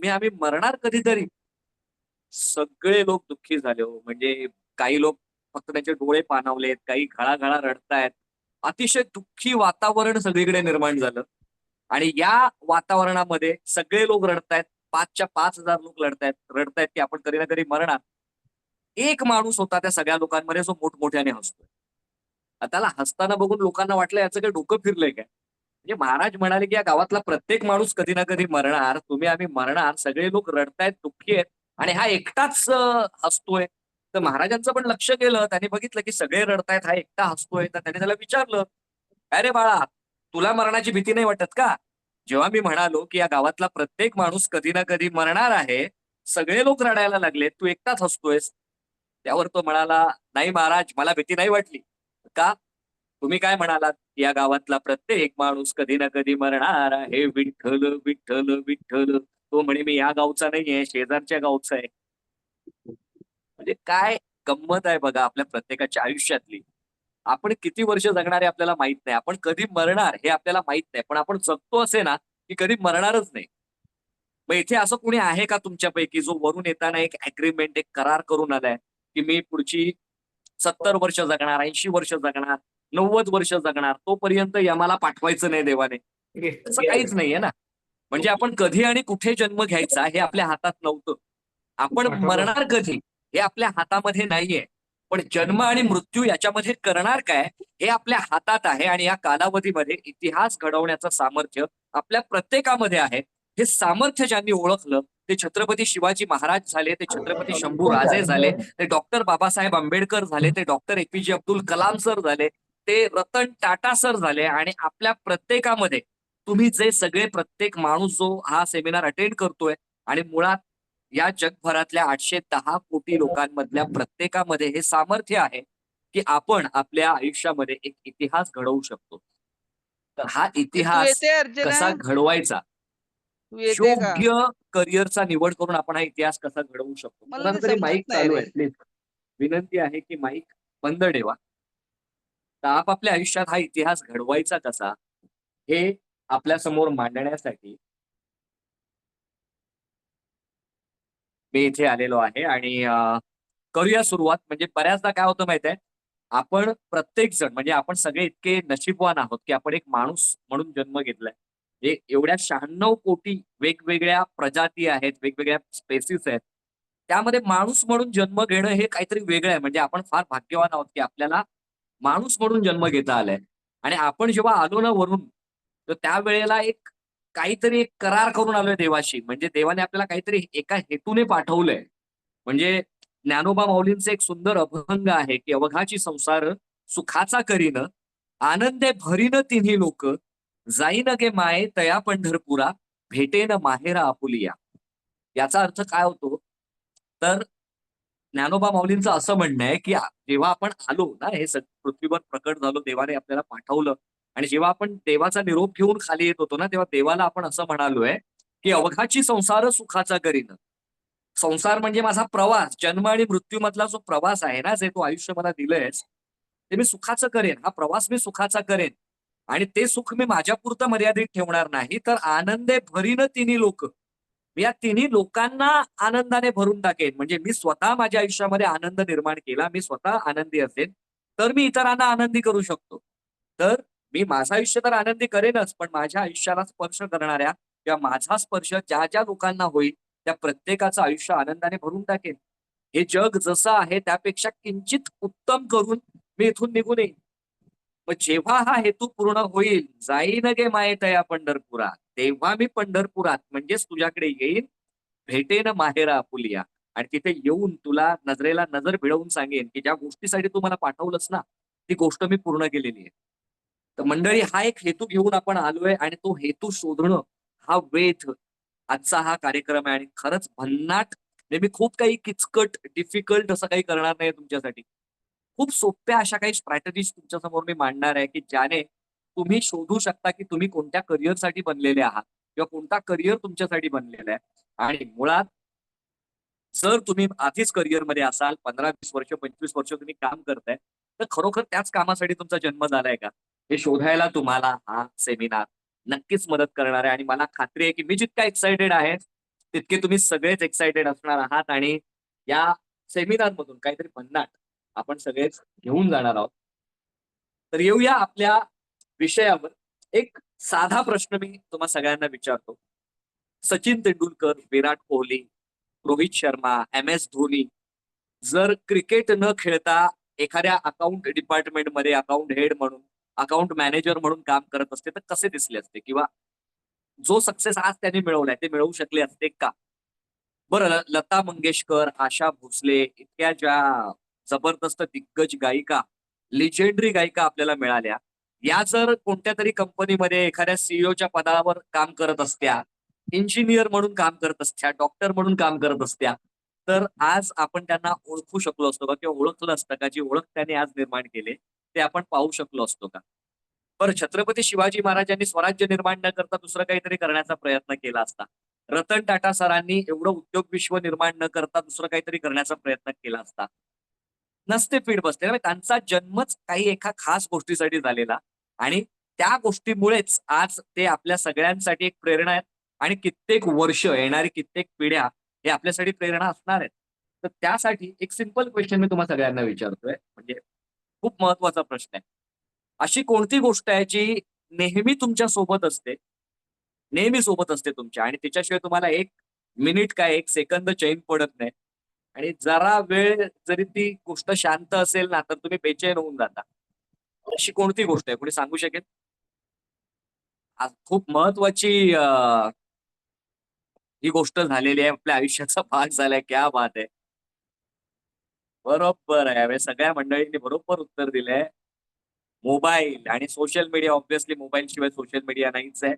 आम्ही मरणार कधीतरी. सगळे लोक दुःखी झाले हो. म्हणजे काही लोक फक्त त्यांचे डोळे पाणावलेत, काही घळाघळा रडतायत. अतिशय दुःखी वातावरण सगळीकडे निर्माण झालं. आणि या वातावरणामध्ये सगळे लोक रडतायत. 5च्या 5,000 लोक रडतायत की आपण कधी ना कधी मरणार. एक माणूस होता त्या सगळ्या लोकांमध्ये जो मोठमोठ्याने हसतोय. त्याला हसताना बघून लोकांना वाटलं याचं काही डोकं फिरलंय काय? म्हणजे महाराज म्हणाले की या गावातला प्रत्येक माणूस कधी ना कधी मरणार, आम्ही मरणार, सगळे लोक रडतायत, दुःखी आहेत आणि हा एकटाच हसतोय. तर महाराजांचं पण लक्ष गेलं. त्यांनी बघितलं की सगळे रडतायत, हा एकटा हसतोय. तर त्याने त्याला विचारलं, "अरे बाळा, तुला मरणाची भीती नाही वाटत का? जेव्हा मी म्हणालो की या गावातला प्रत्येक माणूस कधी ना कधी मरणार आहे, सगळे लोक रडायला लागले, तू एकटाच हसतोयस." त्यावर तो म्हणाला, "नाही महाराज, मला भीती नाही वाटली." "का? तुम्ही काय म्हणालात? या गावातला प्रत्येक माणूस कधी ना कधी मरणार आहे. विठ्ठल, विठ्ठल, विठ्ठल." तो म्हणे, "मी या गावचा नाहीये, शेजारच्या गावचा आहे." म्हणजे काय गंमत आहे बघा आपल्या प्रत्येकाच्या आयुष्यातली. आपण किती वर्ष जगणार आहे आपल्याला माहित नाही. आपण कधी मरणार हे आपल्याला माहित नाही. पण आपण जगतो असे ना, की कधी मरणारच नाही. मग इथे असं कोणी आहे का तुमच्यापैकी जो वरून येताना एक अग्रीमेंट, एक करार करून आलाय, की मी पुढची 70 वर्ष जगणार, 80 वर्ष जगणार, 90 वर्ष जगणार, तोपर्यंत यमाला पाठवायचं नाही देवाने. तसं काहीच नाहीये ना. म्हणजे आपण कधी आणि कुठे जन्म घ्यायचा हे आपल्या हातात नव्हतं. आपण मरणार कधी हे आपल्या हातामध्ये नाहीये. पण जन्म आणि मृत्यू याच्यामध्ये करणार काय हे आपल्या हातात आहे आणि या कालावधीमध्ये इतिहास घडवण्याचं सामर्थ्य आपल्या प्रत्येकामध्ये आहे. हे सामर्थ्य ज्यांनी ओळखलं ते छत्रपती शिवाजी महाराज झाले, ते छत्रपती शंभू राजे झाले, ते डॉक्टर बाबासाहेब आंबेडकर झाले, ते doctor APJ Abdul Kalam sir झाले, ते रतन टाटा सर झाले आणि आपल्या प्रत्येकामध्ये तुम्ही जे सगळे प्रत्येक माणूस जो हा सेमिनार अटेंड करतोय आणि मुळात या जगभरातल्या 810 कोटी लोकांमधल्या प्रत्येकामध्ये हे सामर्थ्य आहे, की आपण आपल्या आयुष्यामध्ये एक इतिहास घडवू शकतो. तर हा तू इतिहास येते अर्चना? कसा घडवायचा? तू येते का? योग्य करिअरचा निवड करून आपण हा इतिहास कसा घडवू शकतो. मला कोणाचा ते तरी समजत माईक नाही चालू रे. आहे प्लीज. विनंती आहे की माईक बंद ठेवा. तर आपापल्या आयुष्यात हा इतिहास घडवायचा कसा हे आपल्या समोर मांडण्यासाठी मी इथे आलेलो आहे आणि करूया सुरुवात. म्हणजे बऱ्याचदा काय होतं माहितीये, आपण प्रत्येक जण म्हणजे आपण सगळे इतके नशीबवान आहोत, की आपण एक माणूस म्हणून जन्म घेतलाय. म्हणजे एवढ्या 96 कोटी वेगवेगळ्या प्रजाती आहेत, वेगवेगळ्या स्पेसीस आहेत. त्यामध्ये माणूस म्हणून जन्म घेणं हे काहीतरी वेगळं आहे. म्हणजे आपण फार भाग्यवान आहोत, की आपल्याला माणूस म्हणून जन्म घेता आलाय. आणि आपण जेव्हा आलो ना वरून, तर त्यावेळेला एक काहीतरी एक करार करून आलोय देवाशी. म्हणजे देवाने आपल्याला काहीतरी एका हेतूने पाठवलंय. म्हणजे ज्ञानोबा माऊलींचे एक सुंदर अभंग आहे, की "अवघाची संसार सुखाचा करीन, आनंदे भरीन तिन्ही लोक, जाईन गे माये तया पंढरपुरा, भेटेन माहेरा आपुलिया." याचा अर्थ काय होतो? तर ज्ञानोबा माऊलींचं असं म्हणणं आहे, की जेव्हा आपण आलो ना, हे पृथ्वीवर प्रकट झालो, देवाने आपल्याला पाठवलं आणि जेव्हा आपण देवाचा निरोप घेऊन खाली येत होतो ना, तेव्हा देवाला आपण असं म्हणालोय, की "अवघाची संसार सुखाचा करीन." संसार म्हणजे माझा प्रवास, जन्म आणि मृत्यूमधला जो प्रवास आहे ना, जे तू आयुष्य मला दिलंयस, ते मी सुखाचं करेन. हा प्रवास मी सुखाचा करेन आणि ते सुख मी माझ्यापुरतं मर्यादित ठेवणार नाही, तर आनंदे भरीन तिन्ही लोक. मी या तिन्ही लोकांना आनंदाने भरून टाकेन. म्हणजे मी स्वतः माझ्या आयुष्यामध्ये आनंद निर्माण केला, मी स्वतः आनंदी असेन, तर मी इतरांना आनंदी करू शकतो. तर मी माझं आयुष्य तर आनंदी करेनच, पण माझ्या आयुष्याला स्पर्श करणाऱ्या किंवा माझा स्पर्श ज्या लोकांना होईल, त्या प्रत्येकाचं आयुष्य आनंदाने भरून टाकेन. हे जग जसं आहे त्यापेक्षा किंचित उत्तम करून मी इथून निघून येईन. मग जेव्हा हा हेतू पूर्ण होईल, "जाईन गे माये तया पंढरपुरा." तेव्हा मी पंढरपुरात म्हणजेच तुझ्याकडे येईन, भेटेन माहेरा आपुलिया आणि तिथे येऊन तुला नजरेला नजर भिडवून सांगेन, की ज्या गोष्टीसाठी तू मला पाठवलंस ना, ती गोष्ट मी पूर्ण केलेली आहे. तर मंडळी हा एक हेतू घेऊन आपण आलोय आणि तो हेतू शोधणं हा वेध आजचा हा कार्यक्रम आहे आणि खरंच भन्नाट म्हणजे मी खूप काही किचकट, डिफिकल्ट असं काही करणार नाही तुमच्यासाठी. खूप सोप्या अशा काही स्ट्रॅटेजीज तुमच्यासमोर मी मांडणार आहे, की ज्याने तुम्ही शोधू शकता, की तुम्ही कोणत्या करिअरसाठी बनलेले आहात किंवा कोणता करिअर तुमच्यासाठी बनलेला आहे. आणि मुळात जर तुम्ही आधीच करिअरमध्ये असाल, 15-20 वर्ष, 25 वर्ष तुम्ही काम करताय, तर खरोखर त्याच कामासाठी तुमचा जन्म झालाय का? हे शोधायला तुम्हाला हा सेमिनार नक्कीच मदत करणार आहे आणि मला खात्री आहे, की मी जितका एक्साइटेड आहे, तितके तुम्ही सगळेच एक्साइटेड असणार आहात आणि या सेमिनार मधून काहीतरी भन्नाट आपण सगळेच घेऊन जाणार आहोत. तर येऊया आपल्या विषयावर. एक साधा प्रश्न मी तुम्हा सगळ्यांना विचारतो. सचिन तेंडुलकर, विराट कोहली, रोहित शर्मा, MS धोनी जर क्रिकेट न खेळता एखाद्या अकाउंट डिपार्टमेंटमध्ये अकाउंट हेड म्हणून, अकाउंट मॅनेजर म्हणून काम करत असते तर कसे दिसले असते? किंवा जो सक्सेस आज त्यांनी मिळवलाय ते मिळवू शकले असते का? बरं, लता मंगेशकर, आशा भोसले इतक्या ज्या जबरदस्त दिग्गज गायिका, लिजेंडरी गायिका आपल्याला मिळाल्या, या जर कोणत्या तरी कंपनीमध्ये एखाद्या सीईओच्या पदावर काम करत असत्या, इंजिनियर म्हणून काम करत असत्या, डॉक्टर म्हणून काम करत असत्या, तर आज आपण त्यांना ओळखू शकलो असतो का? किंवा ओळखलं असतं का? जी ओळख त्यांनी आज निर्माण केली ते आपण पाहू शकलो असतो का? बरं, छत्रपती शिवाजी महाराजांनी स्वराज्य निर्माण न करता दुसरं काहीतरी करण्याचा प्रयत्न केला असता. रतन टाटा सरांनी एवढं उद्योग विश्व निर्माण न करता दुसरं काहीतरी करण्याचा प्रयत्न केला असता. नसते फीड बसले. त्यामुळे त्यांचा जन्मच काही एका खास गोष्टीसाठी झालेला आणि त्या गोष्टीमुळेच आज ते आपल्या सगळ्यांसाठी एक प्रेरणा आहेत आणि कित्येक वर्ष, येणारी कित्येक पिढ्या हे आपल्यासाठी प्रेरणा असणार आहेत. तर त्यासाठी एक सिंपल क्वेश्चन मी तुम्हा सगळ्यांना विचारतोय, म्हणजे खूप महत्वाचा प्रश्न आहे. अशी कोणती गोष्ट आहे जी नेहमी तुमच्या सोबत असते, नेहमी सोबत असते तुमच्या आणि त्याच्याशिवाय तुम्हाला 1 मिनिट काय 1 सेकंद चैन पडत नाही आणि जरा वेळ जरी ती गोष्ट शांत असेल ना, तर तुम्ही बेचैन होऊन जाता. अशी कोणती गोष्ट आहे? कोणी सांगू शकेल? आज खूप महत्वाची ही गोष्ट झालेली आहे. आपल्या आयुष्याचा भाग झालाय. क्या बात है! बरोबर आहे. म्हणजे सगळ्या मंडळींनी बरोबर उत्तर दिलंय. मोबाईल आणि सोशल मीडिया. ऑब्व्हियसली मोबाईलशिवाय सोशल मीडिया नाहीच आहे.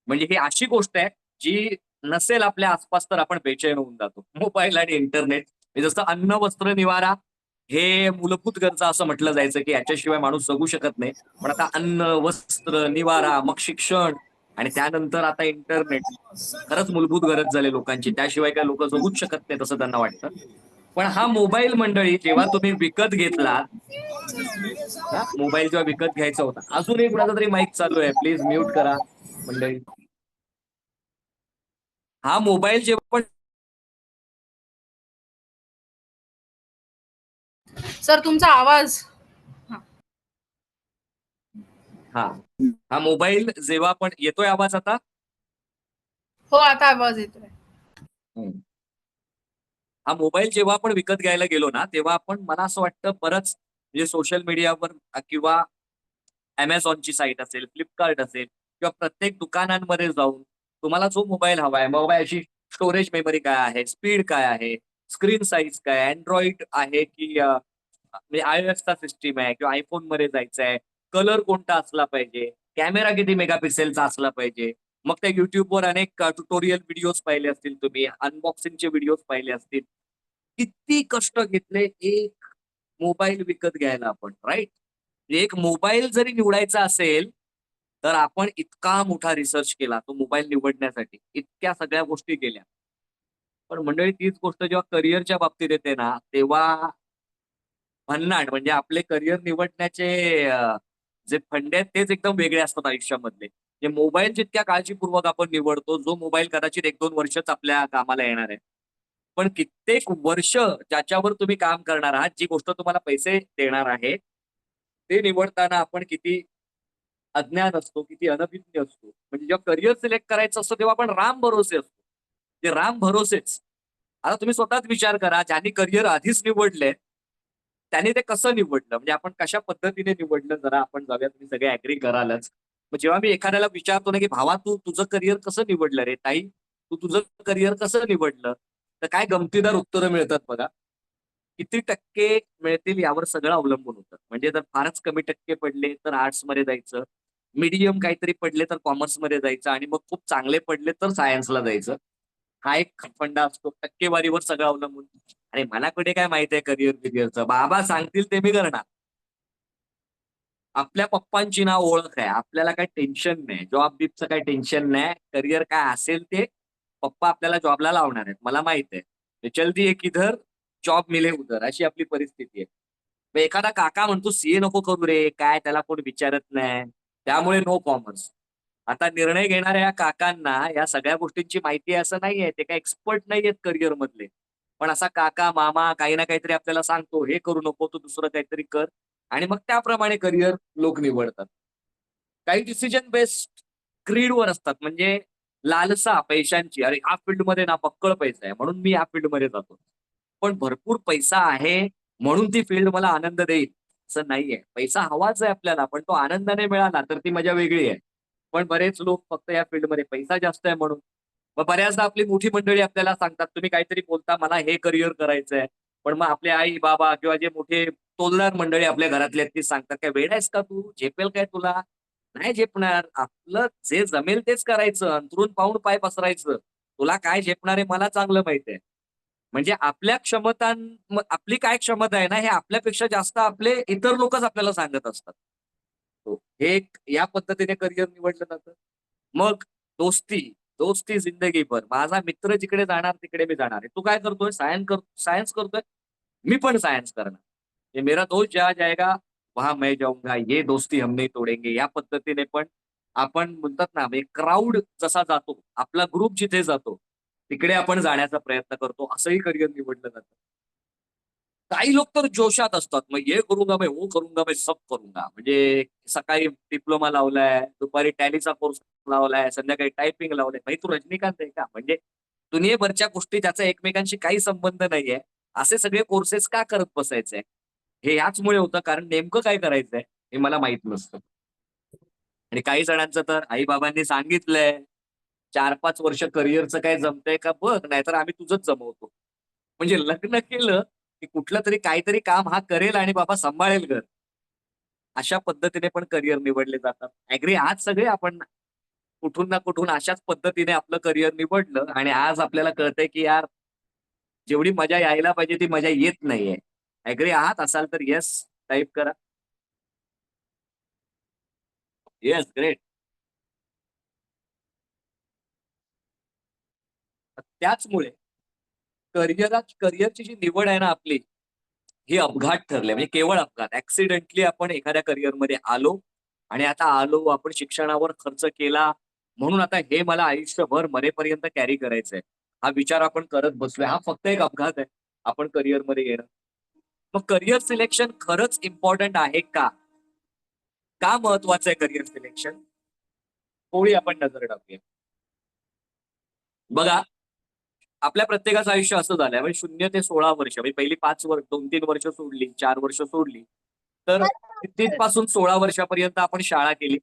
म्हणजे ही अशी गोष्ट आहे, जी नसेल आपल्या आसपास तर आपण बेचैन होऊन जातो. मोबाईल आणि इंटरनेट हे जसं अन्न, वस्त्र, निवारा हे मूलभूत गरजा असं म्हटलं जायचं, की याच्याशिवाय माणूस जगू शकत नाही. पण आता अन्न, वस्त्र, निवारा, मग शिक्षण आणि त्यानंतर आता इंटरनेट. खरंच मूलभूत गरज झाली लोकांची. त्याशिवाय काय लोकं जगूच शकत नाहीत असं त्यांना वाटतं. पण हा मोबाईल मंडळी जेव्हा तुम्ही विकत घेतलात ना, मोबाईल जेव्हा विकत घ्यायचा होता. अजूनही कुणाचा तरी माईक चालू आहे. प्लीज म्यूट करा मंडळी. हा मोबाईल जेव्हा पण सर तुमचा आवाज. हा हा मोबाईल जेव्हा पण येतोय आवाज आता. हो, आता आवाज येतोय. हा मोबाईल जेव्हा आपण विकत घ्यायला गेलो ना, तेव्हा आपण मला असं वाटतं बरंच म्हणजे सोशल मीडियावर किंवा Amazonची साईट असेल, Flipkart असेल किंवा प्रत्येक दुकानांमध्ये जाऊन तुम्हाला जो मोबाईल हवाय, मोबाईलची स्टोरेज मेमरी काय आहे, स्पीड काय आहे, स्क्रीन साईज काय, Android आहे की म्हणजे iOSचा सिस्टीम आहे किंवा iPhoneमध्ये जायचं आहे, कलर कोणता असला पाहिजे, कॅमेरा किती मेगापिक्सेलचा असला पाहिजे. मग त्या YouTubeवर अनेक ट्युटोरियल व्हिडिओज पाहिले असतील तुम्ही, अनबॉक्सिंगचे व्हिडिओज पाहिले असतील. किती कष्ट घेतले एक मोबाईल विकत घ्यायला आपण, राइट? एक मोबाईल जरी निवडायचा असेल, तर आपण इतका मोठा रिसर्च केला तो मोबाईल निवडण्यासाठी. इतक्या सगळ्या गोष्टी केल्या. पण मंडळी तीच गोष्ट जेव्हा करिअरच्या बाबतीत येते ना, तेव्हा भन्नाट म्हणजे आपले करिअर निवडण्याचे जे फंडे आहेत तेच एकदम वेगळे असतात आयुष्यामधले. जे मोबाईल जितक्या काळजीपूर्वक आपण निवडतो, जो मोबाईल कदाचित 1-2 वर्षच आपल्या कामाला येणार आहे. पण कित्येक वर्ष ज्याच्यावर तुम्ही काम करणार आहात, जी गोष्ट तुम्हाला पैसे देणार आहे, ते निवडताना आपण किती अज्ञान असतो, किती अनभिज्ञ असतो. म्हणजे जेव्हा करिअर सिलेक्ट करायचं असतं, तेव्हा आपण राम भरोसे असतो. ते राम भरोसेच. आता तुम्ही स्वतःच विचार करा, ज्यांनी करिअर आधीच निवडलंय, त्याने ते कसं निवडलं? म्हणजे आपण कशा पद्धतीने निवडलं जरा आपण जाऊया, तुम्ही सगळे ॲग्री करालच. मग जेव्हा मी एखाद्याला विचारतो ना, की "भावा तू तुझं करिअर कसं निवडलं रे? ताई तू तुझं करिअर कसं निवडलं?" तर काय गमतीदार उत्तरं मिळतात बघा. किती टक्के मिळतील यावर सगळं अवलंबून होतं. म्हणजे जर फारच कमी टक्के पडले तर आर्ट्समध्ये जायचं. मीडियम काहीतरी पडले तर कॉमर्समध्ये जायचं आणि मग खूप चांगले पडले तर सायन्सला जायचं. हा एक फंडा असतो. टक्केवारीवर सगळं अवलंबून. आणि मला कुठे काय माहिती आहे करिअर-बिरिअरचं. बाबा सांगतील ते मी करणार. आपल्या पप्पांची ना ओळख आहे. आपल्याला काही टेन्शन नाही. जॉब-बिबचं काही टेन्शन नाही. करिअर काय असेल ते पप्पा आपल्याला जॉबला लावणार आहेत. मला माहित आहे. "ये चल दिए किधर, जॉब मिले उधर." अशी आपली परिस्थिती आहे. मग एखादा काका म्हणतो, "सीए नको करू रे, काय त्याला कोण विचारत नाही." त्यामुळे नो कॉमर्स. आता निर्णय घेणाऱ्या या काकांना या सगळ्या गोष्टींची माहिती आहे असं नाहीये, ते काही एक्सपर्ट नाहीयेत करिअर मधले. पण असा काका मामा काही ना काहीतरी आपल्याला सांगतो, हे करू नको, तू दुसरं काहीतरी कर आणि मग त्याप्रमाणे करिअर लोक निवडतात. काही डिसिजन बेस्ड क्रीडवर असतात, म्हणजे लालसा पैशांची, अरे ह्या फील्डमध्ये ना बक्कळ पैसा आहे म्हणून मी या फील्डमध्ये जातो. पण भरपूर पैसा आहे म्हणून ती फील्ड मला आनंद देईल असं नाहीये. पैसा हवाच आहे आपल्याला, पण तो आनंदाने मिळाला तर ती मजा वेगळी आहे. पण बरेच लोक फक्त या फील्डमध्ये पैसा जास्त आहे म्हणून. मग बऱ्याचदा आपली मोठी मंडळी आपल्याला सांगतात, तुम्ही काहीतरी बोलता मला हे करिअर करायचंय. पण मग आपले आई बाबा किंवा जे मोठे तोलदार मंडळी आपल्या घरातले आहेत, ती सांगतात, काय वेड आहेस का तू, झेपेल काय तुला, नाही झेपणार, आपलं जे जमेल तेच करायचं, अंथरून पाहून पाय पसरायचं, तुला काय झेपणार आहे मला चांगलं माहिती आहे. म्हणजे आपल्या आपली काय क्षमता आहे ना, हे आपल्यापेक्षा जास्त आपले इतर लोकच आपल्याला सांगत असतात. हो. हे एक या पद्धतीने करिअर निवडलं जातं. मग दोस्ती, दोस्ती जिंदगीभर. माझा मित्र जिकडे जाणार तिकडे मी जाणार आहे. तू काय करतोय? सायन्स करतोय? मी पण सायन्स करणार. ये मेरा दोस्त जहाँ जाएगा वहां मैं जाऊंगा. ये दोस्ती हम नहीं तोडेंगे. या पद्धतीने पण आपण म्हणतात ना, म्हणजे क्राउड जसा जातो, आपला ग्रुप जिथे जातो, तिकडे आपण जाण्याचा प्रयत्न करतो. असंही करिअर निवडलं जातं. काही लोक तर जोशात असतात. मग ये करूंगा मैं, वो करूंगा मैं, सब करूंगा. म्हणजे सकाळी डिप्लोमा लावलाय, दुपारी टॅलीचा कोर्स लावलाय, संध्याकाळी टायपिंग लावलंय. भाई तू रजनीकांत आहे का? म्हणजे दुनियेभरच्या गोष्टी ज्याचा एकमेकांशी काही संबंध नाहीये, असे सगळे कोर्सेस का करत बसायचंय? हे याचमुळे होतं कारण नेमकं काय करायचंय हे मला माहीत नसतं. आणि काही जणांचं तर आई-बाबांनी सांगितलंय, 4-5 वर्ष करिअरचं काय जमतंय का बघ, नाहीतर आम्ही तुझंच जमवतो. म्हणजे लग्न केलं, की कुठलं तरी काहीतरी काम हा करेल आणि बाबा सांभाळेल घर. अशा पद्धतीने पण करिअर निवडले जातात. ॲग्री आज सगळे आपण कुठून ना कुठून अशाच पद्धतीने आपलं करिअर निवडलं आणि आज आपल्याला कळतंय, की यार जेवढी मजा यायला पाहिजे ती मजा येत नाहीये. ॲग्री आहात असाल तर येस टाइप करा. Yes, great. त्याचमुळे करिअरची जी निवड आहे ना आपली, ही अपघात ठरले. म्हणजे केवळ अपघात. ॲक्सिडेंटली आपण एखाद्या करिअरमध्ये आलो आणि आता आलो, आपण शिक्षणावर खर्च केला, म्हणून आता हे मला आयुष्यभर मरेपर्यंत कॅरी करायचंय. हा विचार आपण करत बसलोय. हा फक्त एक अपघात आहे, आपण करिअरमध्ये येणं. मग करिअर सिलेक्शन खरंच इम्पॉर्टंट आहे का? का महत्वाचं आहे करिअर सिलेक्शन? थोडी आपण नजर टाकूया. बघा, आपल्या प्रत्येकाचं आयुष्य असं झालंय म्हणजे 0 ते 16 वर्ष म्हणजे पहिली 5 वर्ष 2-3 वर्ष सोडली, 4 वर्ष सोडली. तर 3 पासून 16 वर्षापर्यंत आपण शाळा केली.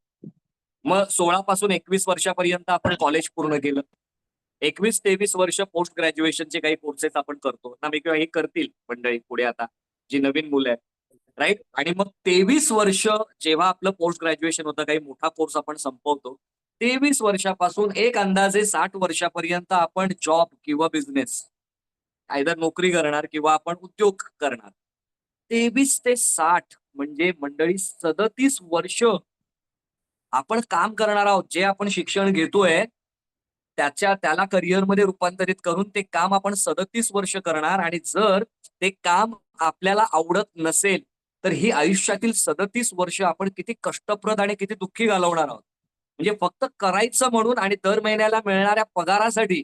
मग 16 पासून 21 वर्षापर्यंत आपण कॉलेज पूर्ण केलं. 21-23 वर्ष पोस्ट ग्रॅज्युएशनचे काही कोर्सेस आपण करतो ना, मी किंवा हे करतील मंडळी पुढे आता जी नवीन मुलं आहेत, राईट? आणि मग 23 वर्ष जेव्हा आपलं पोस्ट ग्रॅज्युएशन होतं, काही मोठा कोर्स आपण संपवतो. 23 वर्षापासून एक अंदाजे 60 वर्षापर्यंत आपण जॉब किंवा बिझनेस आयदर नोकरी करणार किंवा आपण उद्योग करणार. 23 ते 60 म्हणजे मंडळी 37 वर्ष आपण काम करणार आहोत. जे आपण शिक्षण घेतोय, त्याला करिअरमध्ये रूपांतरित करून ते काम आपण 37 वर्ष करणार आणि जर ते काम आपल्याला आवडत नसेल, तर ही आयुष्यातील 37 वर्ष आपण किती कष्टप्रद आणि किती दुःखी घालवणार आहोत. म्हणजे फक्त करायचं म्हणून आणि दर महिन्याला मिळणाऱ्या पगारासाठी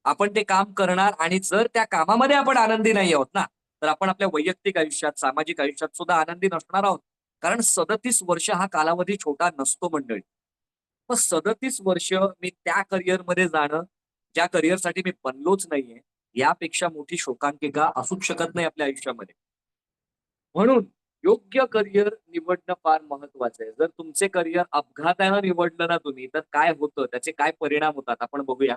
आपण ते काम करणार आणि जर त्या कामामध्ये आपण आनंदी नाही आहोत ना, तर आपण आपल्या वैयक्तिक आयुष्यात, सामाजिक आयुष्यात सुद्धा आनंदी नसणार आहोत. कारण 37 वर्ष हा कालावधी छोटा नसतो मंडळी. मग 37 वर्ष मी त्या करिअरमध्ये जाणं, ज्या करिअरसाठी मी बनलोच नाहीये, यापेक्षा मोठी शोकांतिका असूच शकत नाही आपल्या आयुष्यामध्ये. म्हणून योग्य करिअर निवडणं फार महत्वाचं आहे. जर तुमचे करिअर अपघातानं निवडलं ना तुम्ही, तर काय होतं, त्याचे काय परिणाम होतात आपण बघूया.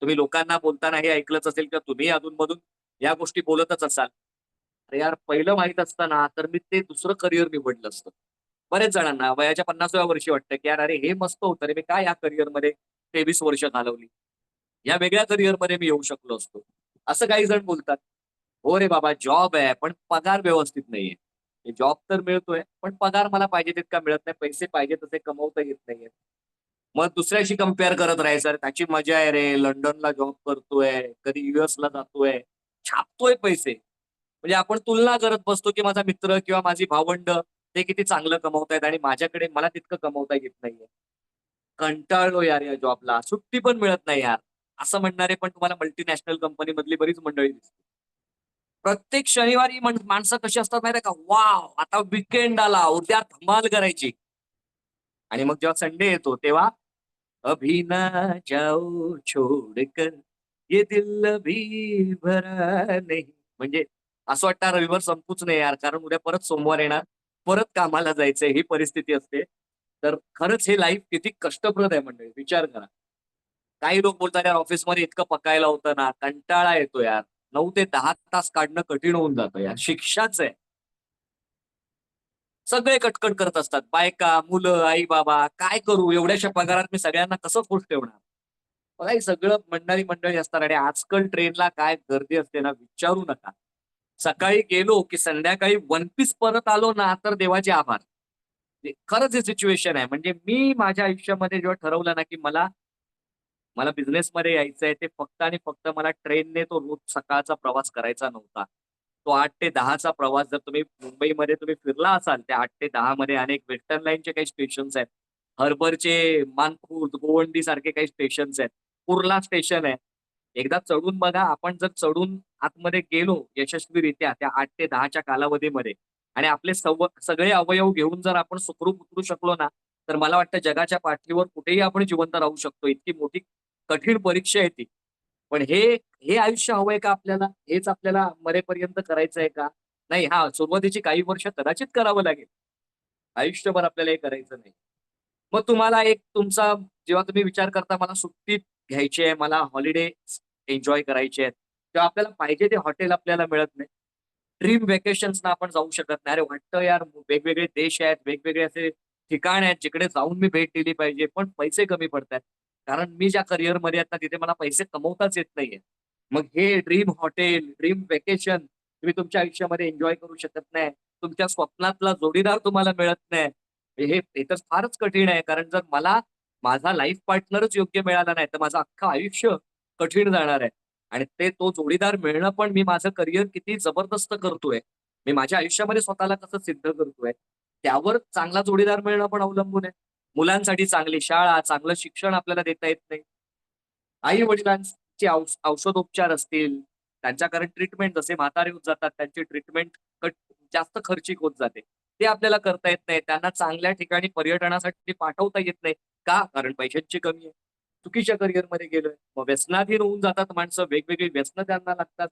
तुम्ही लोकांना बोलताना हे ऐकलंच असेल किंवा तुम्ही अधून-मधून या गोष्टी बोलतच असाल. अरे यार, पहिलं माहीत असतं ना, तर मी ते दुसरं करिअर निवडलं असतं. बऱ्याच जणांना वयाच्या 50व्या वर्षी वाटतं, की यार अरे हे मस्त होतं रे, मी का या करिअरमध्ये 23 वर्ष घालवली. या वेगळ्या करिअरमध्ये मी येऊ शकलो असतो. असं काही जण बोलतात. हो रे बाबा, जॉब आहे, पण पगार व्यवस्थित नाहीये. जॉब तर मिळतोय, पण पगार मला पाहिजे तितका मिळत नाही. पैसे पाहिजे तसे कमवता येत नाहीये. मग दुसऱ्याशी कंपेअर करत राहायचं. अरे त्याची मजा आहे रे, लंडनला जॉब करतोय, कधी यूएसला जातोय, छापतोय पैसे. म्हणजे आपण तुलना करत बसतो, की माझा मित्र किंवा माझी भावंड ते किती चांगलं कमवतायत आणि माझ्याकडे मला तितकं कमवता येत नाहीये. कंटाळलो यार या जॉबला, सुट्टी पण मिळत नाही यार, असं म्हणणारे पण तुम्हाला मल्टीनॅशनल कंपनी मधली बरीच मंडळी दिसते. प्रत्येक शनिवारी माणसं कशी असतात माहिती का, वाव आता वीकेंड आला, उद्या धमाल करायची. आणि मग जेव्हा संडे येतो तेव्हा अभी ना जाओ छोडकर ये दिल अभी भरा नाही. म्हणजे असं वाटतं रविवार संपूच नाही यार, कारण उद्या परत सोमवार येणार, परत कामाला जायचंय, ही परिस्थिती असते. तर खरंच हे लाईफ किती कष्टप्रद आहे मंडळी, विचार करा. काही लोक बोलतात यार ऑफिसमध्ये इतकं पकायला होतं ना, कंटाळा येतो यार. 9 ते 10 तास काढणं कठीण होऊन जातं यार, शिक्षाच आहे. सगळे कटकट करत असतात, बायका, मुलं, आई बाबा. काय करू, एवढ्याशा पगारात मी सगळ्यांना कसं खुश ठेवणार. बघा हे सगळं म्हणणारी मंडळी असतात. आणि आजकाल ट्रेनला काय गर्दी असते ना, विचारू नका. सकाळी गेलो की संध्याकाळी वन पीस परत आलो ना, तर देवाचे आभार. खरंच हे सिच्युएशन आहे. म्हणजे मी माझ्या आयुष्यामध्ये जेव्हा ठरवलं ना, की मला मला बिझनेसमध्ये यायचंय, ते फक्त आणि फक्त मला ट्रेनने तो रोज सकाळचा प्रवास करायचा नव्हता. तो 8 ते 10 चा प्रवास जर तुम्ही मुंबईमध्ये फिरला असाल, त्या 8 ते 10 मध्ये अनेक वेस्टर्न लाईनचे काही स्टेशन्स आहेत. हार्बरचे मानखुर्द, गोवंडी सारखे काही स्टेशन्स आहेत. कुर्ला स्टेशन आहे. एकदा चढून बघा. आपण जर चढून आतमध्ये गेलो यशस्वीरित्या त्या 8 ते 10 च्या कालावधीमध्ये आणि आपले सगळे अवयव घेऊन जर आपण सुखरूप उतरू शकलो ना, तर मला वाटतं जगाच्या पाठीवर कुठेही आपण जिवंत राहू शकतो. इतकी मोठी कठीण परीक्षा आहे ती. पण हे हे आयुष्य हवंय का आपल्याला? हेच आपल्याला मरेपर्यंत करायचंय का? नाही. हां, सुरुवातीची काही वर्ष कदाचित करावं लागेल. आयुष्यभर आपल्याला हे करायचं नाही. मग तुम्हाला एक तुमचा जेव्हा तुम्ही विचार करता मला सुट्टी घ्यायची आहे, मला हॉलिडे एन्जॉय करायचे आहेत, तेव्हा आपल्याला पाहिजे ते हॉटेल आपल्याला मिळत नाही. ड्रीम व्हॅकेशन्सना आपण जाऊ शकत नाही. अरे वाटतं यार वेगवेगळे देश आहेत, वेगवेगळे असे ठिकाण आहेत, जिकडे जाऊन मी भेट दिली पाहिजे, पण पैसे कमी पडतायत. कारण मी ज्या करिअरमध्ये आता तिथे मला पैसे कमवताच येत नाहीये. मग हे ड्रीम हॉटेल, ड्रीम व्हॅकेशन तुम्ही तुमच्या आयुष्यामध्ये एन्जॉय करू शकत नाही. तुमच्या स्वप्नातला जोडीदार तुम्हाला मिळत नाही. हे तर फारच कठीण आहे. कारण जर मला माझा लाईफ पार्टनरच योग्य मिळाला नाही, तर माझं अख्खं आयुष्य कठीण जाणार आहे. आणि तो जोडीदार मिळणं पण मी माझं करिअर किती जबरदस्त करतोय, मी माझ्या आयुष्यामध्ये स्वतःला कसं सिद्ध करतोय, त्यावर चांगला जोडीदार मिळणं पण अवलंबून आहे. मुलांसाठी चांगली शाळा, चांगलं शिक्षण आपल्याला देता येत नाही. आई-वडिलांचे औषधोपचार असतील, त्यांच्या कारण ट्रीटमेंट जसे म्हातारे होत जातात, त्यांची ट्रीटमेंट जास्त खर्चिक होत जाते. ते आपल्याला करता येत नाही. त्यांना चांगल्या ठिकाणी पर्यटनासाठी पाठवता येत नाही. का? कारण पैशांची कमी आहे. चुकीच्या करिअरमध्ये गेलोय. मग व्यसनाधीन होऊन जातात माणसं, वेगवेगळी व्यसनं त्यांना लागतात.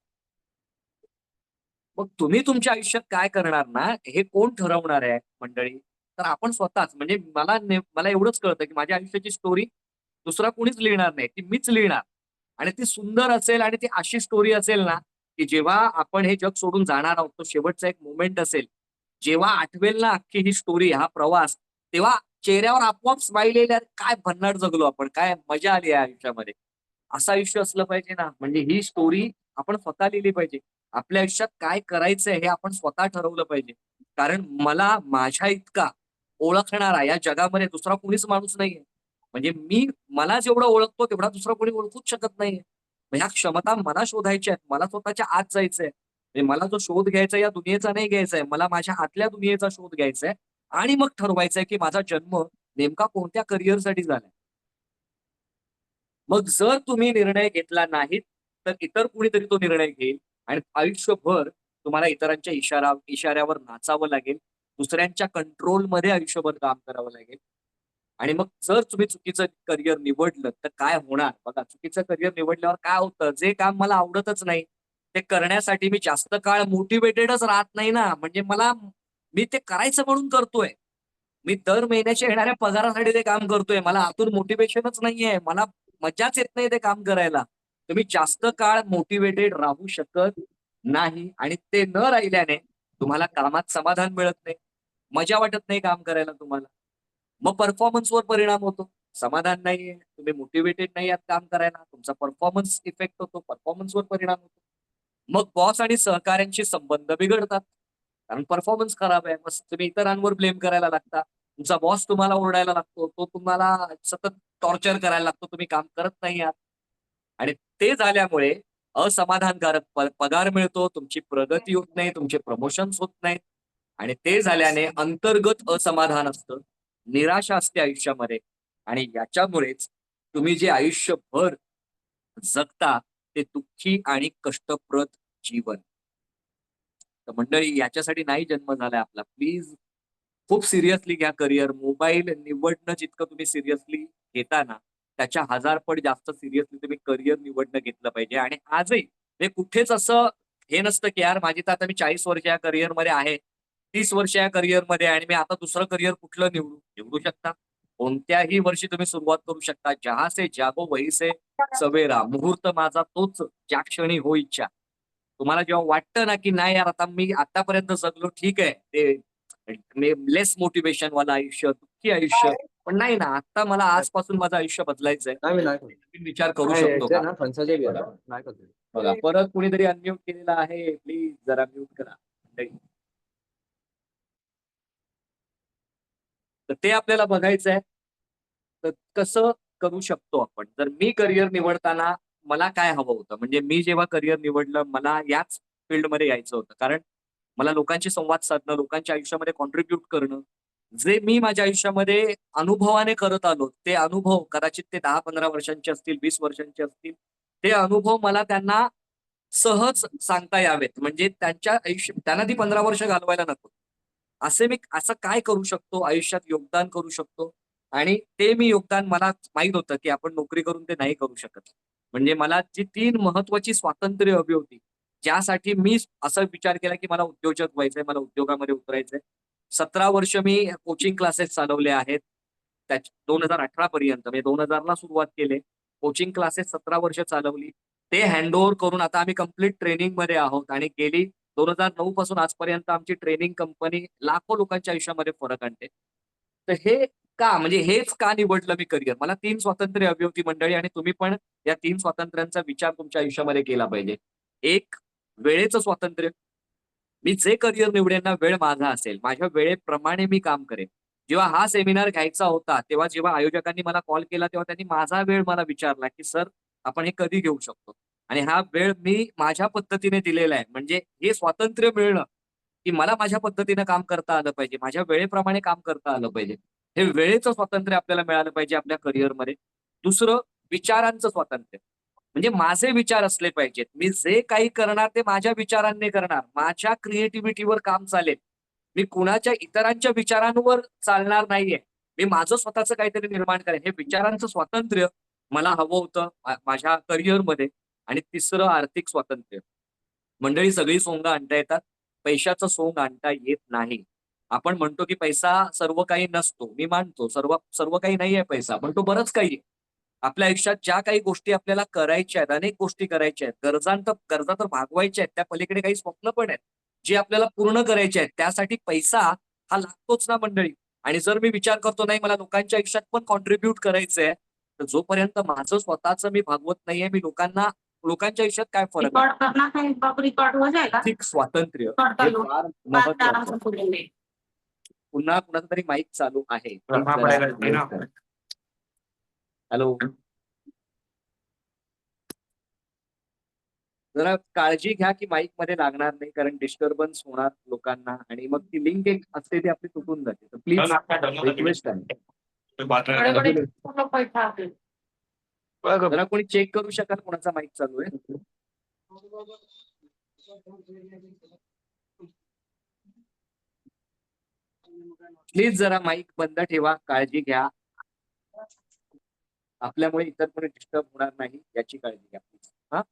मग तुम्ही तुमच्या आयुष्यात काय करणार ना, हे कोण ठरवणार आहे मंडळी? तर आपण स्वतःच. म्हणजे मला एवढंच कळतं, की माझ्या आयुष्याची स्टोरी दुसरा कोणीच लिहिणार नाही, ती मीच लिहिणार. आणि ती सुंदर असेल आणि ती अशी स्टोरी असेल ना, की जेव्हा आपण हे जग सोडून जाणार आहोत, तो शेवटचा एक मोमेंट असेल. जेव्हा आठवेल ना अख्खी ही स्टोरी, हा प्रवास, तेव्हा चेहऱ्यावर आपोआप स्माईल येईल, "यार काय भन्नाट जगलो आपण, काय मजा आली या आयुष्यामध्ये." असं आयुष्य असलं पाहिजे ना. म्हणजे ही स्टोरी आपण स्वतः लिहिली पाहिजे. आपल्या आयुष्यात काय करायचंय हे आपण स्वतः ठरवलं पाहिजे. कारण मला माझ्या इतका ओळखणारा या जगामध्ये दुसरा कोणीच माणूस नाहीये. म्हणजे मला जेवढं ओळखतो तेवढा दुसरा कोणी ओळखूच शकत नाहीये. मग ह्या क्षमता मला शोधायच्या आहेत. मला स्वतःच्या आत जायचंय. म्हणजे मला जो शोध घ्यायचा या दुनियेचा नाही घ्यायचा आहे. मला माझ्या आतल्या दुनियेचा शोध घ्यायचा आहे आणि मग ठरवायचंय, की माझा जन्म नेमका कोणत्या करिअरसाठी झालाय. मग जर तुम्ही निर्णय घेतला नाहीत, तर इतर कुणीतरी तो निर्णय घेईल आणि आयुष्यभर तुम्हाला इतरांच्या इशाऱ्यावर नाचावं लागेल. दुसऱ्यांच्या कंट्रोलमध्ये आयुष्यभर काम करावं लागेल. आणि मग जर तुम्ही चुकीचं करिअर निवडलं, तर काय होणार? बघा, चुकीचं करिअर निवडल्यावर काय होतं, जे काम मला आवडतच नाही, ते करण्यासाठी मी जास्त काळ मोटिव्हेटेडच राहत नाही ना. म्हणजे मी ते करायचं म्हणून करतोय. मी दर महिन्याच्या येणाऱ्या पगारासाठी ते काम करतोय. मला आतून मोटिव्हेशनच नाहीये. मला मज्जाच येत नाही ते काम करायला. तुम्ही जास्त काळ मोटिव्हेटेड राहू शकत नाही आणि ते न राहिल्याने तुम्हाला कामात समाधान मिळत नाही. मजा वाटत नाही काम करायला तुम्हाला. मग परफॉर्मन्सवर परिणाम होतो. समाधान नाहीये, तुम्ही मोटिव्हेटेड नाही आहात काम करायला. तुमचा परफॉर्मन्स इफेक्ट होतो, परफॉर्मन्सवर परिणाम होतो. मग बॉस आणि सहकाऱ्यांशी संबंध बिघडतात. कारण परफॉर्मन्स खराब आहे. मग तुम्ही इतरांवर ब्लेम करायला लागता. तुमचा बॉस तुम्हाला ओरडायला लागतो. तो तुम्हाला सतत टॉर्चर करायला लागतो. तुम्ही काम करत नाही आहात. आणि ते झाल्यामुळे असमाधानकारक पगार मिळतो, तुमची प्रगती होत नाही, तुमचे प्रमोशन्स होत नाहीत. आणि ते झाल्याने अंतर्गत असमाधान असतं, निराशा असते आयुष्यामध्ये. आणि याच्यामुळेच तुम्ही जे आयुष्यभर जगता ते दुःखी आणि कष्टप्रद जीवन. तर मंडळी याच्यासाठी नाही जन्म झालाय आपला. प्लीज खूप सिरियसली घ्या करिअर. मोबाईल निवडणं जितकं तुम्ही सिरियसली घेता ना, त्याच्या 1000 पट जास्त सिरियसली तुम्ही करिअर निवडणं घेतलं पाहिजे. आणि आजही हे कुठेच असं हे नसतं की यार माझी तर आता मी 40 वर्ष या करिअरमध्ये आहे, 30 वर्ष या करिअरमध्ये आहे आणि मी आता दुसरं करिअर कुठलं निवडू? निवडू शकता. कोणत्याही वर्षी तुम्ही सुरुवात करू शकता. जहाँ से जागो वही से सवेरा. मुहूर्त माझा तोच ज्या क्षणी हो इच्छा. तुम्हाला जेव्हा वाटतं ना, की नाही यार आता मी आतापर्यंत जगलो ठीक आहे. ते लेस मोटिवेशन वाला आयुष्य, दुःखी आयुष्य. पण नाही ना, आता मला आजपासून माझं आयुष्य बदलायचंय. नाही मी नाही करत. नवीन विचार करू नाही, शकतो याचे का? ना फणसाचे बी आहे. नाही करत. बघा परत कुणीतरी अनम्यूट केलेला आहे. प्लीज जरा म्यूट करा. तर ते आपल्याला बघायचं आहे. तर कसं करू शकतो आपण? जर मी करिअर निवडताना मला काय हवं होतं? म्हणजे मी जेव्हा करिअर निवडलं मला याच फील्डमध्ये यायचं होतं. कारण मला लोकांशी संवाद साधणं, लोकांच्या आयुष्यामध्ये कॉन्ट्रिब्यूट करणं, जे मी माझ्या आयुष्यामध्ये अनुभवाने करत आलो, ते अनुभव कदाचित ते 10-15 वर्षांचे असतील, 20 वर्षांचे असतील. ते अनुभव मला त्यांना सहज सांगता यावेत. म्हणजे त्यांच्या त्यांना ती 15 वर्ष घालवायला नको. मी असं काय करू शकतो, आयुष्यात योगदान करू शकतो आणि ते मी योगदान मला माहीत होतं, की आपण नोकरी करून ते नाही करू शकत. म्हणजे मला जी 3 महत्त्वाची स्वातंत्र्य हवी होती, ज्यासाठी मी असा विचार केला, की मला उद्योजक व्हायचंय, मला उद्योगामध्ये उतरायचंय. 17 वर्ष मी कोचिंग क्लासेस चालवले आहेत. 2018 पर्यंत म्हणजे 2000ला सुरुवात केली. कोचिंग क्लासेस 17 वर्ष चालवली. ते हँडओव्हर करून आता आम्ही कंप्लीट ट्रेनिंगमध्ये आहोत आणि गेली 2009 पासून आजपर्यंत आमची ट्रेनिंग कंपनी लाखो लोकांच्या आयुष्यामध्ये फरक आणते. तर हे का म्हणजे हेच का निवडलं मी करिअर? मला 3 स्वातंत्र्य हवी होती मंडळी आणि तुम्ही पण या 3 स्वातंत्र्यांचा विचार तुमच्या आयुष्यामध्ये केला पाहिजे. एक वेळेचं स्वातंत्र्य. मी जे करिअर निवडेन ना वेळ माझा असेल. माझ्या वेळेप्रमाणे मी काम करेन. जेव्हा हा सेमिनार घ्यायचा होता, जेव्हा आयोजकांनी मला कॉल केला, तेव्हा त्यांनी माझा वेळ मला विचारला, की "सर, आपण हे कधी घेऊ शकतो?" आणि हा वेळ मी माझ्या पद्धतीने दिलेला आहे. म्हणजे हे स्वातंत्र्य मिळणं, की मला माझ्या पद्धतीने काम करता आलं पाहिजे. माझ्या वेळेप्रमाणे काम करता आलं पाहिजे. हे वेळेचं स्वातंत्र्य आपल्याला मिळालं पाहिजे आपल्या करिअरमध्ये. दुसरं विचारांचं स्वातंत्र्य. म्हणजे माझे विचार असले पाहिजेत. मी जे काही करणार ते माझ्या विचारांनी करणार. माझ्या क्रिएटिव्हिटीवर काम चालेल. मी कुणाच्या इतरांच्या विचारांवर चालणार नाहीये. मी माझं स्वतःचं काहीतरी निर्माण करेन. हे विचारांचं स्वातंत्र्य मला हवं होतं माझ्या करिअरमध्ये. आणि तिसरं आर्थिक स्वातंत्र्य. मंडळी सगळी सोंग आणता येतात. पैशाचं सोंग आणता येत नाही. आपण म्हणतो की पैसा सर्व काही नसतो. मी मानतो सर्व सर्व काही नाहीये पैसा, पण तो बरंच काही आहे. आपल्या आयुष्यात ज्या काही गोष्टी आपल्याला करायच्या आहेत, अनेक गोष्टी करायच्या आहेत. गरजा तर भागवायच्या आहेत. त्या पलीकडे काही स्वप्न पण आहेत, जी आपल्याला पूर्ण करायची आहेत. त्यासाठी पैसा हा लागतोच ना मंडळी. आणि जर मी विचार करतो नाही मला लोकांच्या आयुष्यात पण कॉन्ट्रिब्यूट करायचंय, तर जोपर्यंत माझं स्वतःचं मी भागवत नाहीये, मी लोकांच्या आयुष्यात काय फरक आहे? रिकॉर्ड करना है, बाप रिकॉर्ड हो जाएगा। आर्थिक स्वातंत्र्य रिकॉर्ड हे कर लो, फार बात आराम महत्वाचं. से बोलेंगे। पुन्हा कुणाचा तरी माईक चालू आहे. रखना पड़ेगा इसमें ना। हॅलो. जरा काळजी घ्या की माईक मध्ये लागणार नाही, कारण डिस्टर्बन्स होणार लोकांना आणि मग ती लिंक एक असते ती आपली तुटून जाते. तर प्लीज रिक्वेस्ट आहे. बड़े-बड़े लोग बैठा के। जरा कोणी चेक करू शकाल कोणाचा माईक चालू आहे? प्लीज जरा माईक बंद ठेवा. काळजी घ्या. आपल्यामुळे इतर कोणी डिस्टर्ब होणार नाही याची काळजी घ्या प्लीज. हा.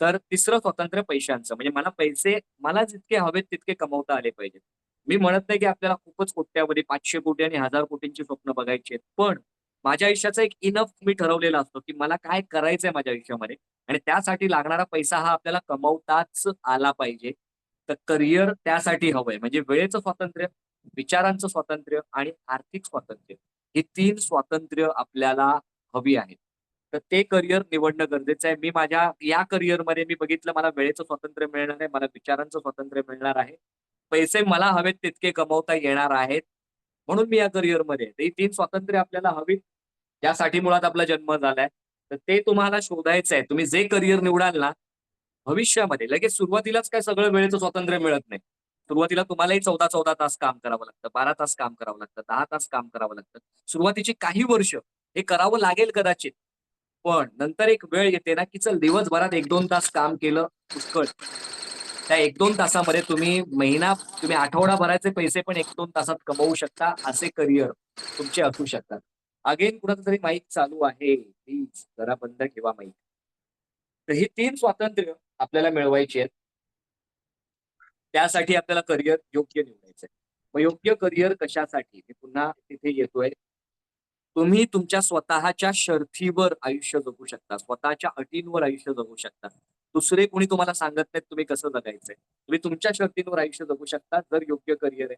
तर तिसरं स्वातंत्र्य पैशांचं. म्हणजे मला जितके हवेत तितके कमवता आले पाहिजेत. मी म्हणत नाही की आपल्याला खूपच कोट्यावधी 500 कोटी आणि 1000 कोटींची स्वप्न बघायची आहेत. पण माझ्या आयुष्याचा एक इनफ मी ठरवलेला असतो, की मला काय करायचंय माझ्या आयुष्यामध्ये आणि त्यासाठी लागणारा पैसा हा आपल्याला कमवताच आला पाहिजे. तर करिअर त्यासाठी हवंय. म्हणजे वेळेचं स्वातंत्र्य, विचारांचं स्वातंत्र्य आणि आर्थिक स्वातंत्र्य. ही 3 स्वातंत्र्य आपल्याला हवी आहेत. तर ते करिअर निवडणं गरजेचं आहे. मी माझ्या या करिअरमध्ये मी बघितलं मला वेळेचं स्वातंत्र्य मिळणार आहे, मला विचारांचं स्वातंत्र्य मिळणार आहे. पैसे मला हवेत तितके कमवता येणार आहेत. म्हणून मी या करिअरमध्ये आहे. ही 3 स्वातंत्र्य आपल्याला हवीत. त्यासाठी मुळात आपला जन्म झालाय. तर ते तुम्हाला शोधायचं आहे. तुम्ही जे करिअर निवडाल ना, भविष्यामध्ये लगेच सुरुवातीलाच काय सगळं वेळेचं स्वातंत्र्य मिळत नाही. सुरुवातीला तुम्हालाही 14 तास काम करावं लागतं, 12 तास काम करावं लागतं, 10 तास काम करावं लागतं. सुरुवातीची काही वर्ष हे करावं लागेल कदाचित. पण नंतर एक वेळ येते ना, की चल दिवसभरात 1-2 तास काम केलं पुष्कळ. त्या 1-2 तासामध्ये तुम्ही आठवडाभराचे पैसे पण 1-2 तासात कमवू शकता. असे करिअर तुमचे असू शकतात. अगेन कुणाचं तरी माईक चालू आहे. प्लीज जरा बंद ठेवा माईक. तर ही 3 स्वातंत्र्य आपल्याला मिळवायची आहेत. त्यासाठी आपल्याला करिअर योग्य निवडायचंय. मग योग्य करिअर कशासाठी? मी पुन्हा तिथे येतोय. तुम्ही तुमच्या स्वतःच्या शर्थीवर आयुष्य जगू शकता. स्वतःच्या अटींवर आयुष्य जगू शकता. दुसरे कोणी तुम्हाला सांगत नाहीत तुम्ही कसं जगायचंय. तुम्ही तुमच्या शर्तींवर आयुष्य जगू शकता जर योग्य करिअर आहे.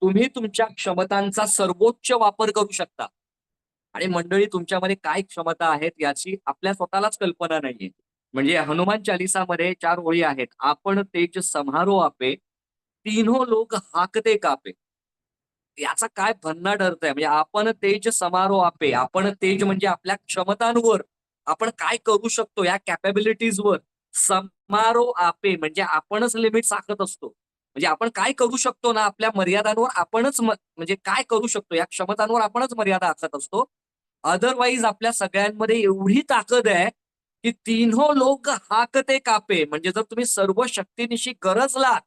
तुम्ही तुमच्या क्षमतांचा सर्वोच्च वापर करू शकता. आणि मंडळी तुमच्यामध्ये काय क्षमता आहेत याची आपल्या स्वतःलाच कल्पना नाहीये. म्हणजे हनुमान चालिसामध्ये 4 ओळी आहेत. आपण तेज सम्हारो आपे, तीन्हो लोक हाकते कापे. याचा काय भन्नाट अर्थ आहे. म्हणजे आपण तेज समारो आपे. आपण तेज म्हणजे आपल्या क्षमतांवर आपण काय करू शकतो या कॅपॅबिलिटीजवर. समारो आपे म्हणजे आपणच लिमिट आखत असतो. म्हणजे आपण काय करू शकतो ना आपल्या मर्यादांवर आपणच म्हणजे काय करू शकतो या क्षमतांवर आपणच मर्यादा आखत असतो. अदरवाईज आपल्या सगळ्यांमध्ये एवढी ताकद आहे की तीन्हो लोक हाकते कापे. म्हणजे जर तुम्ही सर्व शक्तीनिशी गरजलात,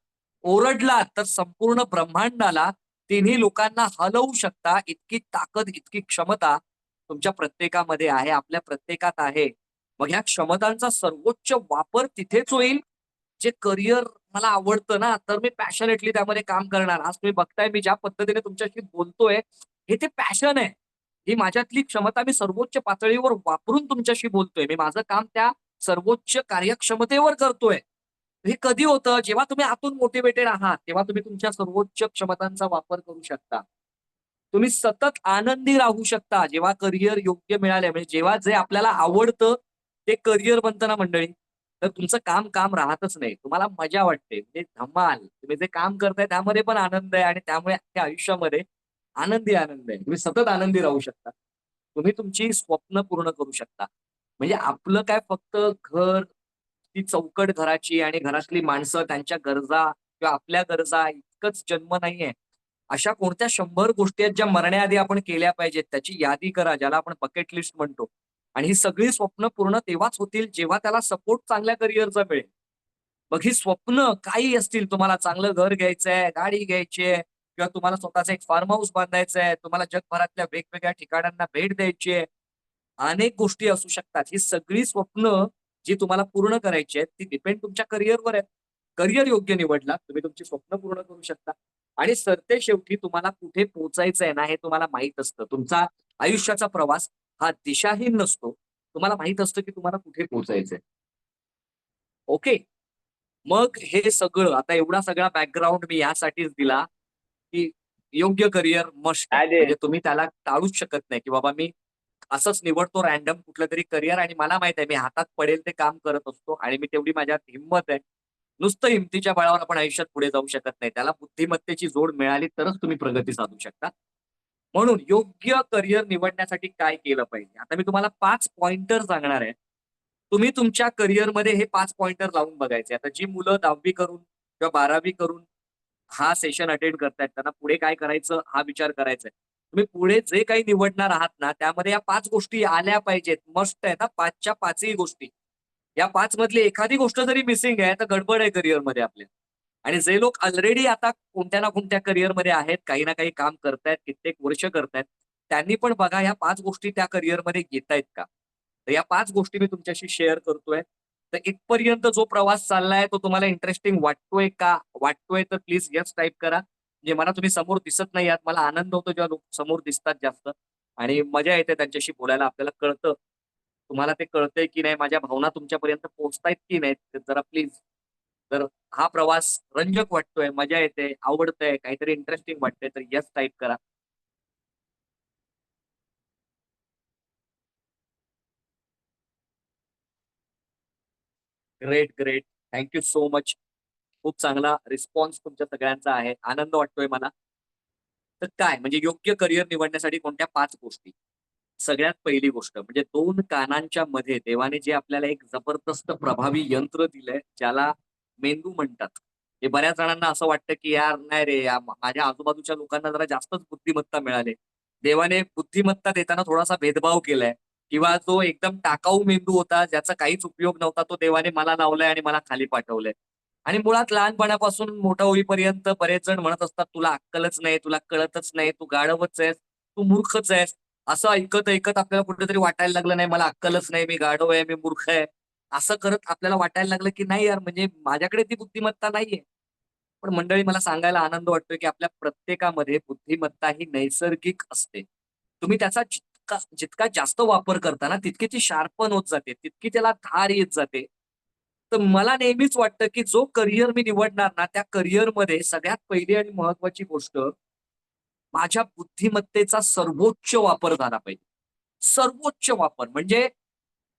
ओरडलात तर संपूर्ण ब्रह्मांडाला तिन्ही लोकांना हलवू शकता. इतकी ताकद, इतकी क्षमता तुमच्या प्रत्येकामध्ये आहे, आपल्या प्रत्येकात आहे. मग ह्या क्षमतांचा सर्वोच्च वापर तिथेच होईल जे करिअर मला आवडतं ना, तर मी पॅशनेटली त्यामध्ये काम करणार. आज तुम्ही बघताय मी ज्या पद्धतीने तुमच्याशी बोलतोय, हे ते पॅशन आहे. ही माझ्यातली क्षमता मी सर्वोच्च पातळीवर वापरून तुमच्याशी बोलतोय. मी माझं काम त्या सर्वोच्च कार्यक्षमतेवर करतोय. हे कधी होतं? जेव्हा तुम्ही आतून मोटिव्हेटेड आहात, तेव्हा तुम्ही तुमच्या सर्वोच्च क्षमतांचा वापर करू शकता. तुम्ही सतत आनंदी राहू शकता, जेव्हा करिअर योग्य मिळाले. म्हणजे जेव्हा जे आपल्याला आवडतं ते करिअर बनतं ना मंडळी, तर तुमचं काम काम राहतच नाही. तुम्हाला मजा वाटते. म्हणजे धमाल. तुम्ही जे काम करताय त्यामध्ये पण आनंद आहे आणि त्यामुळे त्या आयुष्यामध्ये आनंद आहे. तुम्ही सतत आनंदी राहू शकता. तुम्ही तुमची स्वप्न पूर्ण करू शकता. म्हणजे आपलं काय फक्त घर, ती चौकट घराची आणि घरातली माणसं, त्यांच्या गरजा किंवा आपल्या गरजा इतकंच जन्म नाहीये. अशा कोणत्या 100 गोष्टी आहेत ज्या मरण्याआधी आपण केल्या पाहिजेत. त्याची यादी करा, ज्याला आपण बकेट लिस्ट म्हणतो. आणि ही सगळी स्वप्न पूर्ण तेव्हाच होतील जेव्हा त्याला सपोर्ट चांगल्या करिअरचा मिळेल. मग ही स्वप्न काही असतील, तुम्हाला चांगलं घर घ्यायचंय, गाडी घ्यायची आहे किंवा तुम्हाला स्वतःचा एक फार्म हाऊस बांधायचा आहे, तुम्हाला जगभरातल्या वेगवेगळ्या ठिकाणांना भेट द्यायची आहे. अनेक गोष्टी असू शकतात. ही सगळी स्वप्न जी तुम्हाला पूर्ण करायची आहेत, ती डिपेंड तुमच्या करिअरवर आहे. करिअर योग्य निवडला, तुम्ही तुमची स्वप्न पूर्ण करू शकता. आणि सरतेशेवटी तुम्हाला कुठे पोहोचायचंय ना, हे तुम्हाला माहीत असतं. तुमचा आयुष्याचा प्रवास हा दिशाहीन नसतो. तुम्हाला माहीत असतं की तुम्हाला कुठे पोहोचायचंय. ओके. मग हे सगळं आता एवढा सगळा बॅकग्राऊंड मी यासाठीच दिला, की योग्य करिअर मस्ट आहे. म्हणजे तुम्ही त्याला टाळूच शकत नाही, की बाबा मी असंच निवडतो रॅन्डम कुठलं तरी करिअर आणि मला माहित आहे मी हातात पडेल ते काम करत असतो आणि मी तेवढी माझ्यात हिंमत आहे. नुसतं हिमतीच्या बळावर आपण आयुष्यात पुढे जाऊ शकत नाही. त्याला बुद्धिमत्तेची जोड मिळाली तरच तुम्ही प्रगती साधू शकता. म्हणून योग्य करिअर निवडण्यासाठी काय केलं पाहिजे? आता मी तुम्हाला 5 पॉइंटर सांगणार आहे. तुम्ही तुमच्या करिअरमध्ये हे 5 पॉइंटर लावून बघायचे. आता जी मुलं 10वी करून किंवा 12वी करून हा सेशन अटेंड करतायत, त्यांना पुढे काय करायचं हा विचार करायचा आहे. तुम्ही पुढे जे काही निवडणार आहात ना, त्यामध्ये या 5 गोष्टी आल्या पाहिजेत. मस्ट आहे ना 5च्या 5ही गोष्टी. या 5 मधली एखादी गोष्ट जरी मिसिंग आहे, तर गडबड आहे करिअरमध्ये आपल्या. आणि जे लोक ऑलरेडी आता कोणत्या ना कोणत्या करिअरमध्ये आहेत, काही ना काही काम करतायत, कित्येक वर्ष करतायत, त्यांनी पण बघा या 5 गोष्टी त्या करिअरमध्ये घेतायत का? तर या 5 गोष्टी मी तुमच्याशी शेअर करतोय. तर इथपर्यंत जो प्रवास चाललाय तो तुम्हाला इंटरेस्टिंग वाटतोय का? वाटतोय तर प्लीज येस टाइप करा. म्हणजे मला तुम्ही समोर दिसत नाही आहात. मला आनंद होतो जेव्हा लोक समोर दिसतात जास्त आणि मजा येते त्यांच्याशी बोलायला. आपल्याला कळतं. तुम्हाला ते कळतंय की नाही, माझ्या भावना तुमच्यापर्यंत पोहोचतायत की नाहीत, तर जरा प्लीज जर हा प्रवास रंजक वाटतोय, मजा येते, आवडतंय, काहीतरी इंटरेस्टिंग वाटतंय तर येस टाइप करा. Great, great. Thank so much. खूप चांगला रिस्पॉन्स तुमच्या सगळ्यांचा आहे. आनंद वाटतोय मला. तर काय म्हणजे योग्य करिअर निवडण्यासाठी कोणत्या 5 गोष्टी? सगळ्यात पहिली गोष्ट म्हणजे 2 कानांच्या मध्ये देवाने जे आपल्याला एक जबरदस्त प्रभावी यंत्र दिलंय, ज्याला मेंदू म्हणतात. हे बऱ्याच जणांना असं वाटतं की यार नाही रे, माझ्या आजूबाजूच्या लोकांना जरा जास्तच बुद्धिमत्ता मिळाली. देवाने बुद्धिमत्ता देताना थोडासा भेदभाव केलाय किंवा जो एकदम टाकाऊ मेंदू होता, ज्याचा काहीच उपयोग नव्हता, तो देवाने मला लावलाय आणि मला खाली पाठवलंय. आणि मुळात लहानपणापासून मोठं होईपर्यंत बरेच जण म्हणत असतात, तुला अक्कलच नाही, तुला कळतच नाही, तू गाढवच आहेस, तू मूर्खच आहेस. असं ऐकत ऐकत आपल्याला कुठेतरी वाटायला लागलं, नाही मला अक्कलच नाही, मी गाढव आहे, मी मूर्ख आहे. असं करत आपल्याला वाटायला लागलं की नाही यार, म्हणजे माझ्याकडे ती बुद्धिमत्ता नाहीये. पण मंडळी, मला सांगायला आनंद वाटतोय की आपल्या प्रत्येकामध्ये बुद्धिमत्ता ही नैसर्गिक असते. तुम्ही त्याचा जितका जितका जास्त वापर करता ना, तितकी ती शार्पन होत जाते, तितकी त्याला धार येत जाते. तर मला नेहमीच वाटतं की जो करिअर मी निवडणार ना, त्या करिअरमध्ये सगळ्यात पहिली आणि महत्वाची गोष्ट, माझ्या बुद्धिमत्तेचा सर्वोच्च वापर झाला पाहिजे. सर्वोच्च वापर म्हणजे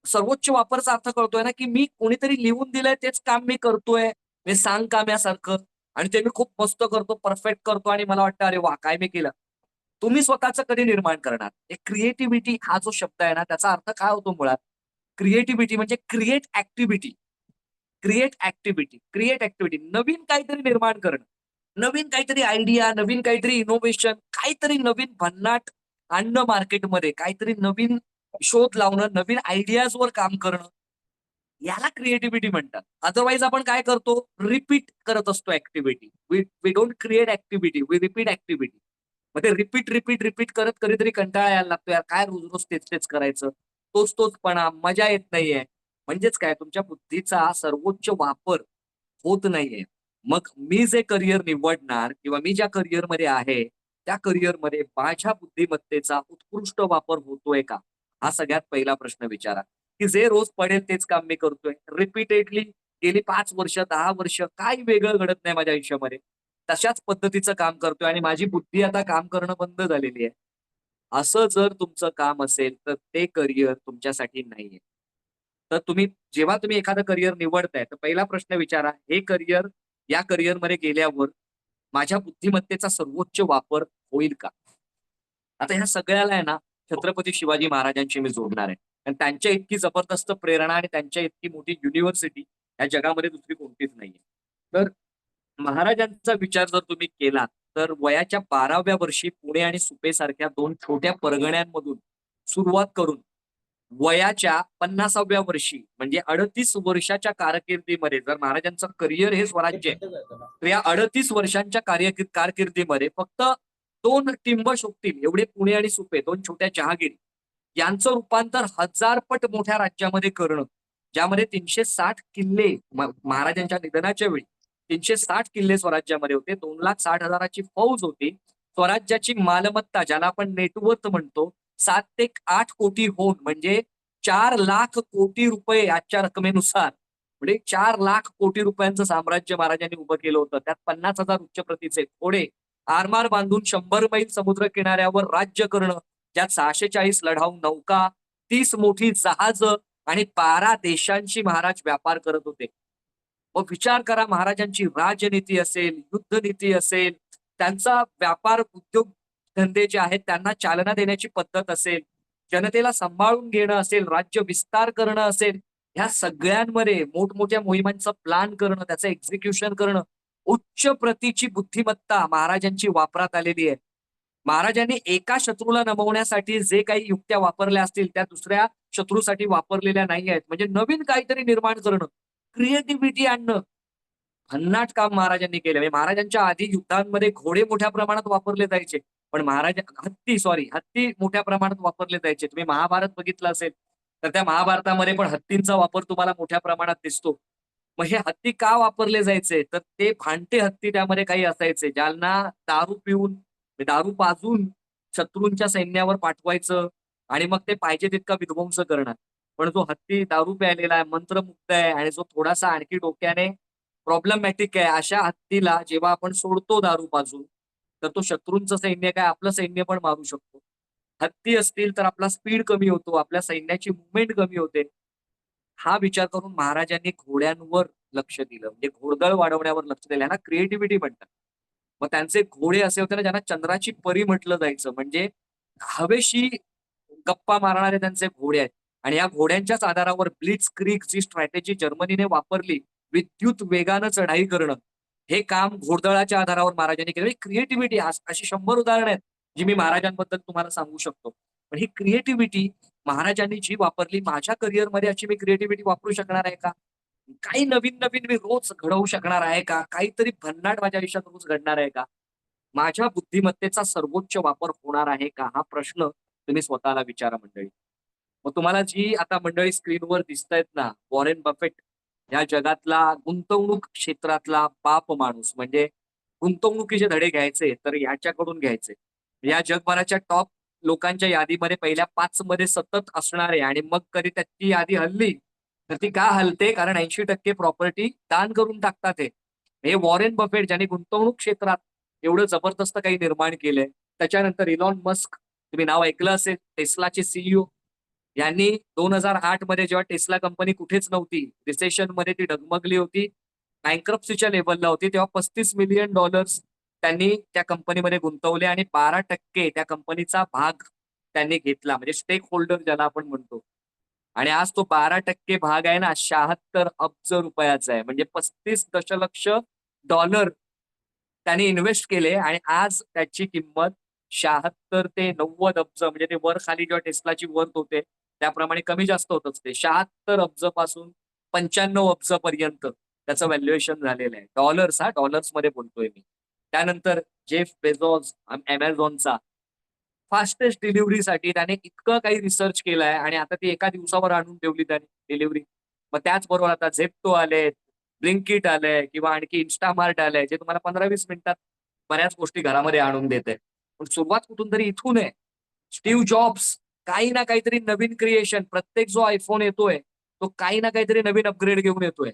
सर्वोच्च वापरचा अर्थ कळतोय ना, की मी कोणीतरी लिहून दिलंय तेच काम मी करतोय. हे सांग काम्यासारखं आणि ते मी खूप मस्त करतो, परफेक्ट करतो आणि मला वाटतं अरे वाह! काय मी केलं. तुम्ही स्वतःचं कधी निर्माण करणार? एक क्रिएटिव्हिटी हा जो शब्द आहे ना, त्याचा अर्थ काय होतो मुळात? क्रिएटिव्हिटी म्हणजे create activity. Create activity, create activity. नवीन काहीतरी निर्माण करणं. नवीन काहीतरी आयडिया, नवीन काहीतरी इनोव्हेशन, काहीतरी नवीन भन्नाट आणणं मार्केटमध्ये, काहीतरी नवीन शोध लावणं, नवीन आयडियाजवर काम करणं. याला क्रिएटिव्हिटी म्हणतात. अदरवाईज आपण काय करतो? रिपीट करत असतो activity. We we don't create activity, we repeat activity. मग ते रिपीट, रिपीट, रिपीट करत कधीतरी कंटाळा यायला लागतो. यार काय रोज-रोज तेच-तेच करायचं. तोच-तोचपणा, मजा येत नाहीये. म्हणजेच काय, तुमच्या बुद्धीचा सर्वोच्च वापर होत नाहीये. मग मी जे करियर निवडणार किंवा मी ज्या करियरमध्ये आहे, त्या करियरमध्ये माझ्या बुद्धिमत्तेचा उत्कृष्ट वापर होतोय का? हा सगळ्यात पहिला प्रश्न विचारा. की जे रोज पडेल तेच काम मी करतोय. रिपीटेडली गेली 5 वर्ष, 10 वर्ष काही वेगळं घडत नाही माझ्या आयुष्यामध्ये. तशाच पद्धतीचं काम करतोय आणि माझी बुद्धी आता काम करणं बंद झालेली आहे. असं जर तुमचं काम असेल, तर ते करियर तुमच्यासाठी नाहीये. तर जेव्हा तुम्ही एखादं करियर निवडताय, तर पहिला प्रश्न विचारा, हे करियर या करियरमध्ये गेल्यावर माझ्या बुद्धिमत्तेचा सर्वोच्च वापर होईल का? आता ह्या सगळ्याला आहे ना, छत्रपती शिवाजी महाराजांशी मी जोडणार आहे. आणि त्यांच्या इतकी जबरदस्त प्रेरणा आणि त्यांच्या इतकी मोठी युनिव्हर्सिटी या जगामध्ये दुसरी कोणतीच नाहीये. तर महाराजांचा विचार जर तुम्ही केलात, तर वयाच्या 12व्या वर्षी पुणे आणि सुपेसारख्या 2 छोट्या परगण्यांमधून सुरुवात करून वयाच्या 50व्या वर्षी म्हणजे 38 वर्षाच्या कारकिर्दीमध्ये, जर महाराजांचं करिअर हे स्वराज्य आहे, तर या 38 वर्षांच्या कारकिर्दीमध्ये फक्त 2 टिंब शोभतील एवढे पुणे आणि सुपे, 2 छोट्या जहागिरी यांचं रूपांतर 1000 पट मोठ्या राज्यामध्ये करणं, ज्यामध्ये 360 किल्ले महाराजांच्या निधनाच्या वेळी 360 किल्ले स्वराज्यामध्ये होते. 2,60,000ची फौज होती. स्वराज्याची मालमत्ता, ज्याला आपण नेटवर्थ म्हणतो, 7 ते 8 कोटी होऊन म्हणजे 4,00,000 कोटी रुपये आजच्या रकमेनुसार, म्हणजे 4,00,000 कोटी रुपयांचं साम्राज्य महाराजांनी उभं केलं होतं. त्यात 50,000 उच्च प्रतीचे घोडे, आरमार बांधून 100 मैल समुद्र किनाऱ्यावर राज्य करणं, ज्यात 640 लढाऊ नौका, 30 मोठी जहाजं आणि 12 देशांशी महाराज व्यापार करत होते. मग विचार करा, महाराजांची राजनीती असेल, युद्धनीती असेल, त्यांचा व्यापार उद्योग धंदे जे आहेत त्यांना चालना देण्याची पद्धत असेल, जनतेला सांभाळून घेणं असेल, राज्य विस्तार करणं असेल, ह्या सगळ्यांमध्ये मोठमोठ्या मोहिमांचं प्लॅन करणं, त्याचं एक्झिक्युशन करणं, उच्च प्रतीची बुद्धिमत्ता महाराजांची वापरात आलेली आहे. महाराजांनी एका शत्रूला नमवण्यासाठी जे काही युक्त्या वापरल्या असतील, त्या दुसऱ्या शत्रूसाठी वापरलेल्या नाही आहेत. म्हणजे नवीन काहीतरी निर्माण करणं, क्रिएटिव्हिटी आणणं, भन्नाट काम महाराजांनी केलं. म्हणजे महाराजांच्या आधी युद्धांमध्ये घोडे मोठ्या प्रमाणात वापरले जायचे. पण हत्ती मोठ्या प्रमाणात वापरले जायचे. तुम्ही महाभारत बघितलं असेल, तर त्या महाभारतामध्ये पण हत्तींचा वापर तुम्हाला मोठ्या प्रमाणात दिसतो. मग हे हत्ती का वापरले जायचे? तर ते भांडे हत्ती त्यामध्ये काही असायचे, ज्यांना दारू पाजून शत्रूंच्या सैन्यावर पाठवायचं आणि मग ते पाहिजे तितका विध्वंस करणार. पण जो हत्ती दारू प्यायलेला आहे, मंत्रमुग्ध आहे आणि जो थोडासा आणखी डोक्याने प्रॉब्लेमॅटिक आहे, अशा हत्तीला जेव्हा आपण सोडतो दारू पाजून, तर तो शत्रूंचं सैन्य काय आपलं सैन्य पण मारू शकतो. हत्ती असतील तर आपला स्पीड कमी होतो, आपल्या सैन्याची मुवमेंट कमी होते. हा विचार करून महाराजांनी घोड्यांवर लक्ष दिलं. म्हणजे घोडदळ वाढवण्यावर लक्ष दिलं. यांना क्रिएटिव्हिटी म्हणतात. मग त्यांचे घोडे असे होते ना, ज्यांना चंद्राची परी म्हटलं जायचं. म्हणजे हवेशी गप्पा मारणारे त्यांचे घोडे आहेत. आणि या घोड्यांच्याच आधारावर ब्लिट्झ क्रीग जी स्ट्रॅटेजी जर्मनीने वापरली, विद्युत वेगानं चढाई करणं, हे काम घोडदळाच्या आधारावर महाराजांनी केलं. क्रिएटिव्हिटी अशी 100 उदाहरणं आहेत जी मी महाराजांबद्दल तुम्हाला सांगू शकतो. पण ही क्रिएटिव्हिटी महाराजांनी जी वापरली, माझ्या करिअरमध्ये अशी मी क्रिएटिव्हिटी वापरू शकणार आहे का? काही नवीन नवीन मी रोज घडवू शकणार आहे का? काहीतरी भन्नाट माझ्या आयुष्यात रोज घडणार आहे का? माझ्या बुद्धिमत्तेचा सर्वोच्च वापर होणार आहे का? हा प्रश्न तुम्ही स्वतःला विचारा मंडळी. मग तुम्हाला जी आता मंडळी स्क्रीनवर दिसतायत ना, वॉरेन बफेट या जगातला गुंतवणूक क्षेत्रातला बाप माणूस, म्हणजे गुंतवणुकीचे धडे घ्यायचे तर याच्याकडून घ्यायचे. या जगभराच्या टॉप लोकांच्या यादीमध्ये पहिल्या 5 मध्ये सतत असणारे, आणि मग कधी त्याची यादी हलली तर ती का हलते? कारण 80% प्रॉपर्टी दान करून टाकतात हे वॉरेन बफेट, ज्यांनी गुंतवणूक क्षेत्रात एवढं जबरदस्त काही निर्माण केलंय. त्याच्यानंतर इलॉन मस्क, तुम्ही नाव ऐकलं असेल, टेस्लाचे सीईओ. यांनी 2008 मध्ये जेव्हा टेस्ला कंपनी कुठेच नव्हती, रिसेशन मध्ये ती डगमगली होती, बँक्रप्सीच्या लेवलला होती, तेव्हा $35 मिलियन त्यांनी त्या कंपनीमध्ये गुंतवले आणि 12% त्या कंपनीचा भाग त्यांनी घेतला, म्हणजे स्टेक होल्डर ज्याला आपण म्हणतो. आणि आज तो 12% भाग आहे ना, 76 अब्ज रुपयाचा आहे, म्हणजे $35 दशलक्ष त्यांनी इन्व्हेस्ट केले आणि आज त्याची किंमत 76 ते 90 अब्ज, म्हणजे ते वर खाली जेव्हा टेस्लाची वर्थ होते त्याप्रमाणे कमी जास्त होतच ते 76 अब्ज पासून 95 अब्ज पर्यंत त्याचं व्हॅल्युएशन झालेलं आहे. डॉलर्स, हा डॉलर्समध्ये बोलतोय मी. त्यानंतर जेफ बेझोस अमेझॉनचा, फास्टेस्ट डिलिव्हरीसाठी त्याने इतकं काही रिसर्च केलाय आणि आता ती एका दिवसावर आणून ठेवली त्याने डिलिव्हरी. मग त्याचबरोबर आता झेप्टो आले, ब्लिंकिट आलंय किंवा आणखी इन्स्टामार्ट आलंय, जे तुम्हाला 15-20 मिनिटात बऱ्याच गोष्टी घरामध्ये आणून देते. पण सुरुवात कुठून तरी इथून आहे. स्टीव्ह जॉब्स, काही ना काहीतरी नवीन क्रिएशन, प्रत्येक जो आयफोन येतोय तो काही ना काहीतरी नवीन अपग्रेड घेऊन येतोय.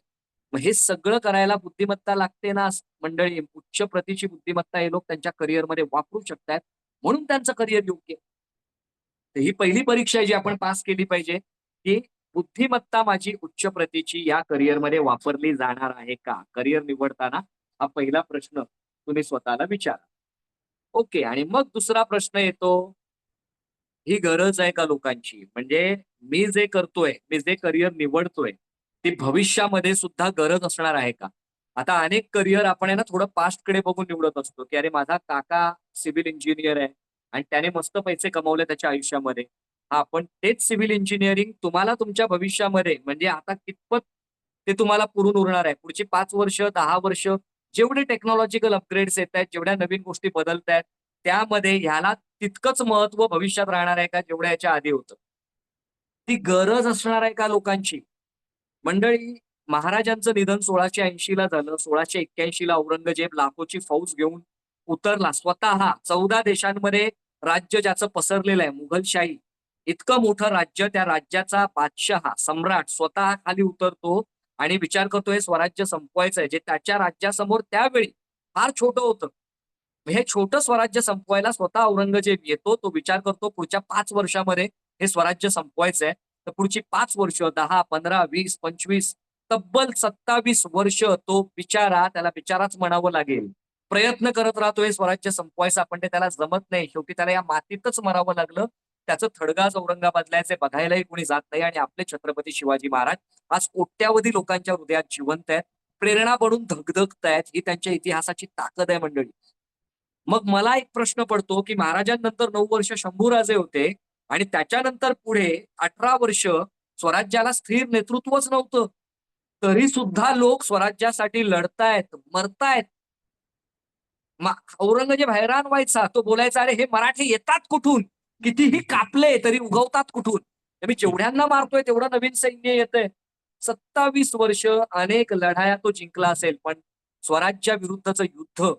मग हे सगळं करायला बुद्धिमत्ता लागते ना मंडळी. उच्च प्रतीची बुद्धिमत्ता हे लोक त्यांच्या करिअरमध्ये वापरू शकतात, म्हणून त्यांचं करिअर योग्य. तर ही पहिली परीक्षा आहे जी आपण पास केली पाहिजे, की बुद्धिमत्ता माझी उच्च प्रतीची या करिअरमध्ये वापरली जाणार आहे का? करिअर निवडताना हा पहिला प्रश्न तुम्ही स्वतःला विचारा. ओके, आणि मग दुसरा प्रश्न येतो, ही गरज आहे का लोकांची? म्हणजे मी जे करतोय, मी जे करिअर निवडतोय, ती भविष्यामध्ये सुद्धा गरज असणार आहे का? आता अनेक करिअर आपण आहे ना थोडं पास्टकडे बघून निवडत असतो, की अरे माझा काका सिव्हिल इंजिनियर आहे आणि त्याने मस्त पैसे कमवले त्याच्या आयुष्यामध्ये. हा, पण तेच सिव्हिल इंजिनिअरिंग तुम्हाला तुमच्या भविष्यामध्ये, म्हणजे आता कितपत ते तुम्हाला पुरून उरणार आहे? पुढची 5 वर्ष, 10 वर्ष, जेवढे टेक्नॉलॉजिकल अपग्रेड्स येत आहेत, जेवढ्या नवीन गोष्टी बदलत आहेत, त्यामध्ये ह्याला तितकंच महत्व भविष्यात राहणार आहे का जेवढ्या याच्या आधी होतं? ती गरज असणार आहे का लोकांची? मंडळी, महाराजांचं निधन 1680 ला झालं. 1681 ला औरंगजेब लाखोची फौज घेऊन उतरला. स्वतः 14 देशांमध्ये राज्य ज्याचं पसरलेलं आहे, मुघलशाही, इतकं मोठं राज्य, त्या राज्याचा बादशहा, सम्राट स्वतः खाली उतरतो आणि विचार करतो हे स्वराज्य संपवायचं आहे, जे त्याच्या राज्यासमोर त्यावेळी फार छोटं होतं. हे छोटं स्वराज्य संपवायला स्वतः औरंगजेब येतो. तो विचार करतो पुढच्या 5 वर्षामध्ये हे स्वराज्य संपवायचंय. तर पुढची 5 वर्ष, 10, 15, 20, 25, तब्बल 27 वर्ष तो बिचारा, त्याला बिचाराच म्हणावं लागेल, प्रयत्न करत राहतो हे स्वराज्य संपवायचा, पण ते त्याला जमत नाही. शेवटी त्याला या मातीतच मरावं लागलं. त्याचं थडगाज औरंगाबादला बघायलाही कोणी जात नाही. आणि आपले छत्रपती शिवाजी महाराज आज कोट्यावधी लोकांच्या हृदयात जिवंत आहेत, प्रेरणा बनून धगधगतायत. ही त्यांच्या इतिहासाची ताकद आहे मंडळी. मग मला एक प्रश्न पडतो, की महाराजांनंतर 9 वर्ष शंभूराजे होते आणि त्याच्यानंतर पुढे 18 वर्ष स्वराज्याला स्थिर नेतृत्वच नव्हतं. तरी सुद्धा लोक स्वराज्यासाठी लढतायत, मरतायत. औरंगजेब हैराण व्हायचा. तो बोलायचा, अरे हे मराठी येतात कुठून? कितीही कापले तरी उगवतात कुठून? मी जेवढ्यांना मारतोय तेवढं नवीन सैन्य येतंय. 27 वर्ष अनेक लढाया तो जिंकला असेल, पण स्वराज्याविरुद्धचं युद्ध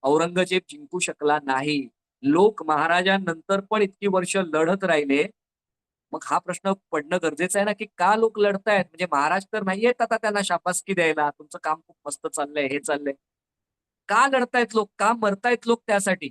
औरंगजेब जिंकू शकला नाही. लोक महाराजांनंतर पण इतकी वर्ष लढत राहिले. मग हा प्रश्न पडणं गरजेचं आहे ना, की का लोक लढतायत? म्हणजे महाराज तर नाहीयेत आता त्यांना शाबासकी द्यायला, तुमचं काम खूप मस्त चाललंय, हे चाललंय. का लढतायत लोक? का मरतायत लोक त्यासाठी?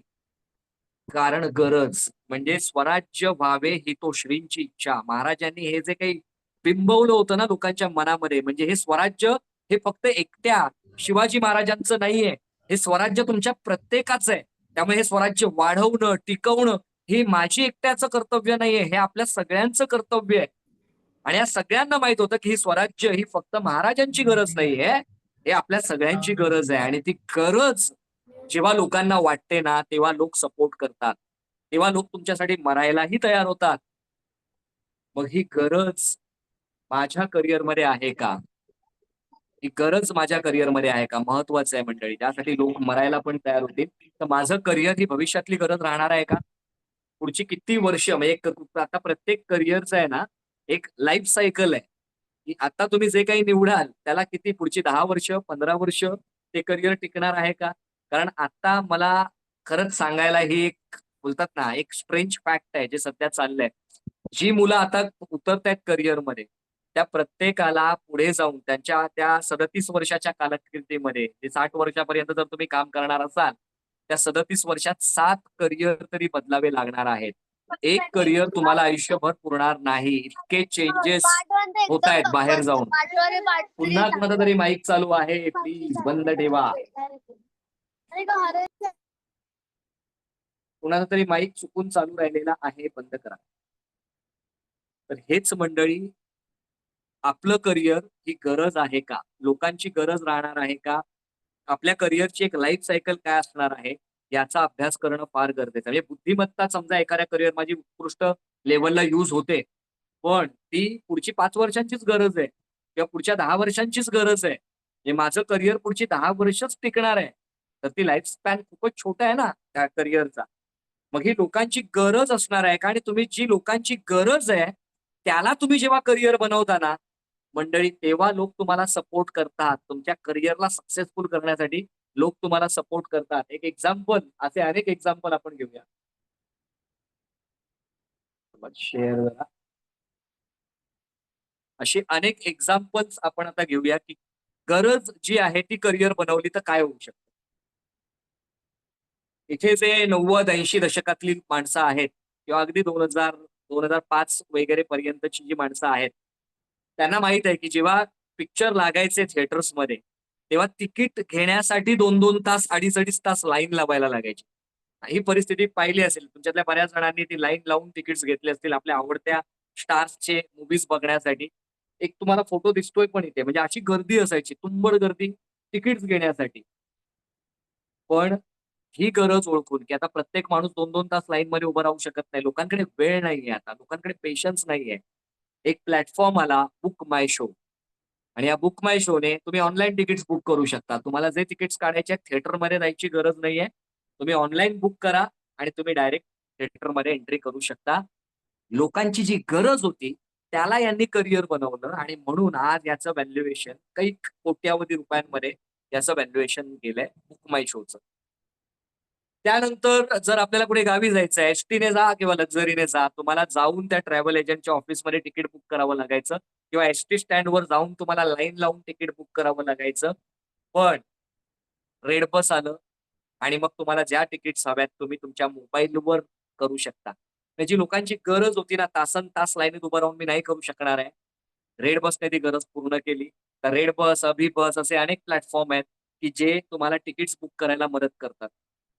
कारण गरज, म्हणजे स्वराज्य व्हावे ही तो श्रींची इच्छा. महाराजांनी हे जे काही बिंबवलं होतं ना लोकांच्या मनामध्ये, म्हणजे हे स्वराज्य हे फक्त एकट्या शिवाजी महाराजांचं नाहीये, हे स्वराज्य तुमच्या प्रत्येकाचं आहे. त्यामुळे हे स्वराज्य वाढवणं, टिकवणं हे माझी एकट्याचं कर्तव्य नाहीये, हे आपल्या सगळ्यांचं कर्तव्य आहे. आणि या सगळ्यांना माहित होतं की ही स्वराज्य ही फक्त महाराजांची गरज नाहीये, हे आपल्या सगळ्यांची गरज आहे आणि ती गरज जेव्हा लोकांना वाटते ना तेव्हा लोक सपोर्ट करतात, तेव्हा लोक तुमच्यासाठी मरायलाही तयार होतात. मग ही गरज माझ्या करिअरमध्ये आहे का? ही गरज माझ्या करिअरमध्ये आहे का? महत्वाचं आहे मंडळी. त्यासाठी लोक मरायला पण तयार होतील. तर माझं करिअर ही भविष्यातली गरज राहणार आहे का? पुढची किती वर्ष म्हणजे आता प्रत्येक करिअरचं आहे ना, एक लाईफ सायकल आहे, की आता तुम्ही जे काही निवडाल त्याला किती पुढची 10 वर्ष, 15 वर्ष ते करिअर टिकणार आहे का? कारण आता मला खरंच सांगायला ही एक बोलतात ना, एक स्ट्रेंज फॅक्ट आहे जे सध्या चाललंय. जी मुलं आता उतरतायत करिअरमध्ये, त्या प्रत्येकाला पुढे जाऊन त्यांच्या त्या 37 वर्षाच्या कालावधीमध्ये ते 60 वर्षापर्यंत जर तुम्ही काम करणार असाल, त्या 37 वर्षात 7 करिअर तरी बदलावे लागणार आहेत. एक करिअर तुम्हाला आयुष्यभर पुरणार नाही. इतके चेंजेस होत आहेत बाहेर जाऊन. पुन्हा कोणाचा तरी माईक चालू आहे, प्लीज बंद ठेवा. कुणाचा तरी माईक चुकून चालू राहिलेला आहे, बंद करा. तर हेच मंडळी, आपलं करिअर ही गरज आहे का? लोकांची गरज राहणार आहे का? आपल्या करिअरची एक लाईफ सायकल काय असणार आहे? याचा अभ्यास करणं फार गरजेचं आहे. म्हणजे बुद्धिमत्ता समजा एखाद्या करिअर माझी उत्कृष्ट लेव्हलला यूज होते, पण ती पुढची 5 वर्षांचीच गरज आहे किंवा पुढच्या 10 वर्षांचीच गरज आहे. म्हणजे माझं करिअर पुढची 10 वर्षच टिकणार आहे. तर ती लाईफ स्पॅन खूपच छोटा आहे ना त्या करिअरचा. मग ही लोकांची गरज असणार आहे का? आणि तुम्ही जी लोकांची गरज आहे, त्याला तुम्ही जेव्हा करिअर बनवता ना, मंडळी तेव्हा लोक तुम्हाला सपोर्ट करतात. तुमच्या करिअरला सक्सेसफुल करण्यासाठी लोक तुम्हाला सपोर्ट करतात. एक एक्झाम्पल, असे अनेक एक्झाम्पल आपण घेऊया. शेअर करा. अशी अनेक एक्झाम्पल्स आपण आता घेऊया की गरज जी आहे ती करिअर बनवली तर काय होऊ शकतं. इथे जे 90-80 दशकातली माणसं आहेत किंवा अगदी 2000-2005 वगैरे पर्यंतची जी माणसं आहेत, त्यांना माहित आहे की जेव्हा पिक्चर लागायचे थिएटर्समध्ये, तेव्हा तिकीट घेण्यासाठी 2-2 तास, अडीच-अडीच तास लाईन लावायला लागायची. ही परिस्थिती पाहिली असेल. तुमच्यातल्या बऱ्याच जणांनी ती लाईन लावून तिकीट्स घेतले असतील आपल्या आवडत्या स्टार्सचे मूव्हीज बघण्यासाठी. एक तुम्हाला फोटो दिसतोय पण इथे. म्हणजे अशी गर्दी असायची, तुंबड गर्दी तिकीट्स घेण्यासाठी. पण ही गरज ओळखून, की आता प्रत्येक माणूस 2-2 तास लाईनमध्ये उभं राहू शकत नाही. लोकांकडे वेळ नाहीये आता. लोकांकडे पेशन्स नाहीये. एक प्लॅटफॉर्म आला, बुक माय शो. आणि या बुक माय शोने तुम्ही ऑनलाईन तिकीट्स बुक करू शकता. तुम्हाला जे तिकीट्स काढायचे आहेत थिएटरमध्ये जायची गरज नाहीये. तुम्ही ऑनलाईन बुक करा आणि तुम्ही डायरेक्ट थिएटरमध्ये एंट्री करू शकता. लोकांची जी गरज होती, त्याला यांनी करिअर बनवलं आणि म्हणून आज याचं व्हॅल्युएशन काही कोट्यावधी रुपयांमध्ये याचं व्हॅल्युएशन गेलंय बुक माय शोचं. त्यानंतर जर आपल्याला कुठे गावी जायचं आहे, एसटीने जा किंवा लक्झरीने जा, तुम्हाला जाऊन त्या ट्रॅव्हल एजंटच्या ऑफिसमध्ये तिकीट बुक करावं लागायचं किंवा एसटी स्टँडवर जाऊन तुम्हाला लाईन लावून तिकीट बुक करावं लागायचं. पण रेड बस आलं आणि मग तुम्हाला ज्या तिकीट्स हव्यात तुम्ही तुमच्या मोबाईलवर करू शकता. त्याची लोकांची गरज होती ना, तासनतास लाईनीत उभं राहून मी नाही करू शकणार आहे. रेड बसने ती गरज पूर्ण केली. तर रेड बस, अभि बस असे अनेक प्लॅटफॉर्म आहेत, की जे तुम्हाला तिकीट्स बुक करायला मदत करतात.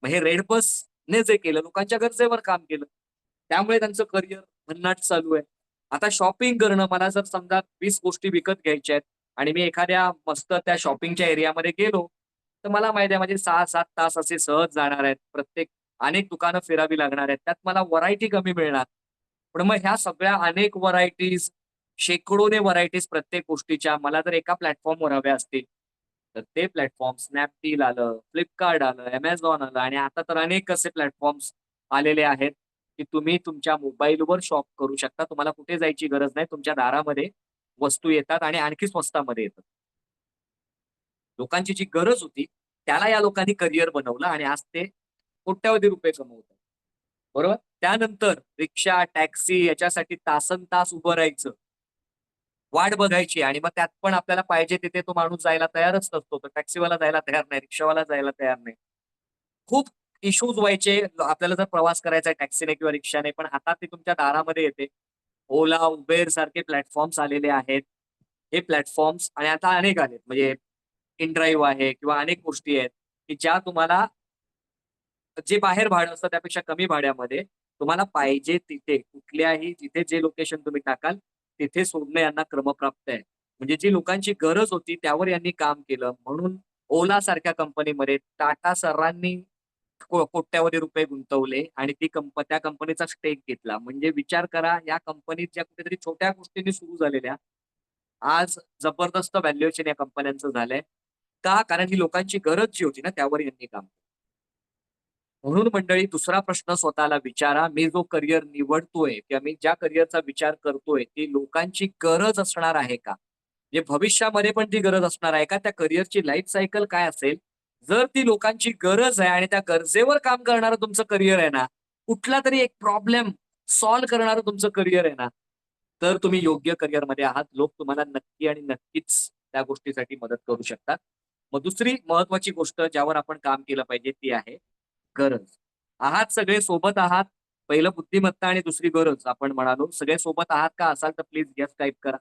मग हे रेड बसने जे केलं, लोकांच्या गरजेवर काम केलं. त्यामुळे त्यांचं करिअर भन्नाट चालू आहे. आता शॉपिंग करणं, मला जर समजा 20 गोष्टी विकत घ्यायच्या आहेत आणि मी एखाद्या मस्त त्या शॉपिंगच्या एरियामध्ये गेलो, तर मला माहिती आहे माझे 6-7 तास असे सहज जाणार आहेत. अनेक दुकानं फिरावी लागणार आहेत. त्यात मला व्हरायटी कमी मिळणार. पण मग ह्या सगळ्या अनेक व्हरायटीज, शेकडोने व्हरायटीज प्रत्येक गोष्टीच्या मला जर एका प्लॅटफॉर्मवर हव्या असतील, तर ते प्लॅटफॉर्म Snapdeal आलं, Flipkart आलं, Amazon आलं आणि आता तर अनेक असे प्लॅटफॉर्म्स आलेले आहेत, की तुम्ही तुमच्या मोबाईलवर शॉप करू शकता. तुम्हाला कुठे जायची गरज नाही. तुमच्या दारामध्ये वस्तू येतात आणि आणखी स्वस्तामध्ये येतात. लोकांची जी गरज होती, त्याला या लोकांनी करिअर बनवलं आणि आज ते कोट्यावधी रुपये कमवतात. बरोबर? त्यानंतर रिक्षा, टॅक्सी याच्यासाठी तासनतास उभं राहायचं. वाट बघायची आणि मग त्यात पण आपल्याला पाहिजे तिथे तो माणूस जायला तयारच नसतो. तर टॅक्सीवाला जायला तयार नाही, रिक्षावाला जायला तयार नाही. खूप इश्यूज व्हायचे. आपल्याला जर प्रवास करायचा आहे टॅक्सीने किंवा रिक्षाने, पण आता ती तुमच्या दारामध्ये येते. ओला, उबेर सारखे प्लॅटफॉर्म्स आलेले आहेत. हे प्लॅटफॉर्म्स आणि आता अनेक आलेत. म्हणजे इनड्राईव्ह आहे किंवा अनेक गोष्टी आहेत, की ज्या तुम्हाला जे बाहेर भाडं असतं त्यापेक्षा कमी भाड्यामध्ये तुम्हाला पाहिजे तिथे, कुठल्याही जिथे जे लोकेशन तुम्ही टाकाल, तिथे सोडणं यांना क्रमप्राप्त आहे. म्हणजे जी लोकांची गरज होती त्यावर यांनी काम केलं. म्हणून ओला सारख्या कंपनीमध्ये टाटा सरांनी कोट्यावधी रुपये गुंतवले आणि त्या कंपनीचा स्टेक घेतला. म्हणजे विचार करा, या कंपनीत ज्या कुठेतरी छोट्या गोष्टींनी सुरू झालेल्या आज जबरदस्त व्हॅल्युएशन या कंपन्यांचं झालंय. का? कारण ही लोकांची गरज जी होती ना त्यावर यांनी काम केलं. म्हणून मंडळी, दुसरा प्रश्न स्वतःला विचारा, मी जो करिअर निवडतोय किंवा मी ज्या करिअरचा विचार करतोय ती लोकांची गरज असणार आहे का? म्हणजे भविष्यामध्ये पण ती गरज असणार आहे का? त्या करिअरची लाईफ सायकल काय असेल? जर ती लोकांची गरज आहे आणि त्या गरजेवर काम करणारं तुमचं करिअर आहे ना, कुठला तरी एक प्रॉब्लेम सॉल्व्ह करणारं तुमचं करिअर आहे ना, तर तुम्ही योग्य करिअरमध्ये आहात. लोक तुम्हाला नक्की आणि नक्कीच त्या गोष्टीसाठी मदत करू शकतात. मग दुसरी महत्वाची गोष्ट ज्यावर आपण काम केलं पाहिजे ती आहे गरज. आहात सगळे सोबत आहात. पहिलं बुद्धिमत्ता आणि दुसरी गरज आपण म्हणालो. सगळे सोबत आहात का? असाल तर प्लीज येस टाईप करा.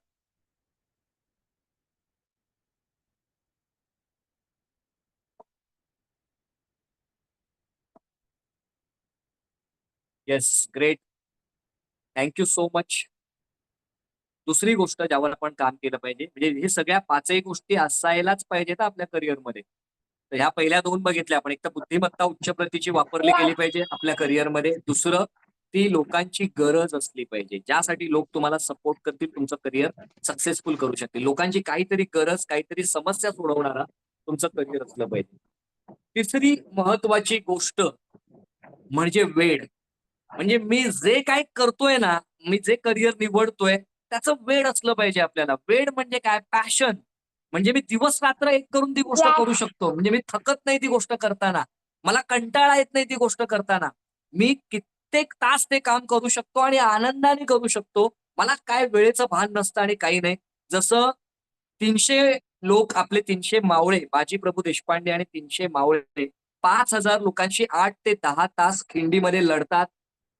Yes, great. Thank you so much. दुसरी गोष्ट ज्यावर आपण काम केलं पाहिजे, म्हणजे हे सगळ्या पाचही गोष्टी असायलाच पाहिजेत आपल्या करिअरमध्ये. तर ह्या पहिल्या दोन बघितल्या आपण. एक तर बुद्धिमत्ता उच्च प्रतीची वापरली गेली पाहिजे आपल्या करिअरमध्ये. दुसरं, ती लोकांची गरज असली पाहिजे, ज्यासाठी लोक तुम्हाला सपोर्ट करतील, तुमचं करिअर सक्सेसफुल करू शकतील. लोकांची काहीतरी गरज, काहीतरी समस्या सोडवणारा तुमचं करिअर असलं पाहिजे. तिसरी महत्वाची गोष्ट म्हणजे वेळ. म्हणजे मी जे काय करतोय ना, मी जे करिअर निवडतोय त्याचं वेळ असलं पाहिजे आपल्याला. वेळ म्हणजे काय? पॅशन. म्हणजे मी दिवस रात्र एक करून ती गोष्ट करू शकतो. म्हणजे मी थकत नाही ती गोष्ट करताना. मला कंटाळा येत नाही ती गोष्ट करताना. मी कित्येक तास ते काम करू शकतो आणि आनंदाने करू शकतो. मला काय वेळेचं भान नसतं आणि काही नाही. जसं 300 लोक, आपले 300 मावळे, बाजी प्रभू देशपांडे आणि 300 मावळे 5,000 लोकांशी 8 ते 10 तास खिंडीमध्ये लढतात.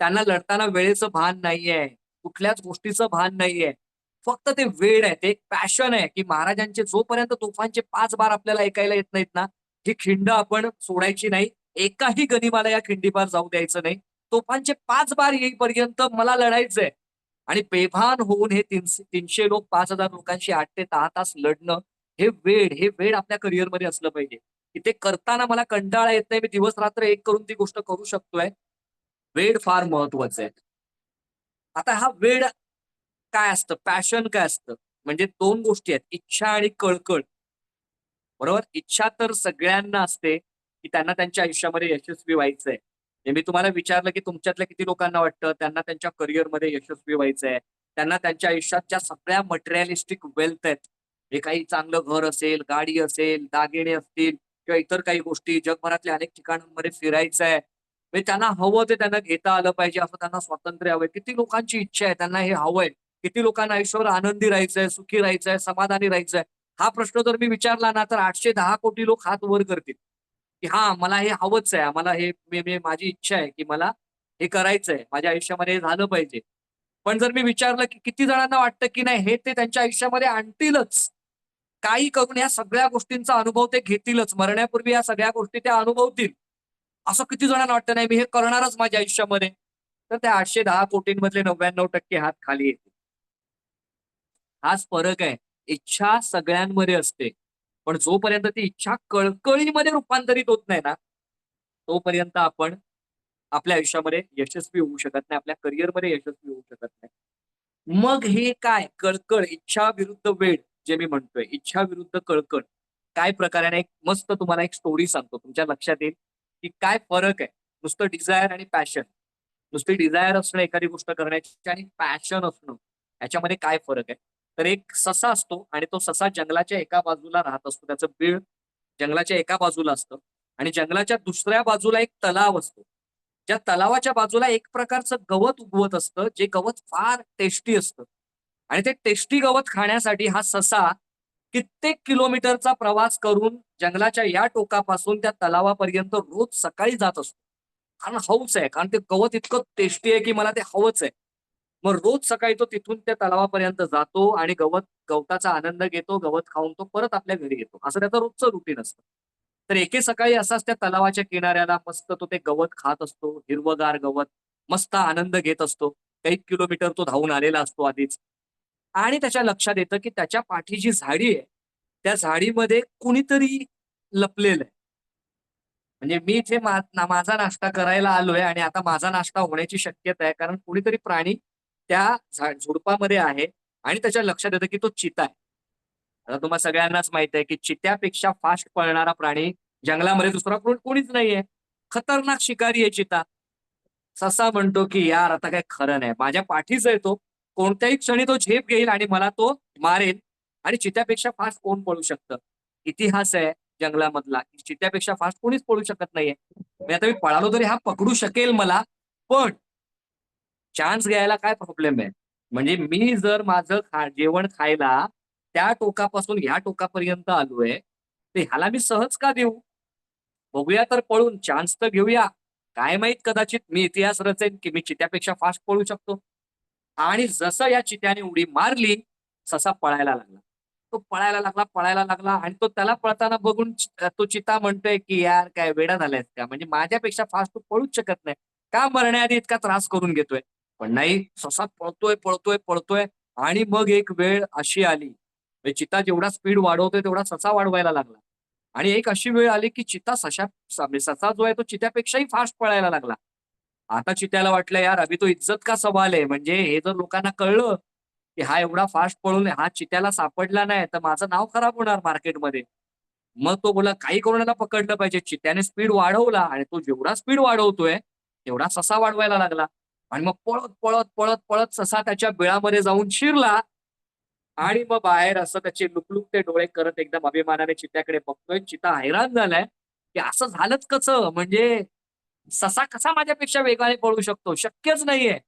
त्यांना लढताना वेळेचं भान नाहीये, कुठल्याच गोष्टीचं भान नाहीये. फक्त ते वेळ आहे, ते एक पॅशन आहे, की महाराजांचे जोपर्यंत तोफांचे 5 बार आपल्याला ऐकायला येत नाहीत ना, ही खिंड आपण सोडायची नाही. एकाही गनिमाला या खिंडीपार जाऊ द्यायचं नाही. तोफांचे 5 बार येईपर्यंत मला लढायचंय. आणि बेभान होऊन हे 300 लोक 5,000 लोकांशी 8 ते 10 तास लढणं, हे वेळ आपल्या करिअरमध्ये असलं पाहिजे, की ते करताना मला कंटाळा येत नाही. मी दिवस रात्र एक करून ती गोष्ट करू शकतोय. वेळ फार महत्वाचं आहे. आता हा वेळ काय असतं? पॅशन काय असतं? म्हणजे 2 गोष्टी आहेत, इच्छा आणि कळकळ. बरोबर? इच्छा तर सगळ्यांना असते, की त्यांना त्यांच्या आयुष्यामध्ये यशस्वी व्हायचंय. म्हणजे मी तुम्हाला विचारलं, की तुमच्यातल्या किती लोकांना वाटतं त्यांना त्यांच्या करिअरमध्ये यशस्वी व्हायचंय. त्यांना त्यांच्या आयुष्यात ज्या सगळ्या मटेरिअलिस्टिक वेल्थ आहेत, हे काही चांगलं घर असेल, गाडी असेल, दागिने असतील किंवा इतर काही गोष्टी, जगभरातल्या अनेक ठिकाणांमध्ये फिरायचंय. म्हणजे त्यांना हवं ते त्यांना घेता आलं पाहिजे, असं त्यांना स्वातंत्र्य हवंय. किती लोकांची इच्छा आहे, त्यांना हे हवंय. किती लोकांना आयुष्यावर आनंदी राहायचंय, सुखी राहायचंय, समाधानी राहायचंय. हा प्रश्न जर मी विचारला ना, तर 810 कोटी लोक हात वर करतील, की हां, मला हे हवंच आहे. मला हे माझी इच्छा आहे, की मला हे करायचंय. माझ्या आयुष्यामध्ये हे झालं पाहिजे. पण जर मी विचारलं, की किती जणांना वाटतं, की नाही हे ते त्यांच्या आयुष्यामध्ये आणतीलच. काही करून या सगळ्या गोष्टींचा अनुभव ते घेतीलच. मरण्यापूर्वी या सगळ्या गोष्टी त्या अनुभवतील. असं किती जणांना वाटतं, नाही मी हे करणारच माझ्या आयुष्यामध्ये. तर त्या 810 कोटींमधले 99% हात खाली येतील. हाच फरक आहे. इच्छा सगळ्यांमध्ये असते. पण जोपर्यंत ती इच्छा कळकळीमध्ये रूपांतरित होत नाही ना, तोपर्यंत आपण आपल्या आयुष्यामध्ये यशस्वी होऊ शकत नाही. आपल्या करिअरमध्ये यशस्वी होऊ शकत नाही. मग हे काय? कळकळ, इच्छा विरुद्ध वेळ जे मी म्हणतोय. इच्छा विरुद्ध कळकळ. काय प्रकार आहे ना, एक मस्त तुम्हाला एक स्टोरी सांगतो. तुमच्या लक्षात येईल, की काय फरक आहे. नुसतं डिझायर आणि पॅशन. नुसती डिझायर असणं एखादी गोष्ट करण्याची आणि पॅशन असणं याच्यामध्ये काय फरक आहे? तर एक ससा असतो आणि तो ससा जंगलाच्या एका बाजूला राहत असतो. त्याचं बीळ जंगलाच्या एका बाजूला असतं आणि जंगलाच्या दुसऱ्या बाजूला एक तलाव असतो. ज्या तलावाच्या बाजूला एक प्रकारचं गवत उगवत असतं, जे गवत फार टेस्टी असतं. आणि ते टेस्टी गवत खाण्यासाठी हा ससा कित्येक किलोमीटरचा प्रवास करून जंगलाच्या या टोकापासून त्या तलावापर्यंत रोज सकाळी जात असतो. कारण हौस आहे. कारण ते गवत इतकं टेस्टी आहे, की मला ते हवंच आहे. मग रोज सकाळी तो तिथून त्या तलावापर्यंत जातो आणि गवताचा आनंद घेतो, गवत खाऊन तो परत आपल्या घरी येतो. असं त्याचं रोजचं रुटीन असतं. तर एके सकाळी असाच त्या तलावाच्या किनाऱ्याला मस्त तो ते गवत खात असतो, हिरवंगार गवत, मस्त आनंद घेत असतो. काही किलोमीटर तो धावून आलेला असतो आधीच. आणि त्याच्या लक्षात येतं की त्याच्या पाठी जी झाडी आहे त्या झाडीमध्ये कुणीतरी लपलेलं आहे. म्हणजे मी इथे माझा नाश्ता करायला आलोय आणि आता माझा नाश्ता होण्याची शक्यता आहे, कारण कुणीतरी प्राणी त्या झुडपामध्ये आहे आणि त्याच्या लक्षात येतं की तो चिता आहे. आता तुम्हाला सगळ्यांनाच माहित आहे की चित्यापेक्षा फास्ट पळणारा प्राणी जंगलामध्ये दुसरा कोणीच नाहीये. खतरनाक शिकारी आहे चिता. ससा म्हणतो की यार आता काय खरं नाही, माझ्या पाठीच आहे तो, कोणत्याही क्षणी तो झेप घेईल आणि मला तो मारेल. आणि चित्यापेक्षा फास्ट कोण पळू शकतं? इतिहास आहे जंगलामधला की चित्यापेक्षा फास्ट कोणीच पळू शकत नाहीये. म्हणजे आता मी पळालो तरी हा पकडू शकेल मला, पण चान्स घ्यायला काय प्रॉब्लेम आहे? म्हणजे मी जर माझं जेवण खायला त्या टोकापासून ह्या टोकापर्यंत आलोय, तर ह्याला मी सहज का देऊ? बघूया तर पळून चान्स तर घेऊया. काय माहित, कदाचित मी इतिहास रचेन की मी चित्यापेक्षा फास्ट पळू शकतो. आणि जसं या चित्याने उडी मारली, ससा पळायला लागला. तो पळायला लागला आणि तो त्याला पळताना बघून तो चिता म्हणतोय की यार काय वेडा झालायस का? म्हणजे माझ्यापेक्षा फास्ट तू पळूच शकत नाही. का मरण्याआधी इतका त्रास करून घेतोय? पण नाही, ससा पळतोय आणि मग एक वेळ अशी आली, म्हणजे चिता जेवढा स्पीड वाढवतोय तेवढा ससा वाढवायला लागला. आणि एक अशी वेळ आली की चिता ससा जो आहे तो चित्यापेक्षाही फास्ट पळायला लागला. आता चित्याला वाटलं यार अभि तो इज्जत का सवाल आहे, म्हणजे हे जर लोकांना कळलं की हा एवढा फास्ट पळून हा चित्याला सापडला नाही तर माझं नाव खराब होणार मार्केटमध्ये. मग तो बोला काही करून याला पकडलं पाहिजे. चित्याने स्पीड वाढवला आणि तो जेवढा स्पीड वाढवतोय तेवढा ससा वाढवायला लागला. आणि मग पळत ससा त्याच्या बिळामध्ये जाऊन शिरला. आणि मग बाहेर असं त्याचे लुकलुकते डोळे करत एकदम अभिमानाने चित्याकडे बघतोय. चिता हैराण झालाय की असं झालंच कसं, म्हणजे ससा कसा माझ्यापेक्षा वेगाने पळू शकतो? शक्यच नाहीये.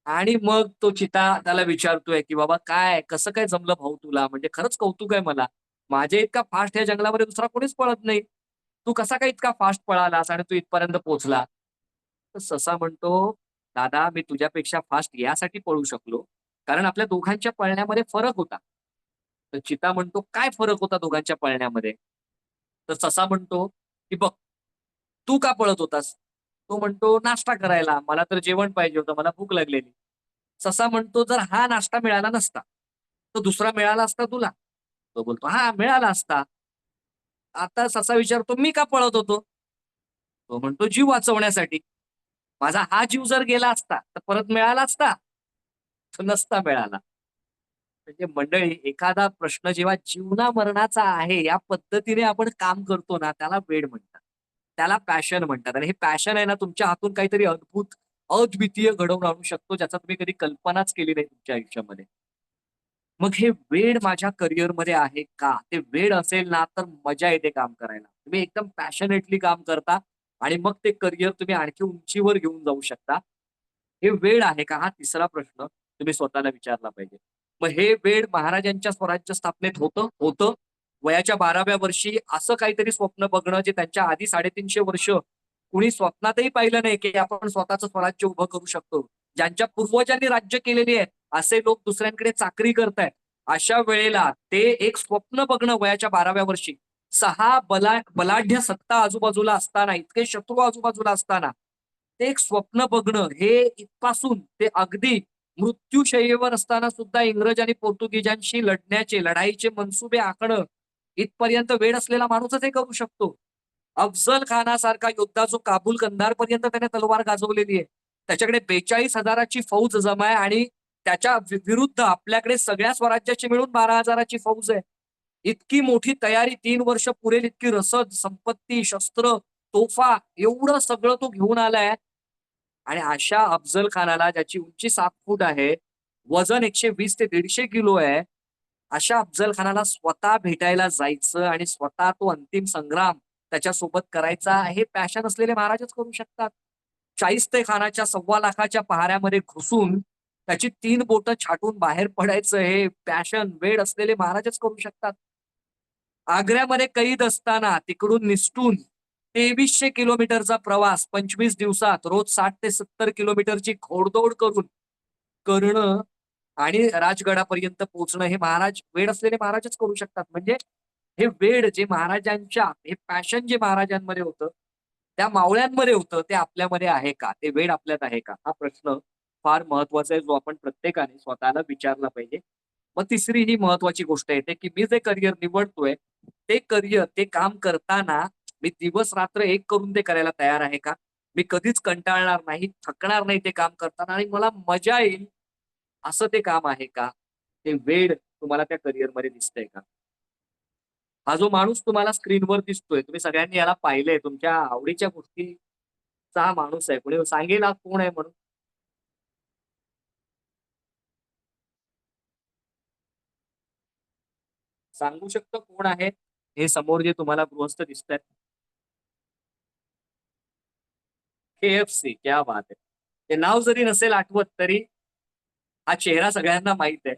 आणि मग तो चिता त्याला विचारतोय की बाबा काय कसं काय जमलं भाऊ तुला? म्हणजे खरंच कौतुक आहे मला. माझ्या इतका फास्ट या जंगलामध्ये दुसरा कोणीच पळत नाही. तू कसा काय इतका फास्ट पळालास आणि तू इथपर्यंत पोहोचला? तर ससा म्हणतो, "दादा मी तुझ्यापेक्षा फास्ट यासाठी पळू शकलो, कारण आपल्या दोघांच्या पळण्यामध्ये फरक होता." तर चिता म्हणतो, "काय फरक होता दोघांच्या पळण्यामध्ये?" तर ससा म्हणतो, की "बघ, तू का पळत होतास?" तो म्हणतो, "नाश्ता करायला. मला तर जेवण पाहिजे होतं. मला भूक लागलेली." ससा म्हणतो, "जर हा नाश्ता मिळाला नसता, तर दुसरा मिळाला असता तुला?" तो बोलतो, "हां, मिळाला असता." आता ससा विचारतो, "मी का पळत होतो?" तो म्हणतो, "जीव वाचवण्यासाठी. माझा हा जीव जर गेला असता, तर परत मिळाला असता?" तो नसता मिळाला. म्हणजे मंडळी, एखादा प्रश्न जेव्हा जीवना-मरणाचा आहे, या पद्धतीने आपण काम करतो ना, त्याला वेड म्हणतात. त्याला पॅशन म्हणतात. आणि हे पॅशन आहे ना, तुमच्या हातून काहीतरी अद्भुत, अद्वितीय घडवून आणू शकतो, ज्याचा तुम्ही कधी कल्पनाच केली नाही तुमच्या आयुष्यामध्ये. मग हे वेड माझ्या करिअरमध्ये आहे का? ते वेड असेल ना, तर मजा येते काम करायला. तुम्ही एकदम पॅशनेटली काम करता आणि मग ते करिअर तुम्ही आणखी उंचीवर घेऊन जाऊ शकता. हे वेड आहे का? हा तिसरा प्रश्न तुम्ही स्वतःला विचारला पाहिजे. मग हे वेड महाराजांच्या स्वराज्य स्थापनेत होतं? होतं. वयाच्या 12व्या वर्षी असं काहीतरी स्वप्न बघणं, जे त्यांच्या आधी 350 वर्ष कुणी स्वप्नातही पाहिलं नाही, की आपण स्वतःचं स्वराज्य उभं करू शकतो. ज्यांच्या पूर्वजांनी राज्य केलेली आहे, असे लोक दुसऱ्यांकडे चाकरी करतायत. अशा वेळेला ते एक स्वप्न बघणं वयाच्या 12व्या वर्षी, 6 बलाढ्य सत्ता आजूबाजूला असताना, इतके शत्रू आजूबाजूला असताना, ते एक स्वप्न बघणं, हे इथपासून ते अगदी मृत्यूशय्येवर असताना सुद्धा इंग्रज आणि पोर्तुगीजांशी लढाईचे मनसुबे आखणं, इथपर्यंत वेळ असलेला माणूसच हे करू शकतो. अफझल खानासारखा योद्धा जो काबूल कंधारपर्यंत त्याने तलवार गाजवलेली आहे. त्याच्याकडे 42,000ची फौज जमा आहे आणि त्याच्या विरुद्ध आपल्याकडे सगळ्या स्वराज्याची मिळून 12,000ची फौज आहे. इतकी मोठी तयारी, 3 वर्ष पुरेल इतकी रसद, संपत्ती, शस्त्र, तोफा, एवढं सगळं तो घेऊन आलाय. आणि अशा अफझल खानाला, ज्याची उंची 7 फूट आहे, वजन 120 ते 150 किलो आहे, अशा अफझल खानाला स्वतः भेटायला जायचं आणि स्वतः तो अंतिम संग्राम त्याच्यासोबत करायचा, हे पॅशन असलेले महाराजच करू शकतात. शाहिस्ते खानाच्या 1,25,00,000च्या पहाऱ्यामध्ये घुसून त्याची 3 बोटं छाटून बाहेर पडायचं, हे पॅशन, वेड असलेले महाराजच करू शकतात. आग्र्यामध्ये कैद असताना तिकडून निसटून 2300 किलोमीटरचा प्रवास 25 दिवसात रोज 60 ते 70 किलोमीटरची घोडदौड करणं आणि राजगडापर्यंत पोहोचणं, हे वेड असलेले महाराजच करू शकतात. म्हणजे हे वेड जे महाराजांच्या, हे पॅशन जे महाराजांमध्ये होतं, त्या मावळ्यांमध्ये होतं, ते आपल्यामध्ये आहे का? ते वेड आपल्यात आहे का? हा प्रश्न फार महत्वाचा आहे, जो आपण प्रत्येकाने स्वतःला विचारला पाहिजे. मग तिसरी ही महत्वाची गोष्ट येते, की मी जे करिअर निवडतोय, ते करिअर, ते काम करताना मी दिवस-रात्र एक करून ते करायला तयार आहे का? मी कधीच कंटाळणार नाही, थकणार नाही ते काम करताना आणि मला मजा येईल असं ते काम आहे का? ते वेड तुम्हाला त्या करिअरमध्ये दिसतंय का? हा जो माणूस तुम्हाला स्क्रीनवर दिसतोय, तुम्ही सगळ्यांनी याला पाहिलंय, तुमच्या आवडीच्या गोष्टीचा हा माणूस आहे. कोणी सांगेल हा कोण आहे म्हणून? सांगू शकतो कोण आहे? हे समोर जे तुम्हाला गृहस्थ दिसतायत. KFC, क्या बात है! ते नाव जरी नसेल आठवत तरी हा चेहरा सगळ्यांना माहित आहे.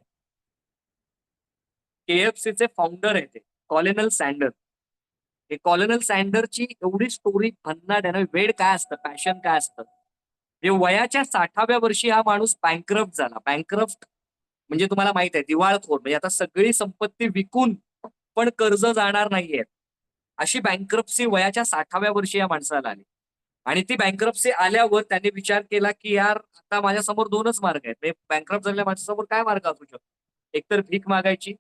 KFCचे फाउंडर आहे ते, कॉलिनल सँडर. हे कॉलिनल सँडरची एवढी स्टोरी भन्नाट आहे ना, वेड काय असतं, पॅशन काय असतं. हे वयाच्या 60व्या वर्षी हा माणूस बँकरप्ट झाला. बँकरप्ट म्हणजे तुम्हाला माहित आहे, दिवाळखोर. म्हणजे आता सगळी संपत्ती विकून पण कर्ज जाणार नाहीये. अशी बँकरप्सी वयाच्या 60व्या वर्षी या माणसाला आली. आणि ती बँकरप्सी आल्यावर त्यांनी विचार केला, की यार आता माझ्यासमोर 2च मार्ग आहेत. म्हणजे बँकरप्ट झालेल्या माणसासमोर काय मार्ग असू शकतो? एकतर भीक मागायची,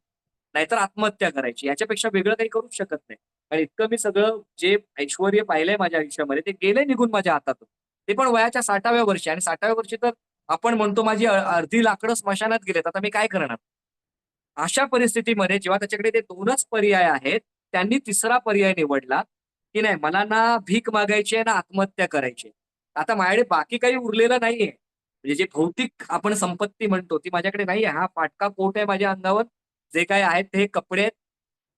नाहीतर आत्महत्या करायची. याच्यापेक्षा वेगळं काही करूच शकत नाही. आणि इतकं मी सगळं जे ऐश्वर्य पाहिलंय माझ्या आयुष्यामध्ये, ते गेलंय निघून माझ्या हातातून. ते पण वयाच्या 60व्या वर्षी. आणि 60व्या वर्षी तर आपण म्हणतो माझी अर्धी लाकडं स्मशानात गेलेत. आता मी काय करणार? अशा परिस्थितीमध्ये जेव्हा त्याच्याकडे ते 2च पर्याय आहेत, त्यांनी तिसरा पर्याय निवडला, की नाही मला ना भीक मागायची आहे ना आत्महत्या करायची आहे. आता माझ्याकडे बाकी काही उरलेलं नाहीये. म्हणजे जे भौतिक आपण संपत्ती म्हणतो ती माझ्याकडे नाहीये. हा फाटका कोट आहे माझ्या अंगावर. जे काही आहेत ते हे कपडे आहेत.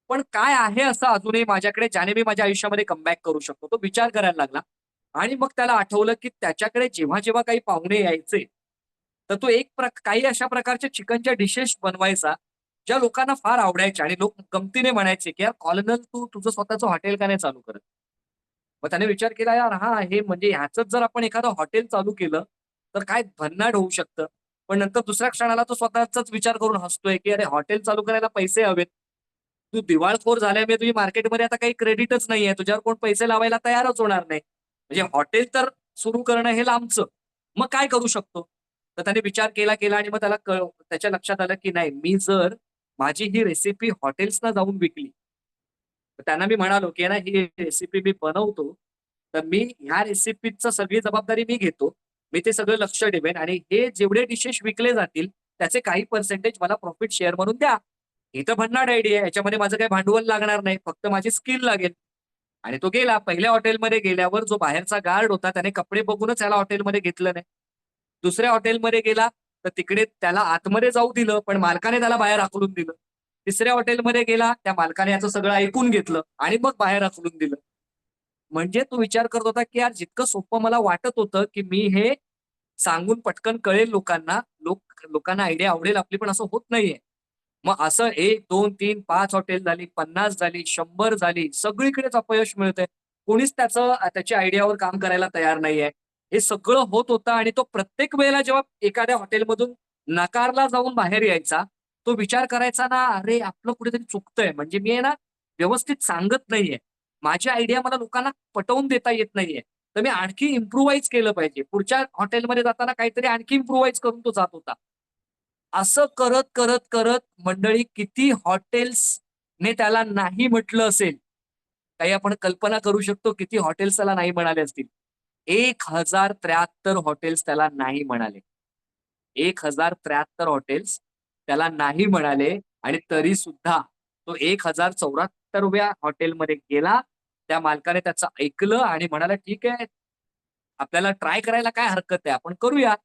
पण काय आहे असं अजूनही माझ्याकडे ज्याने मी माझ्या आयुष्यामध्ये कमबॅक करू शकतो? तो विचार करायला लागला. आणि मग त्याला आठवलं, की त्याच्याकडे जेव्हा-जेव्हा काही पाहुणे यायचे, तर तो काही अशा प्रकारच्या चिकनच्या डिशेस बनवायचा, ज्या लोकांना फार आवडायच्या आणि लोक गमतीने म्हणायचे, की "यार कॉर्नल तू तुझं स्वतःचं हॉटेल का नाही चालू करत?" मग त्याने विचार केला, "यार हां, हे म्हणजे ह्याचंच जर आपण एखादं हॉटेल चालू केलं, तर काय भन्नाट होऊ शकतं." पण नंतर दुसऱ्या क्षणाला तो स्वतःचाच विचार करून हसतोय, की "अरे हॉटेल चालू करायला पैसे हवेत. तू दिवाळखोर झाल्यामुळे तुझी मार्केटमध्ये आता काही क्रेडिटच नाहीये. तुझ्यावर कोण पैसे लावायला तयारच होणार नाही. म्हणजे हॉटेल तर सुरू करणं हे लांबचं. मग काय करू शकतो?" तर त्याने विचार केला आणि मग त्याच्या लक्षात आलं, की नाही मी जर माझी ही रेसिपी हॉटेल्सना जाऊन विकली, तर त्यांना मी म्हणालो, की ना ही रेसिपी मी बनवतो, तर मी ह्या रेसिपीचं सगळी जबाबदारी मी घेतो. मी ते सगळं लक्ष ठेवेन आणि हे जेवढे डिशेस विकले जातील, त्याचे काही पर्सेंटेज मला प्रॉफिट शेअर म्हणून द्या. ही तर भन्नाट आयडिया आहे. याच्यामध्ये माझं काही भांडवल लागणार नाही. फक्त माझी स्किल लागेल. आणि तो गेला. पहिल्या हॉटेलमध्ये गेल्यावर जो बाहेरचा गार्ड होता त्याने कपडे बघूनच त्याला हॉटेलमध्ये घेतलं नाही. दुसऱ्या हॉटेलमध्ये गेला, तर तिकडे त्याला आतमध्ये जाऊ दिलं, पण मालकाने त्याला बाहेर हाकलून दिलं. तिसऱ्या हॉटेलमध्ये गेला, त्या मालकाने याचं सगळं ऐकून घेतलं आणि मग बाहेर हाकलून दिलं. म्हणजे तो विचार करत होता, की यार जितकं सोपं मला वाटत होतं, की मी हे सांगून पटकन कळेल लोकांना, लोकांना आयडिया आवडेल आपली, पण असं होत नाहीये. मग असं 1, 2, 3, 5 हॉटेल झाली, 50 झाली, 100 झाली, सगळीकडेच अपयश मिळतंय. कोणीच त्याच्या आयडियावर काम करायला तयार नाहीये. हे सगळं होत होतं आणि तो प्रत्येक वेळेला जेव्हा एखाद्या हॉटेलमधून नकारला जाऊन बाहेर यायचा, तो विचार करायचा ना, "अरे, आपलं कुठेतरी चुकतंय. म्हणजे मी आहे ना, व्यवस्थित सांगत नाहीये. माझी आयडिया मला लोकांना पटवून देता येत नाहीये. तर मी आणखी इम्प्रूव्हाइज केलं पाहिजे." पुढच्या हॉटेलमध्ये जाताना काहीतरी आणखी इम्प्रूव्हाइज करून तो जात होता. असं करत मंडळी किती हॉटेल्सने त्याला नाही म्हटलं असेल. काही आपण कल्पना करू शकतो किती हॉटेल्स त्याला नाही म्हणाले असतील. 1073 हॉटेल्स त्याला नाही म्हणाले. 1073 हॉटेल्स त्याला नाही म्हणाले आणि तरीसुद्धा तो 1074व्या हॉटेलमध्ये गेला. त्या मालकाने त्याचं ऐकलं आणि म्हणाला, "ठीक आहे, आपल्याला ट्राय करायला काय हरकत आहे, आपण करूया."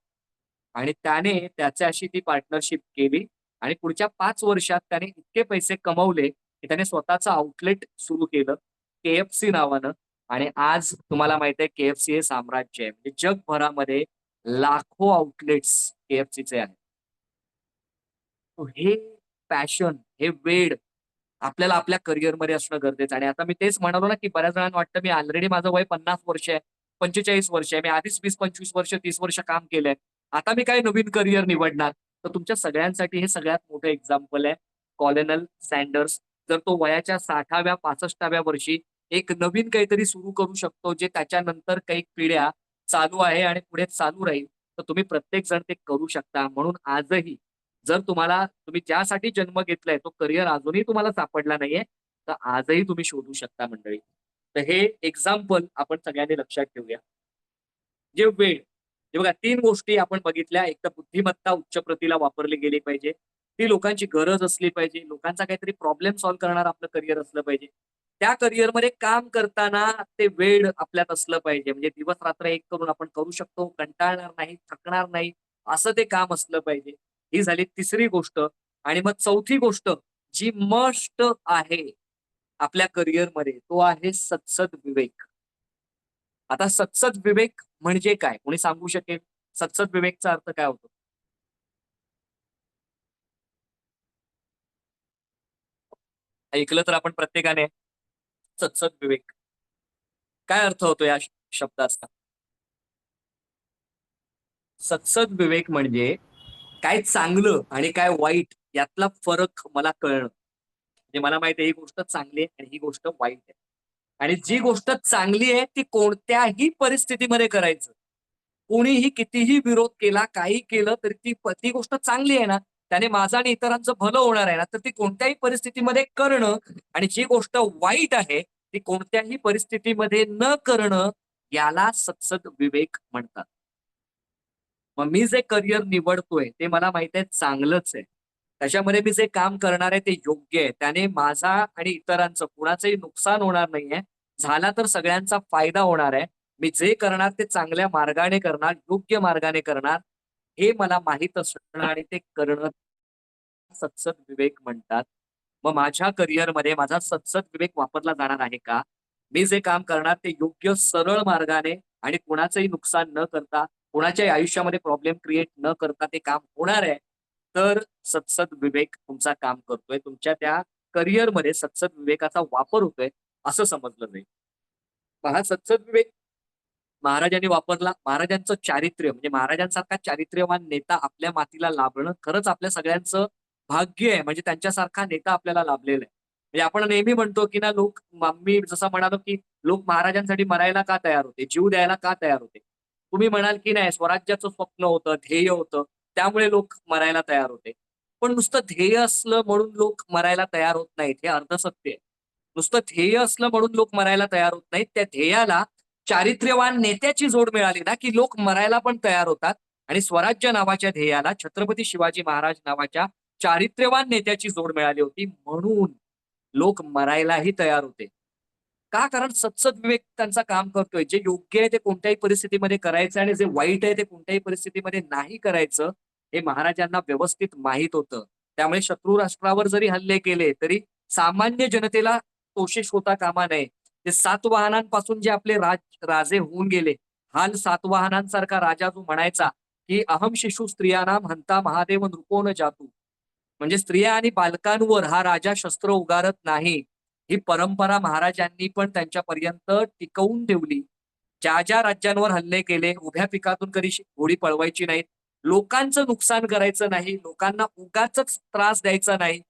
आणि त्याने त्याच्याशी ती पार्टनरशिप केली आणि पुढच्या 5 वर्षात त्याने इतके पैसे कमवले, की त्याने स्वतःचं आउटलेट सुरू केलं, KFC नावानं. आणि आज तुम्हाला माहिती आहे KFC हे साम्राज्य आहे. म्हणजे जगभरामध्ये लाखो आउटलेट्स KFCचे आहेत. हे पॅशन, हे वेड आपल्याला आपल्या करिअरमध्ये असणं गरजेचं आहे. आणि आता मी तेच म्हणालो ना, की बऱ्याच जणांना वाटतं मी ऑलरेडी माझं वय 50 वर्ष आहे, 45 वर्ष आहे. मी आधीच 20-25 वर्ष, 30 वर्ष काम केलंय. आता मी काय नवीन करिअर निवडणार? तर तुमच्या सगळ्यांसाठी हे सगळ्यात मोठं एक्झाम्पल आहे. कॉलिनल सँडर्स. जर तो वयाच्या 60व्या 65व्या वर्षी एक नवीन काहीतरी सुरू करू शकतो, जे त्याच्यानंतर काही पिढ्या चालू आहे आणि पुढे चालू राहील. तर तुम्ही प्रत्येक जण ते करू शकता. म्हणून आजही जर तुम्ही ज्यासाठी जन्म घेतलाय तो करिअर अजूनही तुम्हाला सापडला नाहीये, तर आजही तुम्ही शोधू शकता मंडळी. तर हे एक्झाम्पल आपण सगळ्यांनी लक्षात ठेवूया. जे वेळ, हे बघा 3 गोष्टी आपण बघितल्या. एक तर बुद्धिमत्ता उच्च प्रतीला वापरली गेली पाहिजे. ती लोकांची गरज असली पाहिजे. लोकांचा काहीतरी प्रॉब्लेम सॉल्व्ह करणारं आपलं करिअर असलं पाहिजे. त्या करिअरमध्ये काम करताना ते वेळ आपल्यात असलं पाहिजे. म्हणजे दिवस-रात्र एक करून आपण करू शकतो, कंटाळणार नाही, थकणार नाही, असं ते काम असलं पाहिजे. ही झाली तिसरी गोष्ट. आणि मग चौथी गोष्ट जी मस्ट आहे आपल्या करिअरमध्ये, तो आहे सत्सद विवेक. आता सत्सद विवेक म्हणजे काय? कोणी सांगू शकेल? सत्सद विवेकचा अर्थ काय होतो? ऐकलं तर आपण प्रत्येकाने सत्सद विवेक. काय अर्थ होतो या शब्दाचा? सत्सद विवेक म्हणजे काय चांगलं आणि काय वाईट यातला फरक मला कळणं. म्हणजे मला माहिती आहे ही गोष्ट चांगली आहे आणि ही गोष्ट वाईट आहे. आणि जी गोष्ट चांगली आहे ती कोणत्याही परिस्थितीमध्ये करायचं. कोणीही कितीही विरोध केला, काही केलं तरी ती गोष्ट चांगली आहे ना, त्याने माझं आणि इतरांचं भलं होणार आहे ना, तर ती कोणत्याही परिस्थितीमध्ये करणं. आणि जी गोष्ट वाईट आहे ती कोणत्याही परिस्थितीमध्ये न करणं, याला सत्सद विवेक म्हणतात. मग मी जे करिअर निवडतोय ते मला माहित आहे चांगलंच आहे. त्याच्यामध्ये मी जे काम करणार आहे ते योग्य आहे. त्याने माझा आणि इतरांचं कुणाचंही नुकसान होणार नाहीये. झाला तर सगळ्यांचा फायदा होणार आहे. मी जे करणार ते चांगल्या मार्गाने करणार, योग्य मार्गाने करणार. हे मला माहीत असणं आणि ते करणं सत्सद विवेक म्हणतात. मग माझ्या करिअरमध्ये माझा सत्सद विवेक वापरला जाणार आहे का? मी जे काम करणार ते योग्य सरळ मार्गाने आणि कुणाचंही नुकसान न करता, कुणाच्याही आयुष्यामध्ये प्रॉब्लेम क्रिएट न करता ते काम होणार आहे. तर सत्सद विवेक तुमचा काम करतोय. तुमच्या त्या करिअरमध्ये सत्सद विवेकाचा वापर होतोय असं समजलं जाईल. पहा सत्सद विवेक महाराजांनी वापरला. महाराजांचं चारित्र्य म्हणजे महाराजांसारखा चारित्र्यवान नेता आपल्या मातीला लाभणं खरंच आपल्या सगळ्यांचं भाग्य आहे. म्हणजे त्यांच्यासारखा नेता आपल्याला लाभलेला आहे. म्हणजे आपण नेहमी म्हणतो की ना मी जसं म्हणालो की लोक महाराजांसाठी मरायला का तयार होते, जीव द्यायला का तयार होते. तुम्ही म्हणाल की नाही स्वराज्याचं स्वप्न होतं, ध्येय होतं, त्यामुळे लोक मरायला तयार होते. पण नुसतं ध्येय असलं म्हणून लोक मरायला तयार होत नाहीत, हे अर्धसत्य आहे. नुसतं ध्येय असलं म्हणून लोक मरायला तयार होत नाहीत. त्या ध्येयाला चारित्र्यवान नेत्याची जोड मिळाली ना की लोक मरायला पण तयार होतात. आणि स्वराज्य नावाच्या ध्येयाला छत्रपती शिवाजी महाराज नावाच्या चारित्र्यवान नेत्याची जोड मिळाली होती, म्हणून लोक मरायलाही तयार होते. का? कारण सत्सद विवेक त्यांचा काम करतोय. जे योग्य आहे ते कोणत्याही परिस्थितीमध्ये करायचं आणि जे वाईट आहे ते कोणत्याही परिस्थितीमध्ये नाही करायचं, हे महाराजांना व्यवस्थित माहीत होतं. त्यामुळे शत्रू राष्ट्रावर जरी हल्ले केले तरी सामान्य जनतेला तोशिष होता कामा नये. ते सातवाहनांपासून जे आपले राजे होऊन गेले, हाल सातवाहनांसारखा राजा जो म्हणायचा की अहम शिशु स्त्रियानाम हंता महादेव नृपो न जातू. म्हणजे स्त्रिया आणि बालकांवर हा राजा शस्त्र उगारत नाही. ही परंपरा महाराजांनी पण त्यांच्यापर्यंत टिकवून ठेवली. ज्या ज्या राज्यांवर हल्ले केले, उभ्या पिकातून कधी घोडी पळवायची नाहीत. लोकांचं नुकसान करायचं नाही, लोकांना उगाचच त्रास द्यायचा नाही.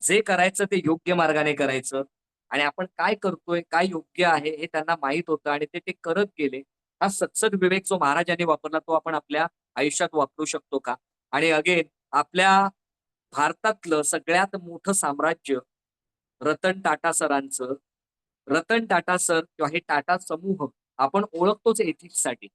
जे करायचं ते योग्य मार्गाने करायचं. आणि आपण काय करतोय, काय योग्य आहे हे त्यांना माहीत होतं आणि ते करत गेले. हा सत्सद विवेक जो महाराजांनी वापरला तो आपण आपल्या आयुष्यात वापरू शकतो का? आणि अगेन आपल्या भारतातलं सगळ्यात मोठं साम्राज्य रतन टाटा सरांचं. रतन टाटा सर किंवा हे टाटा समूह आपण ओळखतोच एथिक्ससाठी.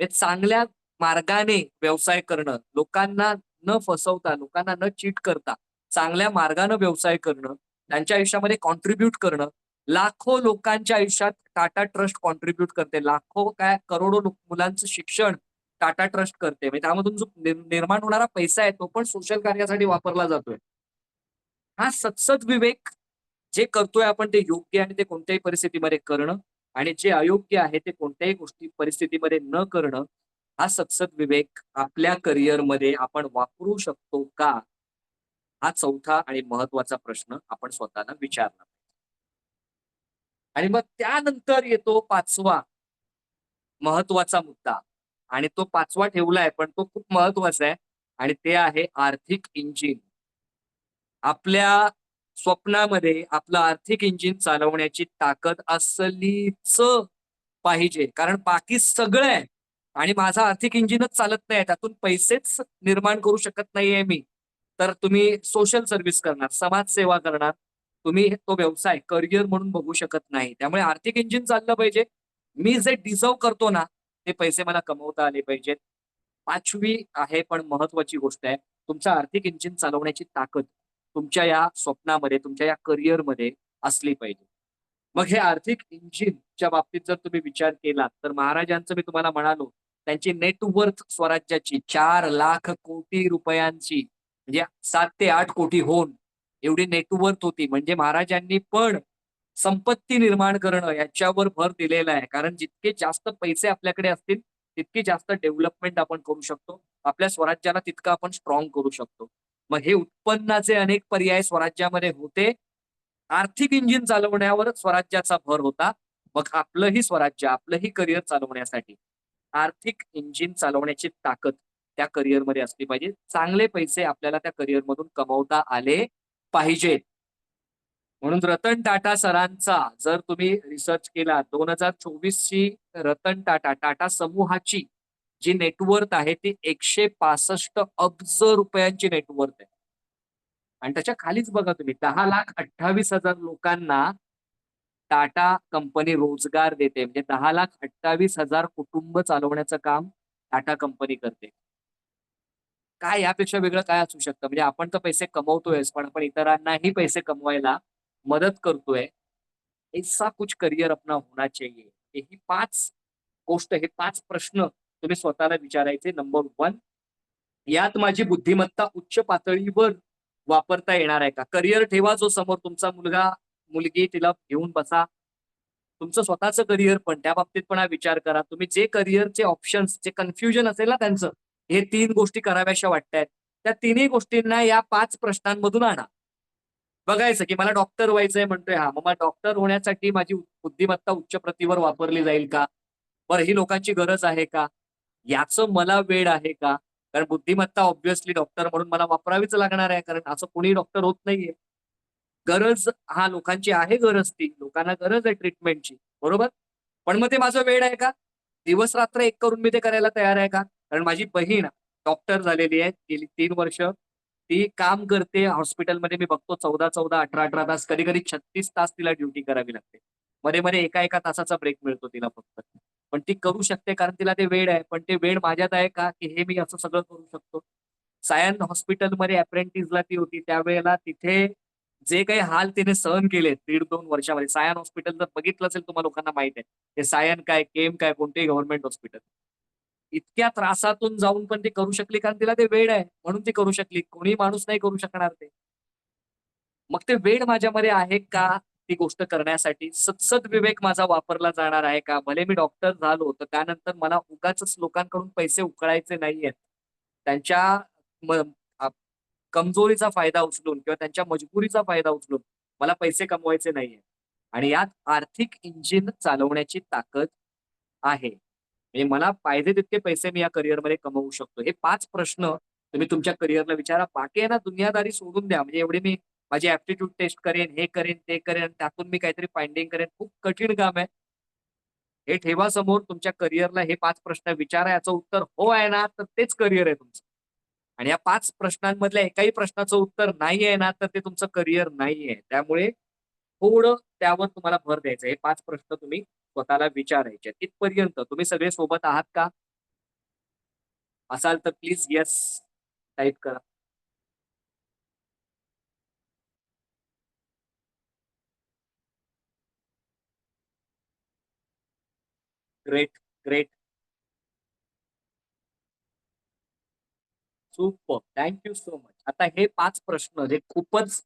हे चांगल्या मार्गाने व्यवसाय करणं, लोकांना न फसवता, लोकांना न चीट करता चांगल्या मार्गाने व्यवसाय करणं, त्यांच्या आयुष्यामध्ये कॉन्ट्रीब्युट करणं. लाखो लोकांच्या आयुष्यात टाटा ट्रस्ट कॉन्ट्रीब्युट करते. लाखो काय करोडो मुलांचं शिक्षण टाटा ट्रस्ट करते. म्हणजे त्यामधून जो निर्माण होणारा पैसा आहे तो पण सोशल कार्यासाठी वापरला जातोय. हा सत्सद विवेक जे करतोय आपण ते योग्य आणि ते कोणत्याही परिस्थितीमध्ये करणं आणि जे अयोग्य आहे ते कोणत्याही गोष्टी परिस्थितीमध्ये न करणं, हा सत्सद विवेक आपल्या करिअरमध्ये आपण वापरू शकतो का? हा चौथा आणि महत्वाचा प्रश्न आपण स्वतःला विचारला. आणि मग त्यानंतर येतो पाचवा महत्वाचा मुद्दा. आणि तो पाचवा ठेवलाय पण तो खूप महत्वाचा आहे आणि ते आहे आर्थिक इंजिन. आपल्या स्वप्नामध्ये आपलं आर्थिक इंजिन चालवण्याची ताकद असलीच पाहिजे. कारण बाकी सगळं आहे आणि माझा आर्थिक इंजिनच चालत नाही, त्यातून पैसेच निर्माण करू शकत नाहीये मी, तर तुम्ही सोशल सर्व्हिस करणार, समाजसेवा करणार, तुम्ही तो व्यवसाय करिअर म्हणून बघू शकत नाही. त्यामुळे आर्थिक इंजिन चाललं पाहिजे. मी जे डिझर्व करतो ना, ते पैसे मला कमवता आले पाहिजेत. 5वी आहे पण महत्वाची गोष्ट आहे, तुमचं आर्थिक इंजिन चालवण्याची ताकद तुमच्या या स्वप्नामध्ये, तुमच्या या करिअरमध्ये असली पाहिजे. मग हे आर्थिक इंजिनच्या बाबतीत जर तुम्ही विचार केला, तर महाराजांचं मी तुम्हाला म्हणालो, त्यांची नेटवर्थ स्वराज्याची 4 लाख कोटी रुपयांची, म्हणजे 7 ते 8 कोटी होऊन एवढी नेटवर्थ होती. म्हणजे महाराजांनी पण संपत्ती निर्माण करणं याच्यावर भर दिलेला आहे. कारण जितके जास्त पैसे आपल्याकडे असतील, तितकी जास्त डेव्हलपमेंट आपण करू शकतो. आपल्या स्वराज्याला तितकं आपण स्ट्रॉंग करू शकतो. मग हे उत्पन्नाचे अनेक पर्याय स्वराज्यामध्ये होते. आर्थिक इंजिन चालवण्यावर स्वराज्याचा भर होता. मग आपलंही स्वराज्य, आपलंही करिअर चालवण्यासाठी आर्थिक इंजिन चालवण्याची ताकद त्या करिअरमध्ये असली पाहिजे. चांगले पैसे आपल्याला त्या करिअरमधून कमवता आले पाहिजेत. म्हणून रतन टाटा सरांचा जर तुम्ही रिसर्च केला, 2024 ची रतन टाटा, टाटा समूहाची जी नेटवर्थ आहे ती 165 अब्ज रुपयांची नेटवर्थ आहे. आणि त्याच्या खालीच बघा तुम्ही, 10,28,000 लोकांना टाटा कंपनी रोजगार देते. म्हणजे 10,28,000 कुटुंब चालवण्याचं काम टाटा कंपनी करते. काय यापेक्षा वेगळं काय असू शकतं? म्हणजे आपण तर पैसे कमवतोय, पण आपण इतरांनाही पैसे कमवायला मदत करतोय. ऐसा कुछ करियर अपना होना चाहिए. ही 5 गोष्ट, हे 5 प्रश्न तुम्ही स्वतःला विचारायचे. नंबर 1, यात माझी बुद्धिमत्ता उच्च पातळीवर वापरता येणार आहे का? करिअर ठेवा जो समोर, तुमचा मुलगा, मुलगी, तिला घेऊन बसा. तुमचं स्वतःचं करिअर पण, त्या बाबतीत पण हा विचार करा. तुम्ही जे करिअरचे ऑप्शन्स, जे कन्फ्युजन असेल ना त्यांचं, हे 3 गोष्टी कराव्याशा वाटतायत, त्या तिन्ही गोष्टींना या 5 प्रश्नांमधून आणा. बघायचं की मला डॉक्टर व्हायचंय म्हणतोय हा, मग मला डॉक्टर होण्यासाठी माझी बुद्धिमत्ता उच्च प्रतीवर वापरली जाईल का? बरं, ही लोकांची गरज आहे का? याचं मला वेळ आहे का? कारण बुद्धिमत्ता ऑब्व्हियसली डॉक्टर म्हणून मला वापरावीच लागणार आहे, कारण असं कोणी डॉक्टर होत नाहीये. गरज हा लोकांची आहे, गरज ती लोकांना गरज आहे ट्रीटमेंटची, बरोबर. पण मग ते माझं वेळ आहे का? दिवस रात्र एक करून मी ते करायला तयार आहे का? कारण माझी बहीण डॉक्टर झालेली आहे, गेली 3 वर्ष ती काम करते हॉस्पिटलमध्ये. मी बघतो 14-14, 18-18 तास, कधी कधी 36 तास तिला ड्युटी करावी लागते. मध्ये मध्ये एका तासाचा ब्रेक मिळतो तिला फक्त. पण ती करू शकते कारण तिला ते वेळ आहे. पण ते वेळ माझ्यात आहे का, की हे मी असं सगळं करू शकतो? सायन हॉस्पिटलमध्ये अप्रेंटिसला ती होती, त्यावेळेला तिथे जे काही हाल तिने सहन केले 1.5-2 वर्षामध्ये. सायन हॉस्पिटल जर बघितलं असेल, तुम्हाला लोकांना माहित आहे, ते सायन काय, केम काय, कोणतेही गव्हर्नमेंट हॉस्पिटल. इतक्या त्रासातून जाऊन पण ती करू शकली कारण तिला ते वेळ आहे, म्हणून ती करू शकली. कोणी माणूस नाही करू शकणार ते. मग ते वेळ माझ्यामध्ये आहे का ती गोष्ट करण्यासाठी? सत्सद विवेक माझा वापरला जाणार आहे का? भले मी डॉक्टर झालो, तर त्यानंतर मला उगाचच लोकांकडून पैसे उकळायचे नाहीयेत. त्यांच्या म- आ- कमजोरीचा फायदा उचलून किंवा त्यांच्या मजबुरीचा फायदा उचलून मला पैसे कमवायचे नाहीये. आणि यात आर्थिक इंजिन चालवण्याची ताकद आहे. म्हणजे मला पाहिजे तितके पैसे मी या करिअरमध्ये कमवू शकतो. हे 5 प्रश्न तुम्ही तुमच्या करिअरला विचारा. बाकी आहे ना, दुनियादारी सोडून द्या. म्हणजे एवढे मी माझी ऍप्टिट्यूड टेस्ट करेन, हे करेन, ते करेन, त्यातून मी काहीतरी फाइंडिंग करेन. खूप कठीण काम आहे. हे ठेवा समोर, तुमच्या करिअरला हे 5 प्रश्न विचारा. याचं उत्तर हो आहे ना, तर तेच करिअर आहे तुमचं. आणि या 5 प्रश्नांमधल्या एकाही प्रश्नाचं उत्तर नाही आहे ना, तर ते तुमचं करिअर नाहीये. त्यामुळे थोडं त्यावर तुम्हाला भर द्यायचा. हे 5 प्रश्न तुम्ही स्वतःला विचारायचे. इथपर्यंत तुम्ही सगळे सोबत आहात का? असाल तर प्लीज येस टाईप करा. Great, great. Super. Thank you so much. आता हे 5 प्रश्न जे खूपच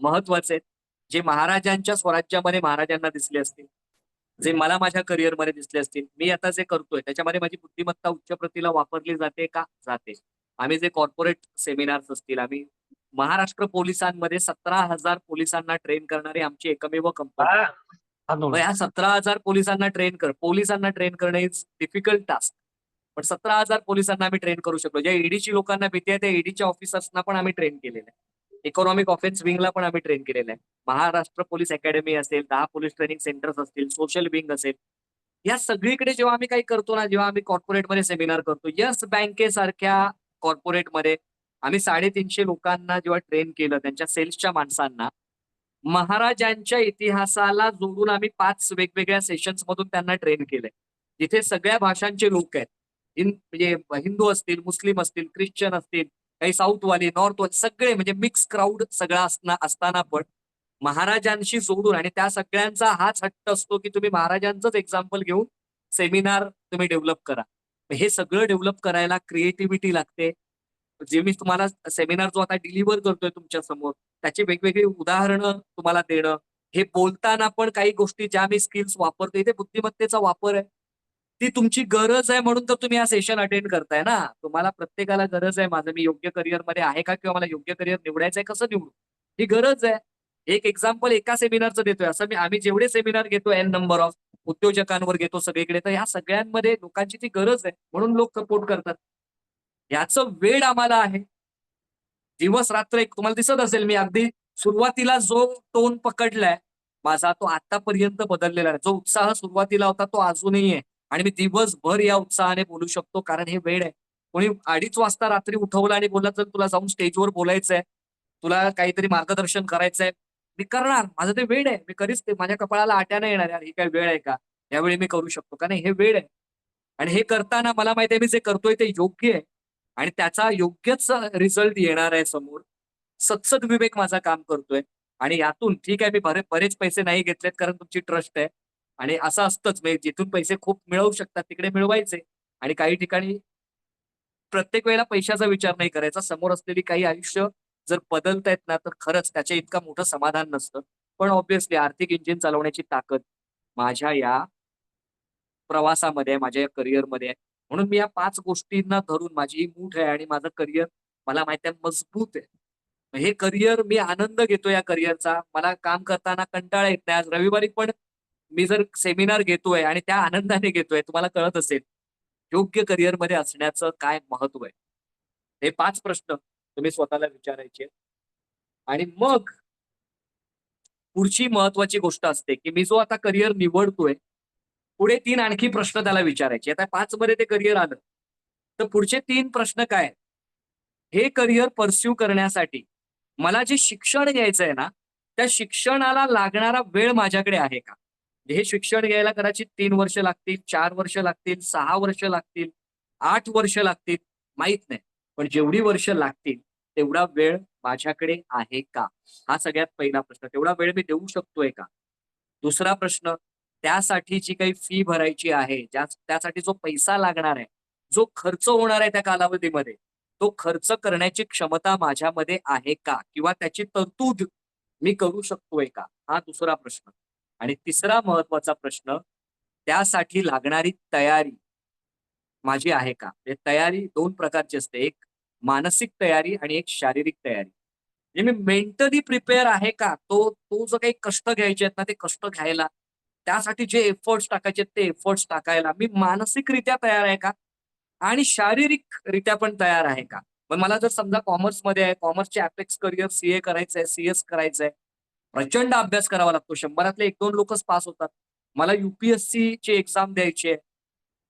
महत्वाचे आहेत, जे महाराजांच्या स्वराज्यामध्ये महाराजांना दिसले असतील, जे मला माझ्या करिअरमध्ये दिसले असतील, मी आता जे करतोय त्याच्यामध्ये माझी बुद्धिमत्ता उच्च प्रतीला वापरली जाते का? जाते. आम्ही जे कॉर्पोरेट सेमिनार्स असतील, आम्ही महाराष्ट्र पोलिसांमध्ये 17,000 पोलिसांना ट्रेन करणारी आमची एकमेव कंपनी. मग ह्या 17,000 पोलिसांना ट्रेन करणं इज डिफिकल्ट टास्क. पण 17,000 पोलिसांना आम्ही ट्रेन करू शकलो. ज्या ईडीची लोकांना भीती आहे, त्या ईडीच्या ऑफिसर्सना पण आम्ही ट्रेन केलेलं आहे. इकॉनॉमिक ऑफेन्स विंगला पण आम्ही ट्रेन केलेलं आहे. महाराष्ट्र पोलीस अकॅडमी असेल, 10 पोलीस ट्रेनिंग सेंटर्स असतील, सोशल विंग असेल, या सगळीकडे जेव्हा आम्ही काही करतो ना, जेव्हा आम्ही कॉर्पोरेटमध्ये सेमिनार करतो, येस बँकेसारख्या कॉर्पोरेटमध्ये आम्ही 350 लोकांना जेव्हा ट्रेन केलं, त्यांच्या सेल्सच्या माणसांना, महाराजांच्या इतिहासाला जोडून आम्ही 5 वेगवेगळ्या सेशन्स मधून त्यांना ट्रेन केलंय. जिथे सगळ्या भाषांचे लोक आहेत. म्हणजे हिंदू असतील, मुस्लिम असतील, ख्रिश्चन असतील, काही साऊथवाले, नॉर्थवाले, सगळे म्हणजे मिक्स क्राऊड सगळा असताना पण महाराजांशी जोडून, आणि त्या सगळ्यांचा हाच हट्ट असतो की तुम्ही महाराजांचंच एक्झाम्पल घेऊन सेमिनार तुम्ही डेव्हलप करा. हे सगळं डेव्हलप करायला क्रिएटिव्हिटी लागते. जे मी तुम्हाला सेमिनार जो आता डिलिव्हर करतोय तुमच्या समोर, त्याची वेगवेगळी उदाहरणं तुम्हाला देणं, हे बोलताना पण काही गोष्टी ज्या मी स्किल्स वापरतोय ते बुद्धिमत्तेचा वापर आहे. ती तुमची गरज आहे म्हणून तर तुम्ही हा सेशन अटेंड करताय ना. तुम्हाला प्रत्येकाला गरज आहे, माझं मी योग्य करिअरमध्ये आहे का, किंवा मला योग्य करिअर निवडायचंय, कसं निवडू, ही गरज आहे. एक एक्झाम्पल एका सेमिनारचं देतोय, असं आम्ही जेवढे सेमिनार घेतो एन नंबर ऑफ उद्योजकांवर घेतो सगळीकडे, तर ह्या सगळ्यांमध्ये लोकांची ती गरज आहे म्हणून लोक सपोर्ट करतात. याचं वेळ आम्हाला आहे. दिवस रात्र एक तुम्हाला दिसत असेल, मी अगदी सुरुवातीला जो टोन पकडलाय माझा, तो आतापर्यंत बदललेला आहे. जो उत्साह सुरुवातीला होता तो अजूनही आहे, आणि मी दिवसभर या उत्साहाने बोलू शकतो, कारण हे वेळ आहे. कोणी 2:30 वाजता रात्री उठवलं आणि बोलला, तर तुला जाऊन स्टेजवर बोलायचंय, तुला काहीतरी मार्गदर्शन करायचंय, मी करणार. माझं ते वेळ आहे, मी कधीच ते माझ्या कपाळाला आट्या नाही येणार, यार ही काय वेळ आहे का, यावेळी मी करू शकतो का नाही, हे वेळ आहे. आणि हे करताना मला माहिती आहे मी जे करतोय ते योग्य आहे, आणि त्याचा योग्यच रिझल्ट येणार आहे समोर. सत्सद विवेक माझा काम करतोय, आणि यातून ठीक आहे, मी बरेच पैसे नाही घेतलेत कारण तुमची ट्रस्ट आहे, आणि असं असतंच, म्हणजे जिथून पैसे खूप मिळवू शकतात तिकडे मिळवायचे, आणि काही ठिकाणी प्रत्येक वेळेला पैशाचा विचार नाही करायचा. समोर असलेली काही आयुष्य जर बदलतायत ना, तर खरंच त्याच्या इतका मोठं समाधान नसतं. पण ऑब्व्हियसली आर्थिक इंजिन चालवण्याची ताकद माझ्या या प्रवासामध्ये आहे, माझ्या या करिअरमध्ये आहे. म्हणून मी या 5 गोष्टींना धरून माझी ही मूठ आहे, आणि माझं करिअर मला माहिती आहे मजबूत आहे. हे करिअर मी आनंद घेतो या करिअरचा. मला काम करताना कंटाळा येत नाही. आज रविवारी पण मी जर सेमिनार घेतोय आणि त्या आनंदाने घेतोय, तुम्हाला कळत असेल योग्य करिअरमध्ये असण्याचं काय महत्व आहे. हे 5 प्रश्न तुम्ही स्वतःला विचारायचे, आणि मग पुढची महत्वाची गोष्ट असते, की मी जो आता करिअर निवडतोय, पुढे 3 आणखी प्रश्न त्याला विचारायचे. आता 5 मध्ये ते करिअर आलं, तर पुढचे 3 प्रश्न काय आहेत? हे करिअर पर्स्यू करण्यासाठी मला जे शिक्षण घ्यायचंय ना, त्या शिक्षणाला लागणारा वेळ माझ्याकडे आहे का? म्हणजे हे शिक्षण घ्यायला कदाचित 3 वर्ष लागतील, 4 वर्ष लागतील, 6 वर्ष लागतील, 8 वर्ष लागतील, माहीत नाही. पण जेवढी वर्ष लागतील, तेवढा वेळ माझ्याकडे आहे का? हा सगळ्यात पहिला प्रश्न. तेवढा वेळ मी देऊ शकतोय का? दुसरा प्रश्न, त्यासाठी जी काही फी भरायची आहे, त्यासाठी जो पैसा लागणार आहे, जो खर्च होणार आहे त्या कालावधीमध्ये, तो खर्च करण्याची क्षमता माझ्यामध्ये आहे का? किंवा त्याची तरतूद मी करू शकतोय का? हा दुसरा प्रश्न. आणि तिसरा महत्वाचा प्रश्न, त्यासाठी लागणारी तयारी माझी आहे का? म्हणजे तयारी 2 प्रकारची असते. एक मानसिक तयारी आणि एक शारीरिक तयारी. म्हणजे मी मेंटली प्रिपेअर आहे का? तो जो काही कष्ट घ्यायचे आहेत ना, ते कष्ट घ्यायला, त्यासाठी जे एफर्ट्स टाकायचे ते एफर्ट्स टाकायला मी मानसिकरित्या तयार आहे का? आणि शारीरिकरित्या पण तयार आहे का? मग मला जर समजा कॉमर्समध्ये आहे, कॉमर्सचे अपेक्स करिअर सीए करायचंय, सीएस करायचंय, प्रचंड अभ्यास करावा लागतो. 100तले 1-2 लोकच पास होतात. मला UPSC ची एक्झाम द्यायची आहे.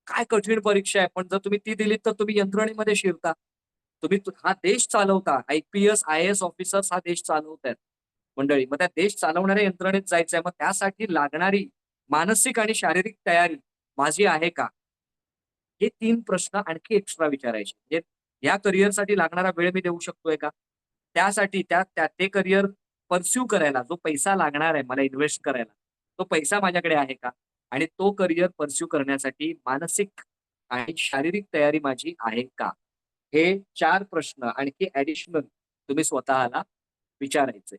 काय कठीण परीक्षा आहे, पण जर तुम्ही ती दिलीत तर तुम्ही यंत्रणेमध्ये शिरता. तुम्ही हा देश चालवता. IPS, IAS ऑफिसर्स हा देश चालवतायत मंडळी. मग त्या देश चालवणाऱ्या यंत्रणेत जायचंय. मग त्यासाठी लागणारी मानसिक आणि शारीरिक तयारी माझी आहे का? हे 3 प्रश्न आणखी एक्स्ट्रा विचारायचे. म्हणजे या करिअरसाठी लागणारा वेळ मी देऊ शकतोय का? त्यासाठी ते करिअर पर्स्यू करायला जो पैसा लागणार आहे मला इन्व्हेस्ट करायला, तो पैसा माझ्याकडे आहे का? आणि तो करिअर पर्स्यू करण्यासाठी मानसिक आणि शारीरिक तयारी माझी आहे का? हे 4 प्रश्न आणखी ॲडिशनल तुम्ही स्वतःला विचारायचे.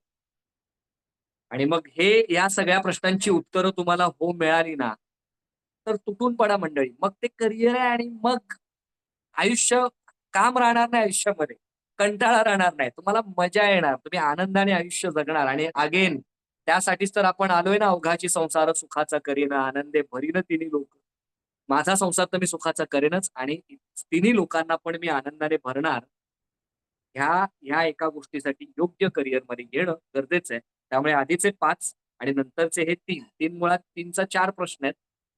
आणि मग या सगळ्या प्रश्नांची उत्तरं तुम्हाला हो मिळाली ना, तर तुटून पडा मंडळी. मग ते करिअर आहे, आणि मग आयुष्य, काम राहणार नाही आयुष्यामध्ये. कंटाळा राहणार नाही. तुम्हाला मजा येणार. तुम्ही आनंदाने आयुष्य जगणार, आणि अगेन त्यासाठीच तर आपण आलोय ना, अवघाची संसार सुखाचा करीन, आनंदे भरीन तिन्ही लोक. माझा संसार तर मी सुखाचा करेनच, आणि तिन्ही लोकांना पण मी आनंदाने भरणार. ह्या एका गोष्टीसाठी योग्य करिअरमध्ये येणं गरजेचं आहे. त्यामुळे आधीचे 5 आणि नंतरचे हे 3 मुळात 3चा 4 प्रश्न आहेत.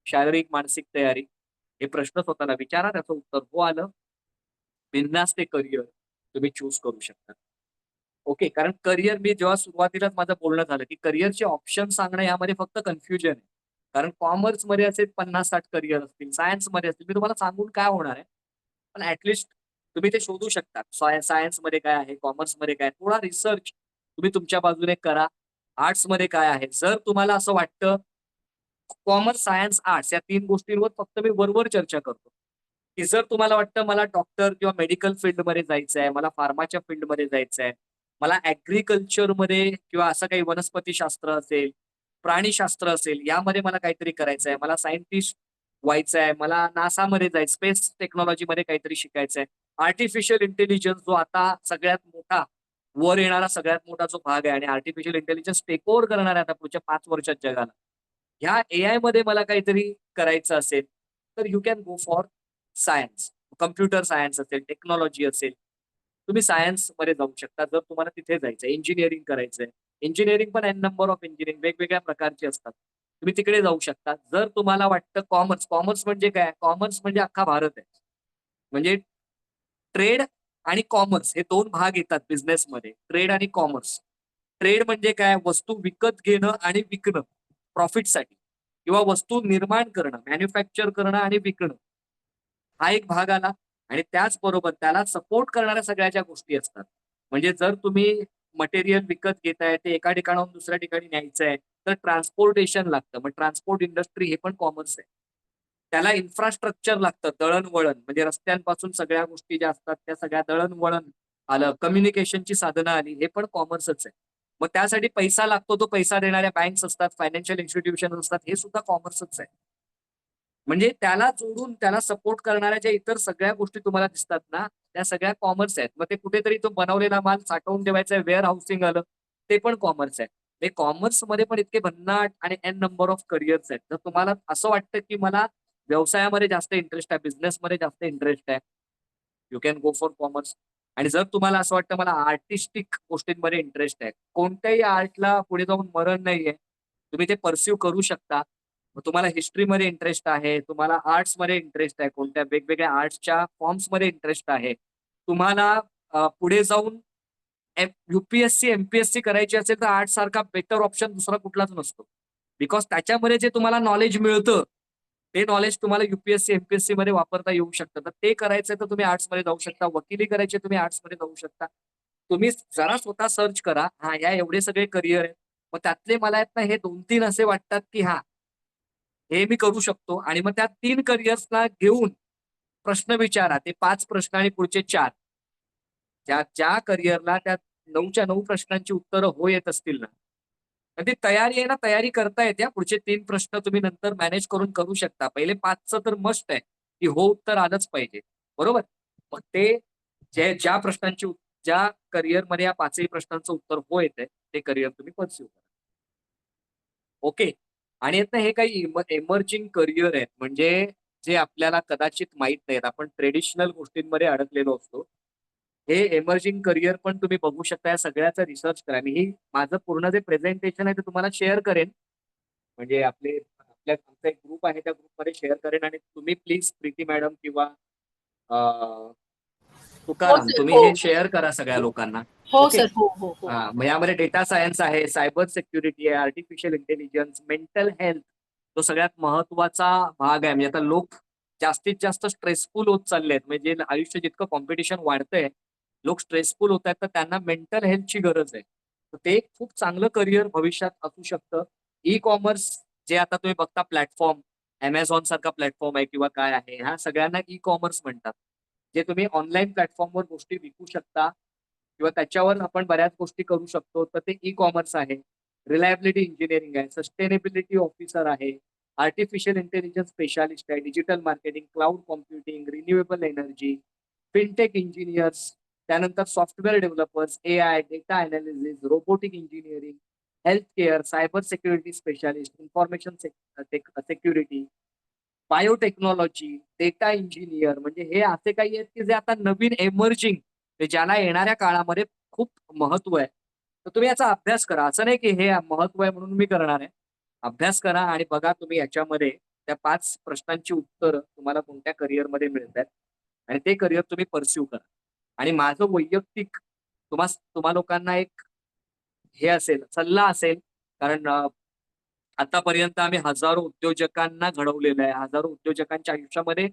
शारीरिक मानसिक तयारी, हे प्रश्न स्वतःला विचारा, त्याचं उत्तर हो आलं, बिनधास्त ते करिअर तुम्ही चूज करू शकता. ओके. कारण करिअर मी जेव्हा सुरुवातीलाच माझं बोलणं झालं, की करिअरचे ऑप्शन सांगणं यामध्ये फक्त कन्फ्युजन आहे. कारण कॉमर्समध्ये असे 50-60 करिअर असतील, सायन्समध्ये असतील. मी तुम्हाला सांगून काय होणार आहे? पण ॲटलीस्ट तुम्ही ते शोधू शकता. सायन्समध्ये काय आहे, कॉमर्समध्ये काय आहे, थोडा रिसर्च तुम्ही तुमच्या बाजूने करा. आर्ट्समध्ये काय आहे? जर तुम्हाला असं वाटतं कॉमर्स, सायन्स, आर्ट्स या 3 गोष्टींवर फक्त मी वर चर्चा करतो, की जर तुम्हाला वाटतं मला डॉक्टर किंवा मेडिकल फील्डमध्ये जायचं आहे, मला फार्माच्या फील्डमध्ये जायचं आहे, मला ॲग्रीकल्चरमध्ये किंवा असं काही वनस्पतीशास्त्र असेल, प्राणीशास्त्र असेल, यामध्ये मला काहीतरी करायचं आहे, मला सायंटिस्ट व्हायचं आहे, मला नासामध्ये जायचं, स्पेस टेक्नॉलॉजीमध्ये काहीतरी शिकायचं आहे. आर्टिफिशियल इंटेलिजन्स जो आता सगळ्यात मोठा, वर येणारा सगळ्यात मोठा जो भाग आहे आणि आर्टिफिशियल इंटेलिजन्स टेक ओव्हर करणार आहे आता पुढच्या 5 वर्षात जगाला. ह्या एआयमध्ये मला काहीतरी करायचं असेल, तर you can go for science. Computer science असेल, टेक्नॉलॉजी असेल. तुम्ही सायन्समध्ये जाऊ शकता जर तुम्हाला तिथे जायचंय. इंजिनिअरिंग करायचंय. इंजिनिअरिंग पण एन नंबर ऑफ इंजिनिअरिंग वेगवेगळ्या प्रकारची असतात. तुम्ही तिकडे जाऊ शकता. जर तुम्हाला वाटतं कॉमर्स, कॉमर्स म्हणजे काय? कॉमर्स म्हणजे अख्खा भारत आहे. म्हणजे ट्रेड आणि कॉमर्स हे 2 भाग येतात बिझनेसमध्ये. ट्रेड आणि कॉमर्स. ट्रेड म्हणजे काय? वस्तू विकत घेणं आणि विकणं प्रॉफिटसाठी किंवा वस्तू निर्माण करणं, मॅन्युफॅक्चर करणं आणि विकणं. हा एक भाग आला आणि त्याचबरोबर त्याला सपोर्ट करणाऱ्या सगळ्या ज्या गोष्टी असतात. म्हणजे जर तुम्ही मटेरियल विकत घेताय, ते एका ठिकाणाहून दुसऱ्या ठिकाणी न्यायचं आहे, तर ट्रान्सपोर्टेशन लागतं. मग ट्रान्सपोर्ट इंडस्ट्री हे पण कॉमर्स आहे. त्याला इन्फ्रास्ट्रक्चर लागतं, दळणवळण म्हणजे रस्त्यांपासून सगळ्या गोष्टी ज्या असतात त्या सगळ्या दळणवळण आलं, कम्युनिकेशनची साधनं आली, हे पण कॉमर्सच आहे. मग त्यासाठी पैसा लागतो, तो पैसा देणाऱ्या बँक्स असतात, फायनान्शियल इन्स्टिट्यूशन असतात, हे सुद्धा कॉमर्सच आहे. म्हणजे त्याला जोडून त्याला सपोर्ट करणाऱ्या ज्या इतर सगळ्या गोष्टी तुम्हाला दिसतात ना, त्या सगळ्या कॉमर्स आहेत. मग ते कुठेतरी तो बनवलेला माल साठवून ठेवायचा आहे, वेअर हाऊसिंग आलं, ते पण कॉमर्स आहे. हे कॉमर्समध्ये पण इतके भन्नाट आणि एन नंबर ऑफ करिअर्स आहेत. जर तुम्हाला असं वाटतं, की मला व्यवसायामध्ये जास्त इंटरेस्ट आहे, बिझनेसमध्ये जास्त इंटरेस्ट आहे, you can go for commerce. आणि जर तुम्हाला असं वाटतं मला आर्टिस्टिक गोष्टींमध्ये इंटरेस्ट आहे, कोणत्याही आर्टला पुढे जाऊन मरण नाहीये. तुम्ही ते पर्स्यू करू शकता. मग तुम्हाला हिस्ट्रीमध्ये इंटरेस्ट आहे, तुम्हाला आर्ट्समध्ये इंटरेस्ट आहे, कोणत्या वेगवेगळ्या आर्ट्सच्या फॉर्म्समध्ये इंटरेस्ट आहे. तुम्हाला पुढे जाऊन युपीएससी, एमपीएससी करायची असेल तर आर्ट्स सारखा बेटर ऑप्शन दुसरा कुठलाच नसतो. बिकॉज त्याच्यामध्ये जे तुम्हाला नॉलेज मिळतं, ते नॉलेज तुम्हाला युपीएससी, एमपीएससी मध्ये वापरता येऊ शकतं. तर ते करायचंय तर तुम्ही आर्ट्समध्ये जाऊ शकता. वकिली करायची तुम्ही आर्ट्समध्ये जाऊ शकता. तुम्ही जरा स्वतः सर्च करा. हां, या एवढे सगळे करिअर आहेत. मग त्यातले मला आहेत ना हे 2-3 असे वाटतात, की हां, हे मी करू शकतो आणि मग त्या 3 करिअर्सला घेऊन प्रश्न विचारा. ते 5 प्रश्न आणि पुढचे 4. ज्या करिअरला त्या 9च्या 9 प्रश्नांची उत्तरं हो येत असतील ना, तर ती तयारी आहे ना, तयारी करता येते हां. पुढचे 3 प्रश्न तुम्ही नंतर मॅनेज करू शकता. पहिले 5चं तर मस्ट आहे, की हो उत्तर आलंच पाहिजे. बरोबर? मग ते ज्या प्रश्नांची ज्या करिअरमध्ये या 5ही प्रश्नांचं उत्तर हो येतंय, ते करिअर तुम्ही पर्स्यू करा. ओके. आणि आहेत ना हे काही एमर्जिंग करिअर आहेत. म्हणजे जे आपल्याला कदाचित माहीत नाहीत. आपण ट्रेडिशनल गोष्टींमध्ये अडकलेलो असतो. हे एमर्जिंग करिअर पण तुम्ही बघू शकता. या सगळ्याचा रिसर्च करा. मी माझं पूर्ण जे प्रेझेंटेशन आहे ते तुम्हाला शेअर करेन. म्हणजे आमचा एक ग्रुप आहे, त्या ग्रुपमध्ये शेअर करेन आणि तुम्ही प्लीज प्रीती मॅडम किंवा हो तुकाराम सर. तुम्ही हो. हे शेअर करा सगळ्या लोकांना. हो ओके. सर. हो, हो, हो. हां, मग यामध्ये डेटा सायन्स आहे, सायबर सिक्युरिटी आहे, आर्टिफिशियल इंटेलिजन्स, मेंटल हेल्थ तो सगळ्यात महत्त्वाचा भाग आहे. म्हणजे आता लोक जास्तीत जास्त स्ट्रेसफुल होत चालले आहेत. म्हणजे आयुष्य जितकं कॉम्पिटिशन वाढतंय, लोक स्ट्रेसफुल होत आहेत, तर त्यांना मेंटल हेल्थची गरज आहे. तर ते एक खूप चांगलं करिअर भविष्यात असू शकतं. ई-कॉमर्स जे आता तुम्ही बघता प्लॅटफॉर्म, Amazon सारखा प्लॅटफॉर्म आहे किंवा काय आहे, ह्या सगळ्यांना ई-कॉमर्स म्हणतात. जे तुम्ही ऑनलाईन प्लॅटफॉर्मवर गोष्टी विकू शकता किंवा त्याच्यावर आपण बऱ्याच गोष्टी करू शकतो. तर ते ई-कॉमर्स आहे. रिलायबिलिटी इंजिनिअरिंग आहे, सस्टेनेबिलिटी ऑफिसर आहे, आर्टिफिशियल इंटेलिजन्स स्पेशालिस्ट आहे, digital marketing, cloud computing, renewable energy, fintech engineers, त्यानंतर software developers, AI, data analysis, robotic engineering, health care, cyber security specialist, information security, biotechnology, data engineer म्हणजे हे असे काही आहेत की जे आता नवीन एमर्जिंग ज्याला येणाऱ्या काळामध्ये खूप महत्व आहे. तर तुम्ही याचा अभ्यास करा. असं नाही की हे महत्व आहे म्हणून मी करणार आहे. अभ्यास करा आणि बघा तुम्ही याच्यामध्ये त्या 5 प्रश्नांची उत्तरं तुम्हाला कोणत्या करिअरमध्ये मिळतात आणि ते करिअर तुम्ही परस्यू करा. आणि माझं वैयक्तिक तुम्हा लोकांना एक हे असेल, सल्ला असेल, कारण आतापर्यंत आम्ही हजारो उद्योजकांना घडवलेलं आहे, हजारो उद्योजकांच्या आयुष्यामध्ये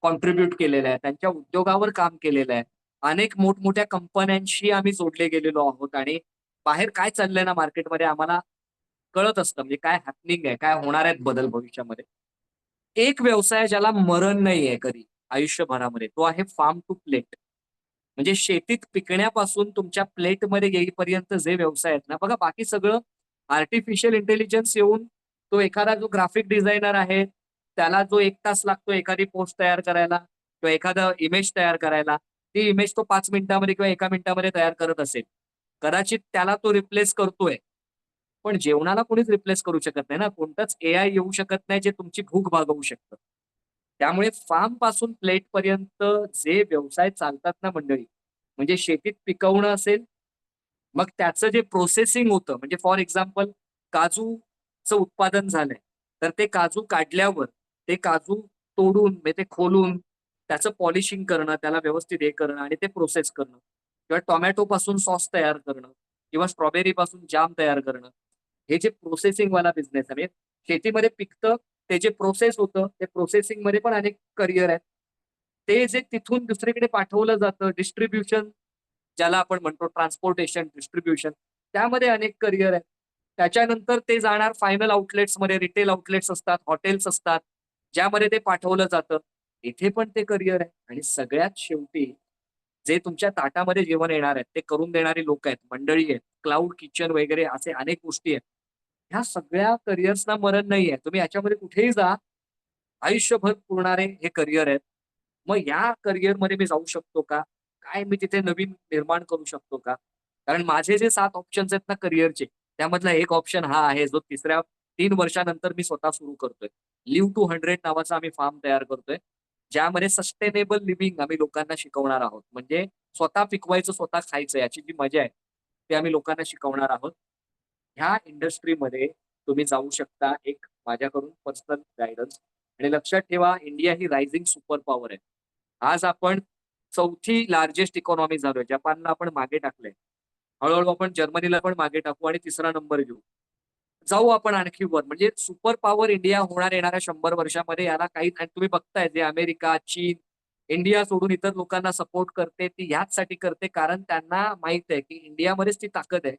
कॉन्ट्रीब्युट केलेलं आहे, त्यांच्या उद्योगावर काम केलेलं आहे. अनेक मोठमोठ्या कंपन्यांशी आम्ही जोडले गेलेलो आहोत आणि बाहेर काय चाललंय ना मार्केटमध्ये आम्हाला कळत असतं, म्हणजे काय हॅपनिंग आहे, काय होणार आहेत बदल भविष्यामध्ये. एक व्यवसाय ज्याला मरण नाहीये कधी आयुष्यभरामध्ये, तो आहे फार्म टू प्लेट. म्हणजे शेतीत पिकण्यापासून तुमच्या प्लेटमध्ये येईपर्यंत जे व्यवसाय आहेत ना, बघा बाकी सगळं आर्टिफिशियल इंटेलिजन्स येऊन तो एखादा जो ग्राफिक डिझायनर आहे, त्याला जो 1 तास लागतो एखादी पोस्ट तयार करायला किंवा एखादं इमेज तयार करायला, ती इमेज तो 5 मिनिटामध्ये किंवा 1 मिनिटामध्ये तयार करत असेल. कदाचित त्याला तो रिप्लेस करतोय. पण जेवणाला कोणीच रिप्लेस करू शकत नाही ना. कोणतंच एआय येऊ शकत नाही जे तुमची भूक भागवू शकतं. त्यामुळे फार्म पासून प्लेट पर्यंत जे व्यवसाय चालतात ना मंडळी, म्हणजे शेतीत पिकवणं असेल, मग त्याचं जे प्रोसेसिंग होतं, म्हणजे फॉर एक्झाम्पल काजूचं उत्पादन झालंय, तर ते काजू काढल्यावर ते काजू तोडून म्हणजे ते खोलून त्याचं पॉलिशिंग करणं, त्याला व्यवस्थित हे करणं आणि ते प्रोसेस करणं किंवा टोमॅटो पासून सॉस तयार करणं किंवा स्ट्रॉबेरी पासून जाम तयार करणं. हे जे प्रोसेसिंग वाला बिझनेस आहे, म्हणजे शेतीमध्ये पिकतं, ते जे प्रोसेस होतं, ते प्रोसेसिंग मध्ये पण अनेक करिअर आहेत. ते जे तिथून दुसरीकडे पाठवलं जातं, डिस्ट्रिब्युशन ज्याला आपण म्हणतो, ट्रान्सपोर्टेशन, डिस्ट्रिब्युशन, त्यामध्ये अनेक करिअर आहेत. त्याच्यानंतर ते जाणार फायनल आउटलेट्समध्ये, रिटेल आउटलेट्स असतात, हॉटेल्स असतात, ज्यामध्ये ते पाठवलं जातं. इथे पण ते करिअर आहे. आणि सगळ्यात शेवटी जे तुमच्या ताटामध्ये जेवण येणार आहेत, ते करून देणारी लोक आहेत, मंडळी आहेत, क्लाउड किचन वगैरे असे अनेक गोष्टी आहेत. ह्या सगळ्या करिअर्सना मरण नाहीये. तुम्ही ह्याच्यामध्ये कुठेही जा, आयुष्यभर पुरणारे हे करिअर आहेत. मग या करिअरमध्ये मी जाऊ शकतो का? काय मी तिथे नवीन निर्माण करू शकतो का? कारण माझे जे 7 ऑप्शन्स आहेत ना करिअरचे, त्यामधला एक ऑप्शन हा आहे, जो तिसऱ्या 3 वर्षानंतर मी स्वतः सुरू करतोय. लिव्ह टू 100 नावाचा आम्ही फार्म तयार करतोय. ज्यामध्ये सस्टेनेबल लिव्हिंग आम्ही लोकांना शिकवणार आहोत. म्हणजे स्वतः पिकवायचं, स्वतः खायचं याची जी मजा आहे, ती आम्ही लोकांना शिकवणार आहोत. ह्या इंडस्ट्रीमध्ये तुम्ही जाऊ शकता, एक माझ्याकडून पर्सनल गाईडन्स. आणि लक्षात ठेवा, इंडिया ही रायझिंग सुपर पॉवर आहे. आज आपण 4थी लार्जेस्ट इकॉनॉमी झालोय. जपानला आपण मागे टाकलंय. हळूहळू आपण जर्मनीला पण मागे टाकू आणि 3रा नंबर घेऊ. जाऊ आपण आणखी वर. म्हणजे सुपर पॉवर इंडिया होणार येणाऱ्या 100 वर्षामध्ये. याला काही, आणि तुम्ही बघताय जे अमेरिका, चीन, इंडिया सोडून इतर लोकांना सपोर्ट करते, ती ह्याचसाठी करते कारण त्यांना माहित आहे की इंडियामध्येच ती ताकद आहे.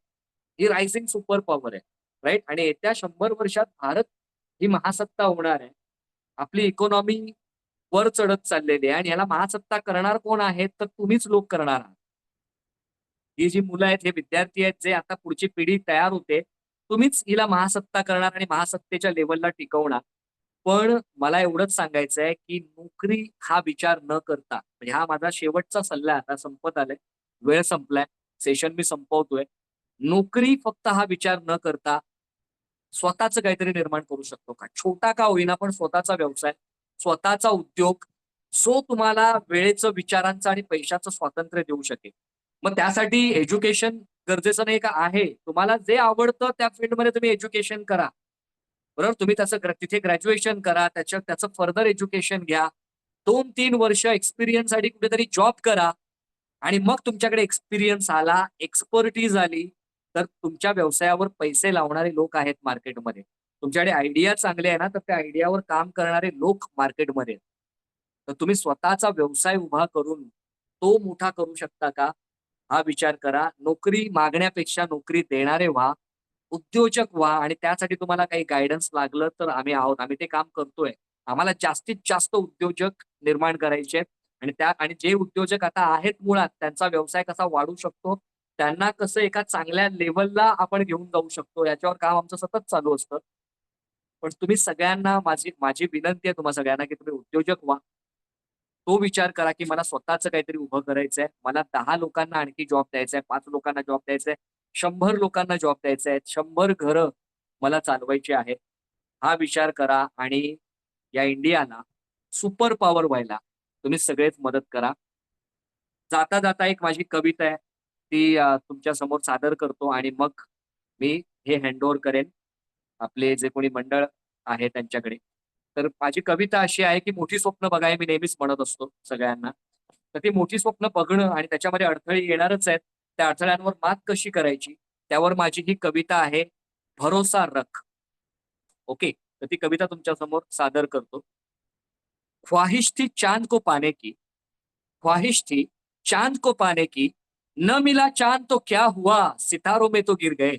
ही रायझिंग सुपर पॉवर आहे, राईट. आणि येत्या 100 वर्षात भारत ही महासत्ता होणार आहे. आपली इकॉनॉमी वर चढत चाललेली आहे आणि याला महासत्ता करणार कोण आहेत, तर तुम्हीच लोक करणार आहात. ही जी मुलं आहेत, हे विद्यार्थी आहेत, जे आता पुढची पिढी तयार होते, तुम्हीच हिला महासत्ता करणार आणि महासत्तेच्या लेवलला टिकवणार. पण मला एवढंच सांगायचं आहे की नोकरी हा विचार न करता, म्हणजे हा माझा शेवटचा सल्ला आहे, आता संपत आलाय, वेळ संपलाय, सेशन मी संपवतोय. नोकरी फक्त हा विचार न करता स्वतःच काहीतरी निर्माण करू शकतो का? छोटा का होईना, पण स्वतःचा व्यवसाय, स्वतःचा उद्योग, जो तुम्हाला वेळेचं, विचारांचं आणि पैशाचं स्वातंत्र्य देऊ शकेल. मग त्यासाठी एज्युकेशन गरजेचं नाही का? आहे. तुम्हाला जे आवडतं त्या फील्डमध्ये तुम्ही एज्युकेशन करा. बरोबर? तुम्ही तिथे ग्रॅज्युएशन करा, त्याचं फर्दर एज्युकेशन घ्या. 2-3 वर्ष एक्सपिरियन्ससाठी कुठेतरी जॉब करा आणि मग तुमच्याकडे एक्सपिरियन्स आला, एक्सपर्टीज आली, तर तुमच्या व्यवसायावर पैसे लावणारे लोक आहेत मार्केटमध्ये. तुमच्याकडे आयडिया चांगले आहे ना, तर त्या आयडियावर काम करणारे लोक मार्केटमध्ये आहेत. तर तुम्ही स्वतःचा व्यवसाय उभा करून तो मोठा करू शकता का? हा विचार करा. नोकरी मागण्यापेक्षा नोकरी देणारे व्हा, उद्योजक व्हा. आणि त्यासाठी तुम्हाला काही गाईडन्स लागलं तर आम्ही आहोत. आम्ही ते काम करतोय. आम्हाला जास्तीत जास्त उद्योजक निर्माण करायचे आहेत आणि जे उद्योजक आता आहेत मुळात, त्यांचा व्यवसाय कसा वाढू शकतो, त्यांना कसं एका चांगल्या लेव्हलला आपण घेऊन जाऊ शकतो, याच्यावर काम आमचं सतत चालू असतं. पण तुम्ही सगळ्यांना, माझी माझी विनंती आहे तुम्हा सगळ्यांना, की तुम्ही उद्योजक व्हा. तो विचार करा की मला स्वतःचं काहीतरी उभं करायचंय. मला 10 लोकांना आणखी जॉब द्यायचा आहे, 5 लोकांना जॉब द्यायचा आहे, 100 लोकांना जॉब द्यायचा आहे, 100 घरं मला चालवायची आहेत. हा विचार करा आणि या इंडियाला सुपर पॉवर व्हायला तुम्ही सगळेच मदत करा. जाता जाता एक माझी कविता आहे, ती तुमच्या समोर सादर करतो आणि मग मी हे हँडओव्हर करेन आपले जे कोणी मंडळ आहे त्यांच्याकडे. तर माझी कविता अशी आहे की मोठी स्वप्न बघाय मी नेहमीच म्हणत असतो सगळ्यांना. तर ती मोठी स्वप्न बघणं आणि त्याच्यामध्ये अडथळे येणारच आहेत. त्या अडथळ्यांवर मात कशी करायची त्यावर माझी ही कविता आहे, भरोसा रख. ओके, तर ती कविता तुमच्या समोर सादर करतो. ख्वाहिश थी चांद को पाने की, ख्वाहिश थी चांद को पाने की, न मिला चांद तो क्या हुआ, सितारों में तो गिर गए.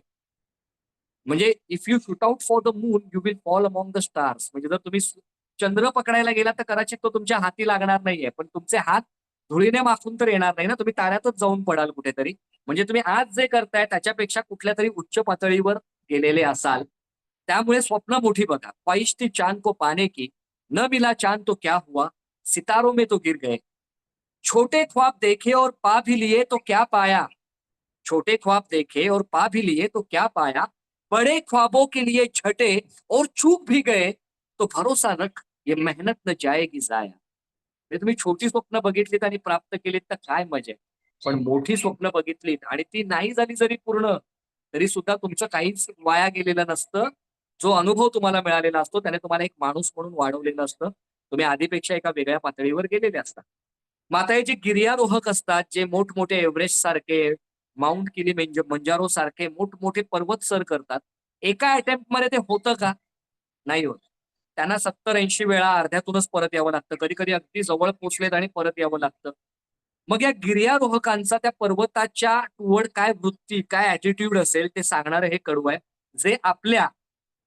म्हणजे if you shoot out for the moon you will fall among the stars. म्हणजे जर तुम्ही चंद्र पकडायला गेला तर कदाचित तो तुमच्या हाती लागणार नाहीये, पण तुमचे हात धुळीने माखून तर येणार नाही ना, तुम्ही ताऱ्यातच जाऊन पडाल कुठेतरी. म्हणजे तुम्ही आज जे करताय त्याच्यापेक्षा कुठल्या तरी उच्च पातळीवर गेलेले असाल. त्यामुळे स्वप्न मोठी बघा. ख्वाहिश थी चांद को पाने की, न मिला चांद तो क्या हुआ, सितारों में तो गिर गए. छोटे ख्वाब देखे और पा भी लिए तो क्या पाया, छोटे ख्वाब देखे और पा भी लिए तो क्या पाया, बड़े ख्वाबों के लिए छटे और चूक भी गए तो भरोसा रख, ये मेहनत न जाएगी जाया. म्हणजे तुम्ही छोटी स्वप्न बघितलीत आणि प्राप्त केलीत तर काय मजा आहे, पण मोठी स्वप्न बघितलीत आणि ती नाही झाली जरी पूर्ण, तरी सुद्धा तुमचं काहीच वाया गेलेलं नसतं. जो अनुभव तुम्हाला मिळालेला असतो त्याने तुम्हाला एक माणूस म्हणून वाढवलेलं असतं. तुम्ही आधीपेक्षा एका वेगळ्या पातळीवर गेलेले असतात. माता हे जे गिर्यारोहक असतात, जे मोठमोठे एव्हरेस्ट सारखे, माउंट किलिमंजारो सारखे मोठमोठे पर्वत सर करतात, एका अटेम्प्ट मध्ये ते होतं का? नाही होत. त्यांना 70-80 वेळा अर्ध्यातूनच परत यावं लागतं. कधी कधी अगदी जवळ पोहोचलेत आणि परत यावं लागतं. मग या गिर्यारोहकांचा त्या पर्वताच्या टुवर्ड काय वृत्ती, काय ऍटिट्यूड असेल ते सांगणारं हे कडवं आहे, जे आपल्या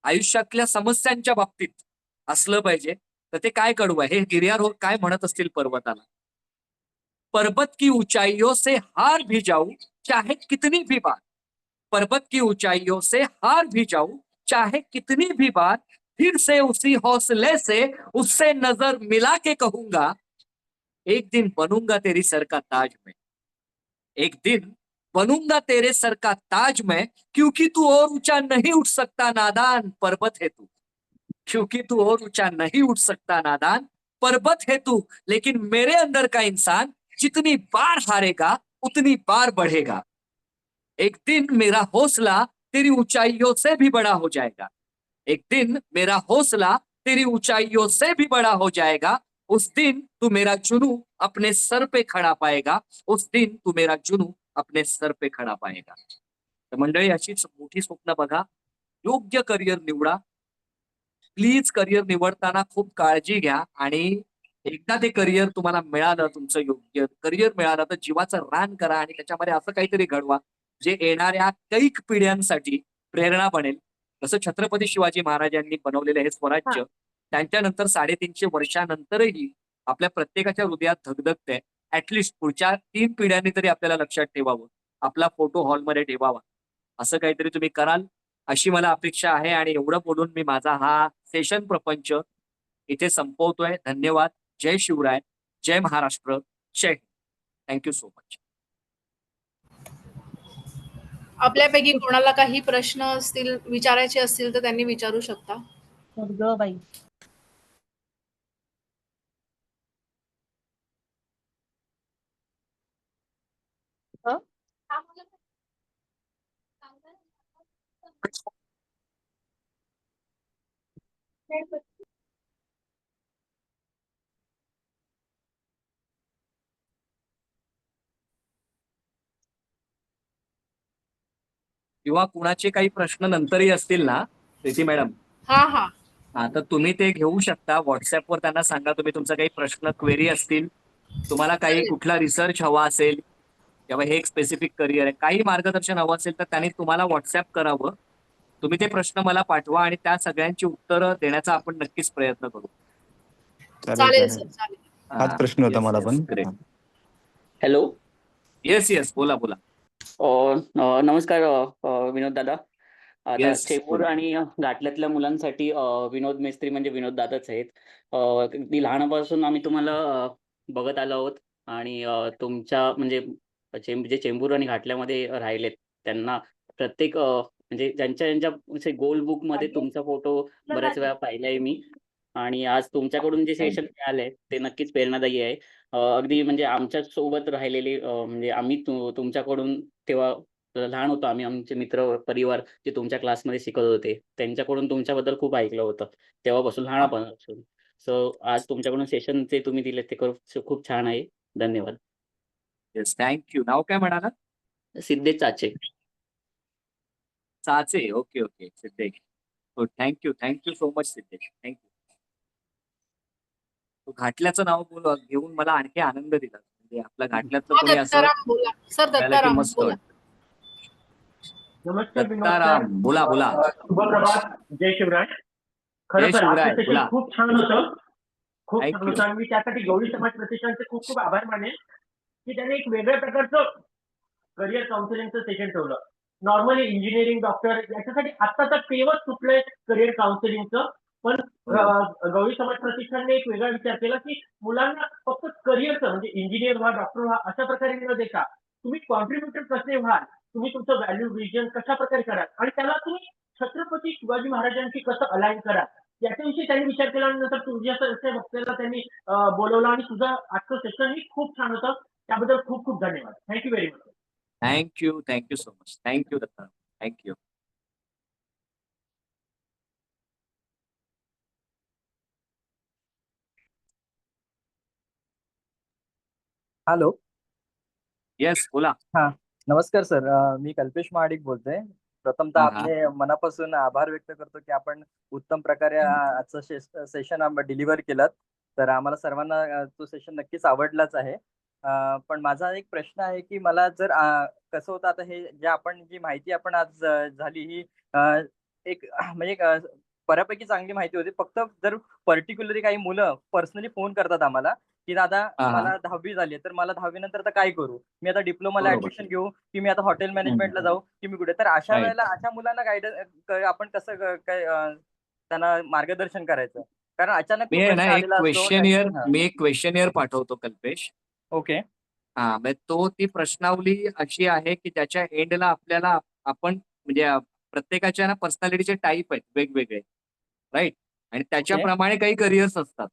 आयुष्यातल्या समस्यांच्या बाबतीत असलं पाहिजे. तर ते काय कडवं आहे, हे गिर्यारोहक काय म्हणत असतील पर्वताला. पर्वत की ऊंचाइयों से हार भी जाऊं चाहे कितनी भी बार, पर्वत की ऊंचाइयों से हार भी जाऊं चाहे कितनी भी बार, फिर से उसी हौसले से उससे नजर मिला के कहूंगा, एक दिन बनूंगा तेरी सर का ताज मैं, एक दिन बनूंगा तेरे सर का ताज मैं, क्योंकि तू और ऊंचा नहीं उठ सकता नादान, पर्वत है तू. क्योंकि तू और ऊंचा नहीं उठ सकता नादान, पर्वत है तू. लेकिन मेरे अंदर का इंसान जितनी बार हारेगा उतनी बार बढ़ेगा. एक दिन मेरा हौसला तेरी ऊंचाइयों से भी बड़ा हो जाएगा. एक दिन मेरा हौसला तेरी ऊंचाइयों से भी बड़ा हो जाएगा. उस दिन तू मेरा जुनू अपने सर पे खड़ा पाएगा. उस दिन तू मेरा जुनू अपने सर पे खड़ा पाएगा. तर मंडळी, अशीच मोठी स्वप्न बघा, योग्य करिअर निवडा. प्लीज करिअर निवडताना खूप काळजी घ्या आणि एकदा ते करिअर तुम्हाला मिळालं, तुमचं योग्य करिअर मिळालं, तर जीवाचं रान करा आणि त्याच्यामध्ये असं काहीतरी घडवा जे येणाऱ्या कैक पिढ्यांसाठी प्रेरणा बनेल. जसं छत्रपती शिवाजी महाराजांनी बनवलेलं हे स्वराज्य त्यांच्यानंतर 350 वर्षानंतरही आपल्या प्रत्येकाच्या हृदयात धगधगतंय. ऍटलिस्ट पुढच्या 3 पिढ्यांनी तरी आपल्याला लक्षात ठेवावं, आपला फोटो हॉलमध्ये ठेवावा. असं काहीतरी तुम्ही कराल अशी मला अपेक्षा आहे. आणि एवढं बोलून मी माझा हा सेशन प्रपंच इथे संपवतोय. धन्यवाद. जय शिवराय, जय महाराष्ट्र, जय हिंद. Thank you so much. आपल्यापैकी कोणाला काही प्रश्न असतील, विचारायचे असतील तर त्यांनी विचारू शकता. ग बाई. किंवा कुणाचे काही प्रश्न नंतरही असतील ना प्रीती मॅडम, हा हा हा, तर तुम्ही ते घेऊ शकता. व्हॉट्सअपवर त्यांना सांगा तुम्ही तुमचा काही प्रश्न, क्वेरी असतील, तुम्हाला काही कुठला रिसर्च हवा असेल किंवा हे एक स्पेसिफिक करिअर आहे, काही मार्गदर्शन हवं असेल तर त्यांनी तुम्हाला व्हॉट्सअप करावं. तुम्ही ते प्रश्न मला पाठवा आणि त्या सगळ्यांची उत्तरं देण्याचा आपण नक्कीच प्रयत्न करू. चालेल सर, चालेल. हाच प्रश्न होता मला पण. हॅलो. येस येस, बोला बोला. नमस्कार विनोद दादा. आता Yes. चेंबूर आणि घाटल्यातल्या मुलांसाठी विनोद मेस्त्री म्हणजे विनोद दादाच आहेत. अगदी लहानपासून आम्ही तुम्हाला बघत आलो आहोत आणि तुमच्या म्हणजे जे चेंबूर आणि घाटल्यामध्ये राहिलेत त्यांना प्रत्येक म्हणजे ज्यांच्या गोल बुक मध्ये तुमचा फोटो बऱ्याच वेळा पाहिलाय मी. आणि आज तुमच्याकडून जे सेशन मिळालंय ते नक्कीच प्रेरणादायी आहे. अगदी म्हणजे आमच्या सोबत राहिलेली म्हणजे आम्ही तुमच्याकडून तेव्हा लहान होतो आम्ही, आमचे मित्र परिवार जे तुमच्या क्लासमध्ये शिकत होते त्यांच्याकडून तुमच्याबद्दल खूप ऐकलं होतं तेव्हापासून, लहानपणापासून. सो आज तुमच्याकडून सेशन जे तुम्ही दिले ते खूप छान आहे. धन्यवाद. Yes, thank you. नाव काय म्हणाला? Siddhesh Chache. Chache. Okay okay Siddhesh. Good. Thank you so much Siddhesh. Thank you. तू घाटल्याचं नाव घेऊन मला आणखी आनंद दिला. म्हणजे आपल्या घाटल्यातलं कोणी असं दत्ताराम बोला सर. कळलं की दत्ताराम मस्त बोला. वाटतं. नमस्कार विनोद दत्ताराम सर. बोला बोला. शुभ प्रभात. जय शिवराय. खरं जय तर शिवराय, आजचं बोला. सेशन खूप छान होतं. खूप Thank छान you. होतं आणि मी त्यासाठी गौरी समाज प्रतिष्ठानचे खूप खूप आभार मानेन की त्याने एक वेगळ्या प्रकारचं करिअर काउन्सिलिंगचं सेशन ठेवलं. नॉर्मली इंजिनिअरिंग, डॉक्टर याच्यासाठी आत्ताचा पेवच सुटलंय करिअर काउन्सिलिंगचं. पण गौरी समाज प्रतिष्ठानने एक वेगळा विचार केला की मुलांना फक्त करिअरचं म्हणजे इंजिनियर व्हा, डॉक्टर व्हा अशा प्रकारे न देता तुम्ही कॉन्ट्रीब्युटर कसे व्हाल, तुम्ही तुमचं व्हॅल्यू विजन कशा प्रकारे कराल आणि त्याला तुम्ही छत्रपती शिवाजी महाराजांशी कसं अलाइन कराल याच्याविषयी त्यांनी विचार केला आणि नंतर तुझ्या वक्त्याला त्यांनी बोलवलं आणि तुझं आजचं सेशनही खूप छान होतं. त्याबद्दल खूप खूप धन्यवाद. Thank you very much. Thank you so much. Thank you Dattaram. Thank you. Hello. Yes बोला. हा नमस्कार सर. मी कल्पेश महाडिक बोलतोय. प्रथमतः हा. आपले मनापासून आभार व्यक्त करतो की आपण उत्तम प्रकारे आजचं सेशन डिलिव्हर केलं. तर आम्हाला सर्वांना तो सेशन नक्कीच आवडलाच आहे. पण माझा एक प्रश्न आहे की मला जर कसं होतं आता हे जे आपण जी माहिती आपण आज झाली ही एक म्हणजे बऱ्यापैकी चांगली माहिती होती. फक्त जर पर्टिक्युलरली काही मुलं पर्सनली फोन करतात आम्हाला की दादा हा. मला 10वी झाली तर मला 10वी नंतर आता काय करू, मी आता डिप्लोमाला बरोबर. ऍडमिशन घेऊ की मी आता हॉटेल मॅनेजमेंटला जाऊ की मी कुठे. तर अशा Right. वेळेला अशा मुलांना गायडन्स आपण कसं काय त्यांना मार्गदर्शन करायचं, कारण अचानक तो मी आहे ना प्रश्न एक आलेला असतो. क्वेश्चनियर पाठवतो कल्पेश. ओके. हा म्हणजे ती प्रश्नावली अशी आहे की त्याच्या एंडला आपल्याला आपण म्हणजे प्रत्येकाच्या ना पर्सनॅलिटीचे टाईप आहेत वेगवेगळे, राईट, आणि त्याच्याप्रमाणे काही करिअर्स असतात.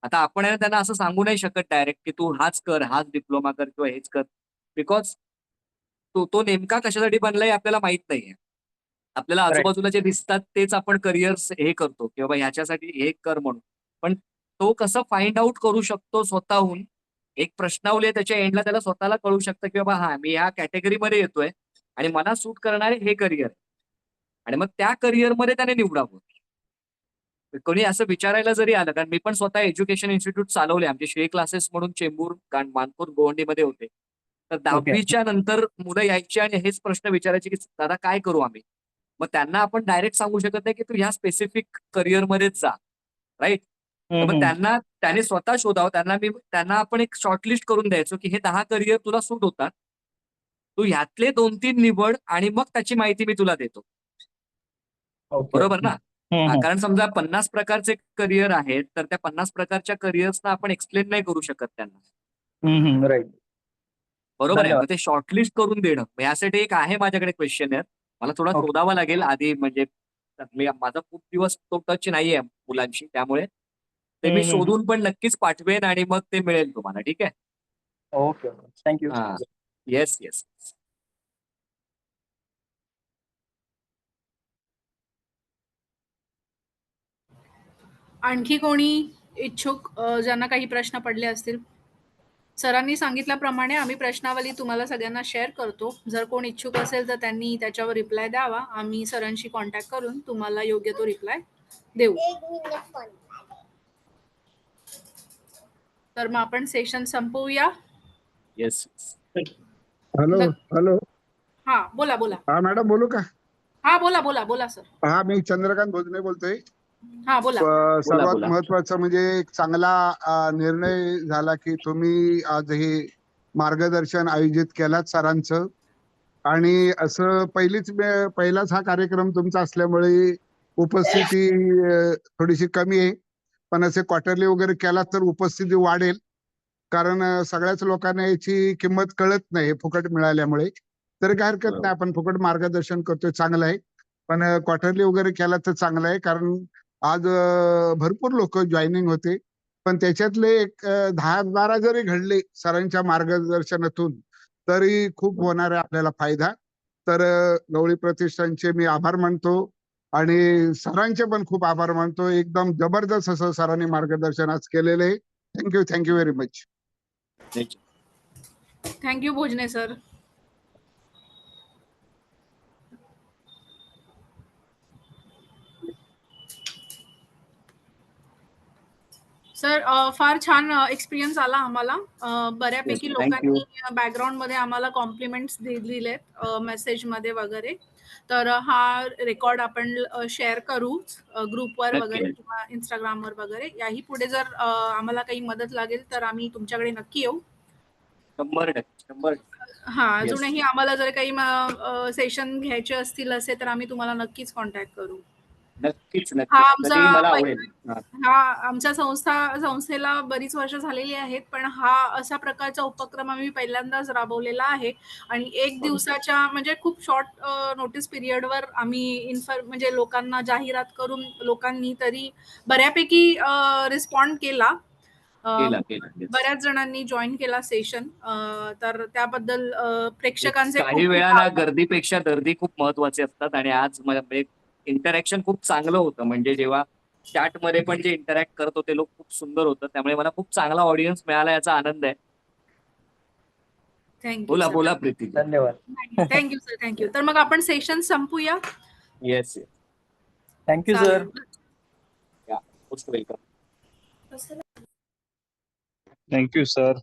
आता आपण आहे ना त्यांना असं सांगू नाही शकत डायरेक्ट की तू हाच कर, हाच डिप्लोमा कर किंवा हेच कर, बिकॉज तो नेमका कशासाठी बनलाय आपल्याला माहित नाहीये. आपल्याला Right. आजूबाजूला जे दिसतात तेच आपण करिअर्स हे करतो की बाबा ह्याच्यासाठी हे कर म्हणून. पण तो कसं फाइंड आउट करू शकतो स्वतःहून, एक प्रश्नावली आहे त्याच्या एंडला त्याला स्वतःला कळू शकतं की बाबा हा मी ह्या कॅटेगरीमध्ये येतोय आणि मला सूट करणारे हे करिअर आणि मग त्या करिअरमध्ये त्याने निवडावं. कोणी असं विचारायला जरी आलं, कारण मी पण स्वतः एज्युकेशन इन्स्टिट्यूट चालवले, आमचे श्रेय क्लासेस म्हणून चेंबूर, मानपूर, गोवंडीमध्ये होते. तर 10वीच्या नंतर मुलं यायची आणि हेच प्रश्न विचारायचे की दादा काय करू आम्ही. मग त्यांना आपण डायरेक्ट सांगू शकत नाही की तू ह्या स्पेसिफिक करिअरमध्येच जा, राईट. तर मग त्याने स्वतः शोधावं. त्यांना आपण एक शॉर्टलिस्ट करून द्यायचो की हे 10 करिअर तुला सूट होतात, तू ह्यातले 2-3 निवड आणि मग त्याची माहिती मी तुला देतो. बरोबर ना. कारण समजा 50 प्रकारचे करिअर आहेत तर त्या 50 प्रकारच्या करिअर्सना आपण एक्सप्लेन नाही करू शकत त्यांना. राईट. बरोबर आहे. धन्यवाद. मग ते शॉर्टलिस्ट करून देणं, यासाठी एक आहे माझ्याकडे क्वेश्चनर. मला थोडा Okay. शोधावा लागेल आधी, म्हणजे माझा खूप दिवस तो टच नाहीये मुलांशी, त्यामुळे ते मी शोधून पण नक्कीच पाठवेन आणि मग ते मिळेल तुम्हाला. ठीक आहे. ओके. थँक्यू. हा. येस. आणखी कोणी इच्छुक ज्यांना काही प्रश्न पडले असतील? सरांनी सांगितल्याप्रमाणे आम्ही प्रश्नावली तुम्हाला सगळ्यांना शेअर करतो. जर कोण इच्छुक असेल तर त्यांनी त्याच्यावर रिप्लाय द्यावा. आम्ही सरांशी कॉन्टॅक्ट करून तुम्हाला योग्य तो रिप्लाय देऊ. तर मग आपण सेशन संपवूया. येस. हॅलो. हा बोला. हा मॅडम बोलू का? हा बोला सर. हा मी चंद्रकांत भोजने बोलतोय. हा बोला. सर्वात बोला. महत्वाचं म्हणजे एक चांगला निर्णय झाला की तुम्ही आज हे मार्गदर्शन आयोजित केलात सरांचं. आणि असं पहिलाच हा कार्यक्रम तुमचा असल्यामुळे उपस्थिती थोडीशी कमी आहे. पण असे क्वार्टरली वगैरे केला तर उपस्थिती वाढेल, कारण सगळ्याच लोकांना याची किंमत कळत नाही फुकट मिळाल्यामुळे. तर काय हरकत नाही, आपण फुकट मार्गदर्शन करतोय, चांगलं आहे. पण क्वार्टरली वगैरे केला तर चांगलं आहे, कारण आज भरपूर लोक जॉईनिंग होते. पण त्याच्यातले एक 10-12 जरी घडले सरांच्या मार्गदर्शनातून तरी खूप होणार आहे आपल्याला फायदा. तर गवळी प्रतिष्ठानचे मी आभार मानतो आणि सरांचे पण खूप आभार मानतो. एकदम जबरदस्त असं सरांनी मार्गदर्शन आज केलेलं आहे. Thank you very much. Thank you Bhojane sir. Sir फार छान एक्सपिरियन्स आला आम्हाला. बऱ्यापैकी Yes, thank you. लोकांनी बॅकग्राऊंडमध्ये आम्हाला कॉम्प्लिमेंट्स दिलेत मेसेजमध्ये वगैरे. तर हा रेकॉर्ड आपण शेअर करू ग्रुपवर नक्की, वगैरे नक्की. किंवा इंस्टाग्रामवर वगैरे. याही पुढे जर आम्हाला काही मदत लागेल तर आम्ही तुमच्याकडे नक्की येऊ. 100%. हा, Yes. अजूनही आम्हाला जर काही सेशन घ्यायचे असतील असे तर आम्ही तुम्हाला नक्कीच कॉन्टॅक्ट करू. नक्कीच हा कधी मला आमचा आवडेल. हा. हा आमच्या संस्थेला बरीच वर्ष झालेली आहेत, पण हा अशा प्रकारचा उपक्रम आम्ही पहिल्यांदाच राबवलेला आहे आणि एक दिवसाच्या म्हणजे खूप शॉर्ट नोटीस पिरियडवर आम्ही म्हणजे लोकांना जाहिरात करून लोकांनी तरी बऱ्यापैकी रिस्पॉन्ड केला. केला. Yes. बऱ्याच जणांनी जॉईन केला सेशन. तर त्याबद्दल प्रेक्षकांचे काही खूप खूप वेळा ना आभार. गर्दीपेक्षा दर्दी खूप महत्वाचे असतात आणि आज इंटरॅक्शन खूप चांगलं होतं. म्हणजे जेव्हा चॅटमध्ये पण जे इंटरॅक्ट करत होते लोक खूप सुंदर होतं. त्यामुळे मला खूप चांगला ऑडियन्स मिळाला याचा आनंद आहे. Thank you sir. बोला प्रीती. धन्यवाद. Thank you sir. थँक्यू. तर मग आपण सेशन संपूया. येस. Thank you sir. चालेल. Most welcome. Thank you sir.